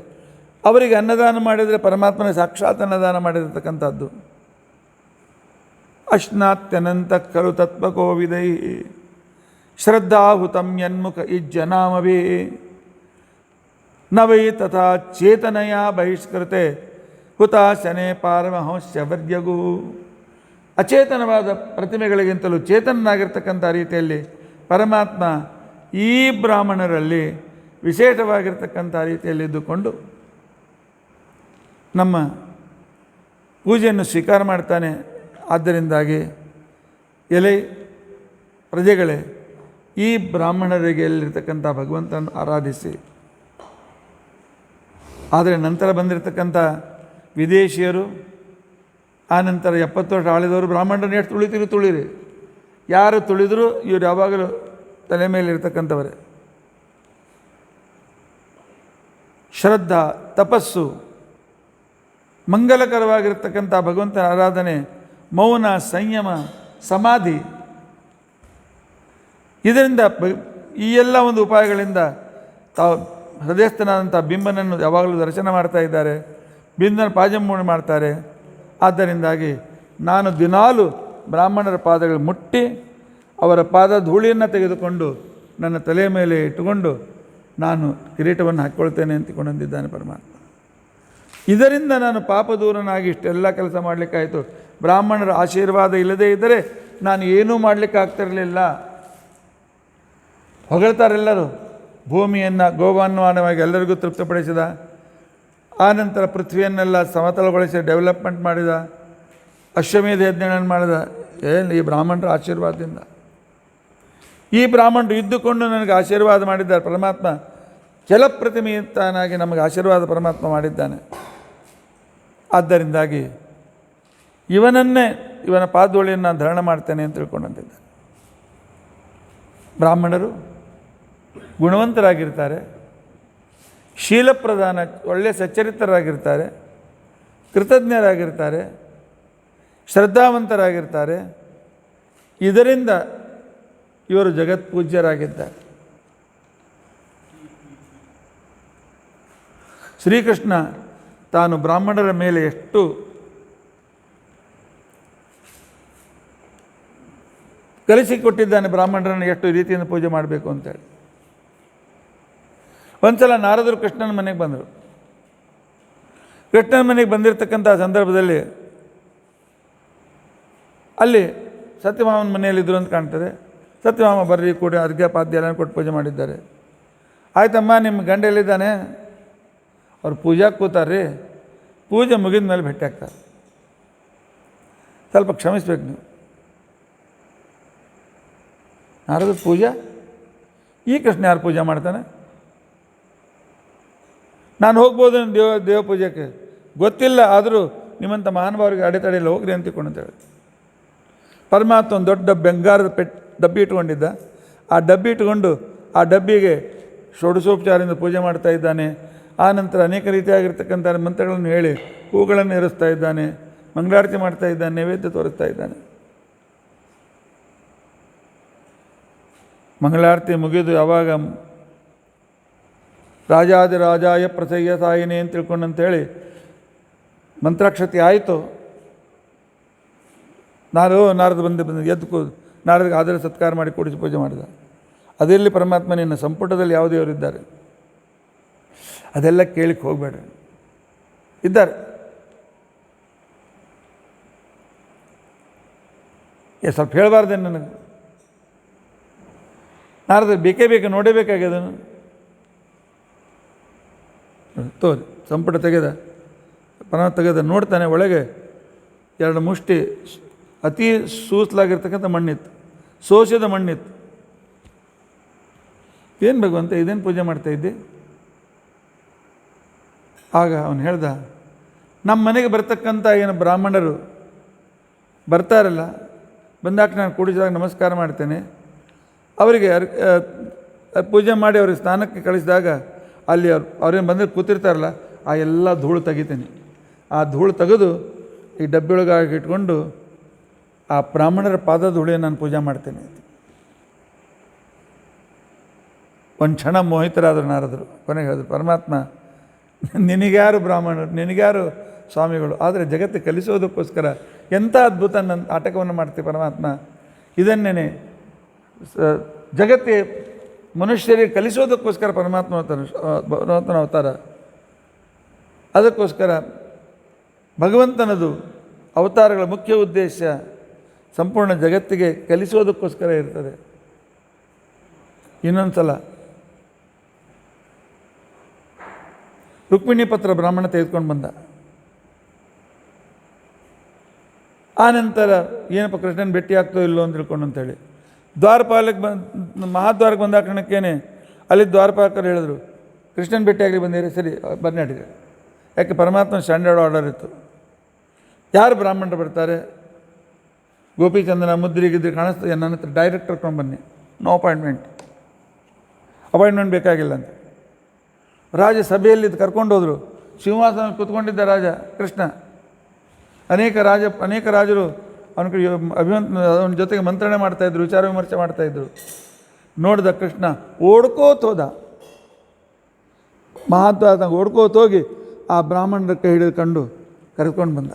ಅವರಿಗೆ ಅನ್ನದಾನ ಮಾಡಿದರೆ ಪರಮಾತ್ಮನ ಸಾಕ್ಷಾತ್ ಅನ್ನದಾನ ಮಾಡಿರತಕ್ಕಂಥದ್ದು. ಅಶ್ನಾತ್ಯನಂತ ಖಲು ತತ್ವಕೋವಿದೈ ಶ್ರದ್ಧಾಹುತಂ ಯನ್ಮುಖ ಇಜ್ಜನಾಮವೇ ನ ವೈ ತಥಾ ಚೇತನಯ ಬಹಿಷ್ಕೃತೆ ಹುತಾಶನೆ ಪಾರಮಹಂಸ್ಯವರ್ಯಗೂ. ಅಚೇತನವಾದ ಪ್ರತಿಮೆಗಳಿಗಿಂತಲೂ ಚೇತನನಾಗಿರ್ತಕ್ಕಂಥ ರೀತಿಯಲ್ಲಿ ಪರಮಾತ್ಮ ಈ ಬ್ರಾಹ್ಮಣರಲ್ಲಿ ವಿಶೇಷವಾಗಿರ್ತಕ್ಕಂಥ ರೀತಿಯಲ್ಲಿ ಇದ್ದುಕೊಂಡು ನಮ್ಮ ಪೂಜೆಯನ್ನು ಸ್ವೀಕಾರ ಮಾಡ್ತಾನೆ. ಆದ್ದರಿಂದಾಗಿ ಎಲೆ ಪ್ರಜೆಗಳೇ, ಈ ಬ್ರಾಹ್ಮಣರಿಗೆ ಎಲ್ಲಿರ್ತಕ್ಕಂಥ ಭಗವಂತನನ್ನು ಆರಾಧಿಸಿ. ಆದರೆ ನಂತರ ಬಂದಿರತಕ್ಕಂಥ ವಿದೇಶಿಯರು, ಆನಂತರ 70 ವರ್ಷ ಆಳಿದವರು ಬ್ರಾಹ್ಮಣರನ್ನು ಎಷ್ಟು ತುಳಿತೀರಿ ತುಳಿರಿ, ಯಾರು ತುಳಿದರೂ ಇವರು ಯಾವಾಗಲೂ ತಲೆ ಮೇಲೆ ಇರ್ತಕ್ಕಂಥವರೇ. ಶ್ರದ್ಧಾ, ತಪಸ್ಸು, ಮಂಗಲಕರವಾಗಿರ್ತಕ್ಕಂಥ ಭಗವಂತನ ಆರಾಧನೆ, ಮೌನ, ಸಂಯಮ, ಸಮಾಧಿ, ಇದರಿಂದ ಈ ಎಲ್ಲ ಒಂದು ಉಪಾಯಗಳಿಂದ ತಾವು ಹೃದಯಸ್ಥನಾದಂಥ ಬಿಂಬನನ್ನು ಯಾವಾಗಲೂ ದರ್ಶನ ಮಾಡ್ತಾ ಇದ್ದಾರೆ. ಬಿಂಬನ ಪಾಜಮೂಣೆ ಮಾಡ್ತಾರೆ. ಆದ್ದರಿಂದಾಗಿ ನಾನು ದಿನಾಲು ಬ್ರಾಹ್ಮಣರ ಪಾದಗಳು ಮುಟ್ಟಿ ಅವರ ಪಾದ ಧೂಳಿಯನ್ನು ತೆಗೆದುಕೊಂಡು ನನ್ನ ತಲೆಯ ಮೇಲೆ ಇಟ್ಟುಕೊಂಡು ನಾನು ಕಿರೀಟವನ್ನು ಹಾಕ್ಕೊಳ್ತೇನೆ ಅಂತಿಕೊಂಡಿದ್ದಾನೆ ಪರಮಾತ್ಮ. ಇದರಿಂದ ನಾನು ಪಾಪದೂರನಾಗಿ ಇಷ್ಟೆಲ್ಲ ಕೆಲಸ ಮಾಡಲಿಕ್ಕಾಯಿತು. ಬ್ರಾಹ್ಮಣರ ಆಶೀರ್ವಾದ ಇಲ್ಲದೇ ಇದ್ದರೆ ನಾನು ಏನೂ ಮಾಡಲಿಕ್ಕೆ ಆಗ್ತಿರಲಿಲ್ಲ. ಹೊಗಳ್ತಾರೆಲ್ಲರೂ. ಭೂಮಿಯನ್ನು ಗೋವಾನ್ವಾನವಾಗಿ ಎಲ್ಲರಿಗೂ ತೃಪ್ತಿಪಡಿಸಿದ, ಆನಂತರ ಪೃಥ್ವಿಯನ್ನೆಲ್ಲ ಸಮತಲಗೊಳಿಸಿ ಡೆವಲಪ್ಮೆಂಟ್ ಮಾಡಿದ, ಅಶ್ವಮೇಧ ಯಜ್ಞಗಳನ್ನು ಮಾಡಿದ. ಏನು ಈ ಬ್ರಾಹ್ಮಣರ ಆಶೀರ್ವಾದದಿಂದ. ಈ ಬ್ರಾಹ್ಮಣರು ಇದ್ದುಕೊಂಡು ನನಗೆ ಆಶೀರ್ವಾದ ಮಾಡಿದ್ದಾರೆ. ಪರಮಾತ್ಮ ಚಲಪ್ರತಿಮೆಯಂತಾನಾಗಿ ನಮಗೆ ಆಶೀರ್ವಾದ ಪರಮಾತ್ಮ ಮಾಡಿದ್ದಾನೆ. ಆದ್ದರಿಂದಾಗಿ ಇವನ ಪಾದೋಳಿಯನ್ನು ನಾನು ಧಾರಣ ಮಾಡ್ತೇನೆ ಅಂತ ತಿಳ್ಕೊಂಡಂತಿದ್ದೆ. ಬ್ರಾಹ್ಮಣರು ಗುಣವಂತರಾಗಿರ್ತಾರೆ, ಶೀಲಪ್ರಧಾನ, ಒಳ್ಳೆಯ ಸಚ್ಚರಿತರಾಗಿರ್ತಾರೆ, ಕೃತಜ್ಞರಾಗಿರ್ತಾರೆ, ಶ್ರದ್ಧಾವಂತರಾಗಿರ್ತಾರೆ. ಇದರಿಂದ ಇವರು ಜಗತ್ಪೂಜ್ಯರಾಗಿದ್ದಾರೆ. ಶ್ರೀಕೃಷ್ಣ ತಾನು ಬ್ರಾಹ್ಮಣರ ಮೇಲೆ ಎಷ್ಟು ಕಲಿಸಿಕೊಟ್ಟಿದ್ದಾನೆ ಬ್ರಾಹ್ಮಣರನ್ನು ಎಷ್ಟು ರೀತಿಯಿಂದ ಪೂಜೆ ಮಾಡಬೇಕು ಅಂತೇಳಿ. ಒಂದು ಸಲ ನಾರದರು ಕೃಷ್ಣನ ಮನೆಗೆ ಬಂದರು. ಕೃಷ್ಣನ ಮನೆಗೆ ಬಂದಿರತಕ್ಕಂಥ ಸಂದರ್ಭದಲ್ಲಿ ಅಲ್ಲಿ ಸತ್ಯಭಾಮನ ಮನೆಯಲ್ಲಿದ್ದರು ಅಂತ ಕಾಣ್ತದೆ. ಸತ್ಯಭಾಮ ಬರ್ರಿ ಕೂಡ ಅರ್ಘ್ಯ ಪಾದ್ಯ ಎಲ್ಲ ಕೊಟ್ಟು ಪೂಜೆ ಮಾಡಿದ್ದಾರೆ. ಆಯ್ತಮ್ಮ, ನಿಮ್ಮ ಗಂಡ ಎಲ್ಲಿದ್ದಾನೆ? ಅವ್ರು ಪೂಜಾಕ್ಕೆ ಕೂತಾರ್ರಿ, ಪೂಜೆ ಮುಗಿದ ಮೇಲೆ ಭೇಟಿ ಆಗ್ತಾರೆ, ಸ್ವಲ್ಪ ಕ್ಷಮಿಸ್ಬೇಕು ನೀವು. ನಾರದ ಪೂಜಾ? ಈ ಕೃಷ್ಣ ಯಾರು ಪೂಜೆ ಮಾಡ್ತಾನೆ? ನಾನು ಹೋಗ್ಬೋದು ದೇವ ಪೂಜೆಗೆ, ಗೊತ್ತಿಲ್ಲ, ಆದರೂ ನಿಮ್ಮಂಥ ಮಹಾನುಭಾವರಿಗೆ ಅಡೆತಡೆಯಲ್ಲಿ ಹೋಗ್ರಿ ಅಂತಿಕೊಂಡು ಅಂತೇಳಿ ಪರಮಾತ್ಮ ಒಂದು ದೊಡ್ಡ ಬಂಗಾರದ ಡಬ್ಬಿ ಇಟ್ಕೊಂಡಿದ್ದ. ಆ ಡಬ್ಬಿ ಇಟ್ಕೊಂಡು ಆ ಡಬ್ಬಿಗೆ ಷೋಡಶೋಪಚಾರದಿಂದ ಪೂಜೆ ಮಾಡ್ತಾ ಇದ್ದಾನೆ. ಆ ನಂತರ ಅನೇಕ ರೀತಿಯಾಗಿರ್ತಕ್ಕಂಥ ಮಂತ್ರಗಳನ್ನು ಹೇಳಿ ಹೂಗಳನ್ನು ಏರಿಸ್ತಾ ಇದ್ದಾನೆ, ಮಂಗಳಾರತಿ ಮಾಡ್ತಾ ಇದ್ದಾನೆ, ನೈವೇದ್ಯ ತೋರಿಸ್ತಾ ಇದ್ದಾನೆ. ಮಂಗಳಾರತಿ ಮುಗಿದು ಯಾವಾಗ ರಾಜಾದಿರಾಜಾಯ ಪ್ರಸಯ್ಯ ಸಾಯಿನಿ ಅಂತ ತಿಳ್ಕೊಂಡಂತೇಳಿ ಮಂತ್ರಾಕ್ಷತೆ ಆಯಿತು. ನಾರದ ಬಂದು ಎದ್ದು ನಾರದಿಗೆ ಆದರ ಸತ್ಕಾರ ಮಾಡಿ ಕೂಡಿಸಿ ಪೂಜೆ ಮಾಡಿದ. ಅದೆಲ್ಲಿ ಪರಮಾತ್ಮ ನಿನ್ನ ಸಂಪುಟದಲ್ಲಿ ಯಾವ ದೇವರಿದ್ದಾರೆ? ಅದೆಲ್ಲ ಕೇಳಿಕ್ಕೆ ಹೋಗಬೇಡ, ಇದ್ದಾರೆ. ಸ್ವಲ್ಪ ಹೇಳಬಾರ್ದೆ ನನಗೆ? ನಾರದ ಬೇಕೇ ಬೇಕು, ನೋಡೇಬೇಕಾಗ್ಯದನು. ತೋರಿ ಸಂಪುಟ ತೆಗೆದ, ಪರಮಾತ್ಮ ತೆಗೆದ, ನೋಡ್ತಾನೆ. ಒಳಗೆ 2 ಮುಷ್ಟಿ ಅತಿ ಸೂಸಲಾಗಿರ್ತಕ್ಕಂಥ ಮಣ್ಣಿತ್ತು, ಸೋಸಿದ ಮಣ್ಣಿತ್ತು. ಏನು ಭಗವಂತ, ಇದೇನು ಪೂಜೆ ಮಾಡ್ತಾಯಿದ್ದೆ? ಆಗ ಅವನು ಹೇಳ್ದ, ನಮ್ಮ ಮನೆಗೆ ಬರ್ತಕ್ಕಂಥ ಏನು ಬ್ರಾಹ್ಮಣರು ಬರ್ತಾರಲ್ಲ, ಬಂದಾಕ ನಾನು ಕೂಡಿಸಿದಾಗ ನಮಸ್ಕಾರ ಮಾಡ್ತೇನೆ. ಅವರಿಗೆ ಪೂಜೆ ಮಾಡಿ ಅವ್ರಿಗೆ ಸ್ನಾನಕ್ಕೆ ಕಳಿಸಿದಾಗ ಅಲ್ಲಿ ಅವ್ರೇನು ಬಂದರೆ ಕೂತಿರ್ತಾರಲ್ಲ, ಆ ಎಲ್ಲ ಧೂಳು ತೆಗಿತೀನಿ. ಆ ಧೂಳು ತೆಗೆದು ಈ ಡಬ್ಬಿಯೊಳಗಾಗಿ ಇಟ್ಕೊಂಡು ಆ ಬ್ರಾಹ್ಮಣರ ಪಾದ ಧೂಳಿಗೆ ನಾನು ಪೂಜೆ ಮಾಡ್ತೇನೆ. ಒಂದು ಕ್ಷಣ ಮೋಹಿತರಾದರು ನಾರದರು. ಕೊನೆಗೆ ಹೇಳಿದ್ರು, ಪರಮಾತ್ಮ ನಿನಗ್ಯಾರು ಬ್ರಾಹ್ಮಣರು, ನಿನಗ್ಯಾರು ಸ್ವಾಮಿಗಳು, ಆದರೆ ಜಗತ್ತು ಕಲಿಸೋದಕ್ಕೋಸ್ಕರ ಎಂಥ ಅದ್ಭುತ ನನ್ನ ನಾಟಕವನ್ನು ಮಾಡ್ತೀವಿ ಪರಮಾತ್ಮ. ಇದನ್ನೇ ಜಗತ್ತೇ ಮನುಷ್ಯರಿಗೆ ಕಲಿಸೋದಕ್ಕೋಸ್ಕರ ಪರಮಾತ್ಮನ ಅವತಾರ. ಅದಕ್ಕೋಸ್ಕರ ಭಗವಂತನದು ಅವತಾರಗಳ ಮುಖ್ಯ ಉದ್ದೇಶ ಸಂಪೂರ್ಣ ಜಗತ್ತಿಗೆ ಕಲಿಸೋದಕ್ಕೋಸ್ಕರ ಇರ್ತದೆ. ಇನ್ನೊಂದು ಸಲ ರುಕ್ಮಿಣಿ ಪತ್ರ ಬ್ರಾಹ್ಮಣ ತೆಗೆದುಕೊಂಡು ಬಂದ. ಆ ನಂತರ ಏನಪ್ಪ ಕೃಷ್ಣನ ಭೇಟಿ ಆಗ್ತೋ ಇಲ್ಲೋ ಅಂತ ತಿಳ್ಕೊಂಡು ಅಂತೇಳಿ ದ್ವಾರಪಾಲಕ್ಕೆ ಮಹಾದ್ವಾರಕ್ಕೆ ಬಂದ ಕಾರಣಕ್ಕೇನೆ ಅಲ್ಲಿ ದ್ವಾರಪಾಲಕರು ಹೇಳಿದ್ರು, ಕೃಷ್ಣನ ಭೇಟಿಯಾಗಲಿ ಬಂದಿರಿ, ಸರಿ ಬನ್ನಿ ಅಡಿಗೆ. ಯಾಕೆ ಪರಮಾತ್ಮನ ಸ್ಟ್ಯಾಂಡರ್ಡ್ ಆರ್ಡರ್ ಇತ್ತು. ಯಾರು ಬ್ರಾಹ್ಮಣರು ಬರ್ತಾರೆ, ಗೋಪಿಚಂದನ ಮುದ್ರಿಗಿದ್ರೆ ಕಾಣಿಸ್ತದೆ, ನನ್ನ ಹತ್ರ ಡೈರೆಕ್ಟ್ ಕರ್ಕೊಂಡು ಬನ್ನಿ, ನೋ ಅಪಾಯಿಂಟ್ಮೆಂಟ್ ಬೇಕಾಗಿಲ್ಲ ಅಂತ. ರಾಜ ಸಭೆಯಲ್ಲಿ ಕರ್ಕೊಂಡು ಹೋದರು. ಸಿಂಹಾಸನ ಕೂತ್ಕೊಂಡಿದ್ದ ರಾಜ ಕೃಷ್ಣ. ಅನೇಕ ರಾಜರು ಅವನ ಕಡೆ ಅವನ ಜೊತೆಗೆ ಮಂತ್ರಣೆ ಮಾಡ್ತಾಯಿದ್ರು, ವಿಚಾರ ವಿಮರ್ಶೆ ಮಾಡ್ತಾಯಿದ್ರು. ನೋಡಿದ ಕೃಷ್ಣ ಓಡ್ಕೋತ ಹೋದ, ಮಹಾತ್ಮ ಓಡ್ಕೋತ ಹೋಗಿ ಆ ಬ್ರಾಹ್ಮಣರ ಕೈ ಹಿಡಿದುಕೊಂಡು ಕರೆದುಕೊಂಡು ಬಂದ,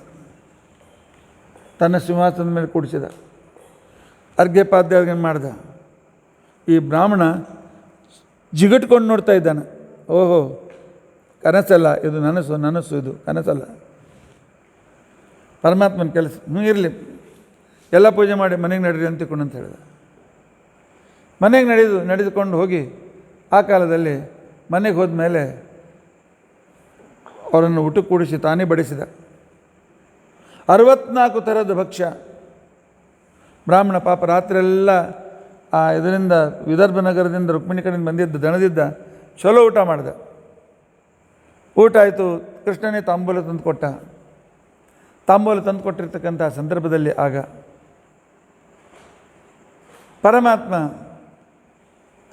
ತನ್ನ ಸಿಂಹಾಸನದ ಮೇಲೆ ಕೂಡಿಸಿದ, ಅರ್ಘ್ಯಪಾದ್ಯ ಮಾಡ್ದ. ಈ ಬ್ರಾಹ್ಮಣ ಜಿಗಟ್ಕೊಂಡು ನೋಡ್ತಾ ಇದ್ದಾನೆ. ಓಹೋ, ಕನಸಲ್ಲ ಇದು, ನನಸು ಇದು ಕನಸಲ್ಲ, ಪರಮಾತ್ಮನ ಕೆಲಸ. ಇರಲಿ, ಎಲ್ಲ ಪೂಜೆ ಮಾಡಿ ಮನೆಗೆ ನಡೀರಿ ಅಂತಿಕೊಂಡು ಅಂತ ಹೇಳಿದ. ಮನೆಗೆ ನಡೆದುಕೊಂಡು ಹೋಗಿ ಆ ಕಾಲದಲ್ಲಿ ಮನೆಗೆ ಹೋದ ಮೇಲೆ ಅವರನ್ನು ಊಟಕ್ಕೆ ಕೂಡಿಸಿ ತಾನೇ ಬಡಿಸಿದ. 64 ಥರದ ಭಕ್ಷ್ಯ. ಬ್ರಾಹ್ಮಣ ಪಾಪ ರಾತ್ರಿಯೆಲ್ಲ ಇದರಿಂದ ವಿದರ್ಭ ನಗರದಿಂದ ರುಕ್ಮಿಣಿ ಕಡೆಯಿಂದ ಬಂದಿದ್ದ ದಣದಿದ್ದ, ಚಲೋ ಊಟ ಮಾಡಿದ. ಊಟ ಆಯಿತು. ಕೃಷ್ಣನೇ ತಾಂಬೂಲ ತಂದು ಕೊಟ್ಟ. ತಾಂಬೂಲ ತಂದು ಕೊಟ್ಟಿರ್ತಕ್ಕಂಥ ಸಂದರ್ಭದಲ್ಲಿ ಆಗ ಪರಮಾತ್ಮ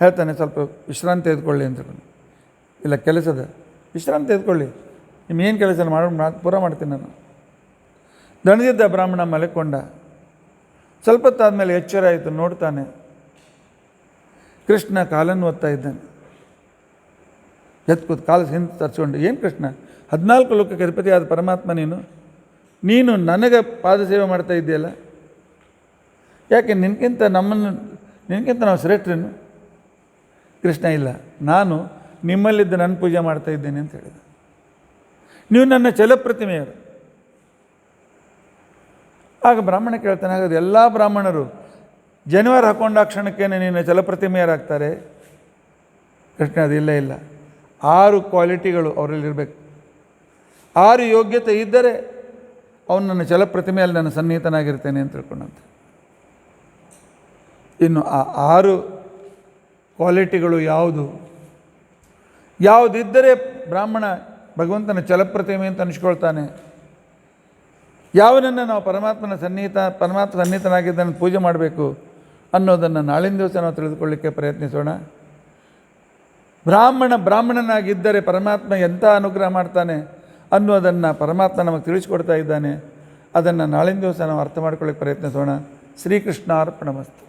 ಹೇಳ್ತಾನೆ, ಸ್ವಲ್ಪ ವಿಶ್ರಾಂತಿ ತೆಗೆದುಕೊಳ್ಳಿ ಅಂತ. ಇಲ್ಲ, ಕೆಲಸದ ವಿಶ್ರಾಂತಿ ತೆಗೆದುಕೊಳ್ಳಿ, ನಿಮ್ಗೇನು ಕೆಲಸ ಪೂರ ಮಾಡ್ತೀನಿ ನಾನು. ದಣದಿದ್ದ ಬ್ರಾಹ್ಮಣ ಮಲೆಕೊಂಡ. ಸ್ವಲ್ಪ ಹೊತ್ತಾದಮೇಲೆ ಎಚ್ಚರ ಆಯಿತು. ನೋಡ್ತಾನೆ, ಕೃಷ್ಣ ಕಾಲನ್ನು ಒತ್ತಾ ಇದ್ದಾನೆ. ಎತ್ಕೂತು ಕಾಲು ಹಿಂದೆ ತರಿಸ್ಕೊಂಡು, ಏನು ಕೃಷ್ಣ, 14 ಲೋಕಕ್ಕೆ ಅಧಿಪತಿಯಾದ ಪರಮಾತ್ಮ ನೀನು ನನಗೆ ಪಾದ ಸೇವೆ ಮಾಡ್ತಾ ಇದ್ದೀಯಲ್ಲ, ಯಾಕೆ ನಿನಗಿಂತ ನಾವು ಶ್ರೇಷ್ಠರೇನು? ಕೃಷ್ಣ ಇಲ್ಲ, ನಾನು ನಿಮ್ಮಲ್ಲಿದ್ದು ನನ್ನ ಪೂಜೆ ಮಾಡ್ತಾ ಇದ್ದೇನೆ ಅಂತ ಹೇಳಿದ. ನೀವು ನನ್ನ ಚಲಪ್ರತಿಮೆಯರು. ಆಗ ಬ್ರಾಹ್ಮಣ ಕೇಳ್ತಾನೆ, ಹಾಗಾದ್ರೆ ಎಲ್ಲ ಬ್ರಾಹ್ಮಣರು ಜನಿವಾರ ಹಾಕೊಂಡ ಕ್ಷಣಕ್ಕೇನೆ ನೀನು ಚಲಪ್ರತಿಮೆಯರಾಗ್ತಾರೆ? ಕೃಷ್ಣ ಅದಿಲ್ಲ, ಇಲ್ಲ, 6 ಕ್ವಾಲಿಟಿಗಳು ಅವರಲ್ಲಿರಬೇಕು. 6 ಯೋಗ್ಯತೆ ಇದ್ದರೆ ಅವನು ನನ್ನ ಚಲಪ್ರತಿಮೆಯಲ್ಲಿ ನಾನು ಸನ್ನಿಹಿತನಾಗಿರ್ತೇನೆ ಅಂತ ತಿಳ್ಕೊಂಡಂತೆ. ಇನ್ನು ಆ 6 ಕ್ವಾಲಿಟಿಗಳು ಯಾವುದಿದ್ದರೆ ಬ್ರಾಹ್ಮಣ ಭಗವಂತನ ಚಲಪ್ರತಿಮೆ ಅಂತ ಅನಿಸ್ಕೊಳ್ತಾನೆ, ಯಾವನನ್ನು ನಾವು ಪರಮಾತ್ಮ ಸನ್ನಿಹಿತನಾಗಿದ್ದನ್ನು ಪೂಜೆ ಮಾಡಬೇಕು ಅನ್ನೋದನ್ನು ನಾಳಿನ ದಿವಸ ನಾವು ತಿಳಿದುಕೊಳ್ಳಿಕ್ಕೆ ಪ್ರಯತ್ನಿಸೋಣ. ಬ್ರಾಹ್ಮಣನಾಗಿದ್ದರೆ ಪರಮಾತ್ಮ ಎಂಥ ಅನುಗ್ರಹ ಮಾಡ್ತಾನೆ ಅನ್ನೋದನ್ನು ಪರಮಾತ್ಮ ನಮಗೆ ತಿಳಿಸ್ಕೊಡ್ತಾ ಇದ್ದಾನೆ. ಅದನ್ನು ನಾಳಿನ ದಿವಸ ನಾವು ಅರ್ಥ ಮಾಡ್ಕೊಳ್ಳಿಕ್ಕೆ ಪ್ರಯತ್ನಿಸೋಣ. ಶ್ರೀಕೃಷ್ಣ ಅರ್ಪಣಮಸ್ತು.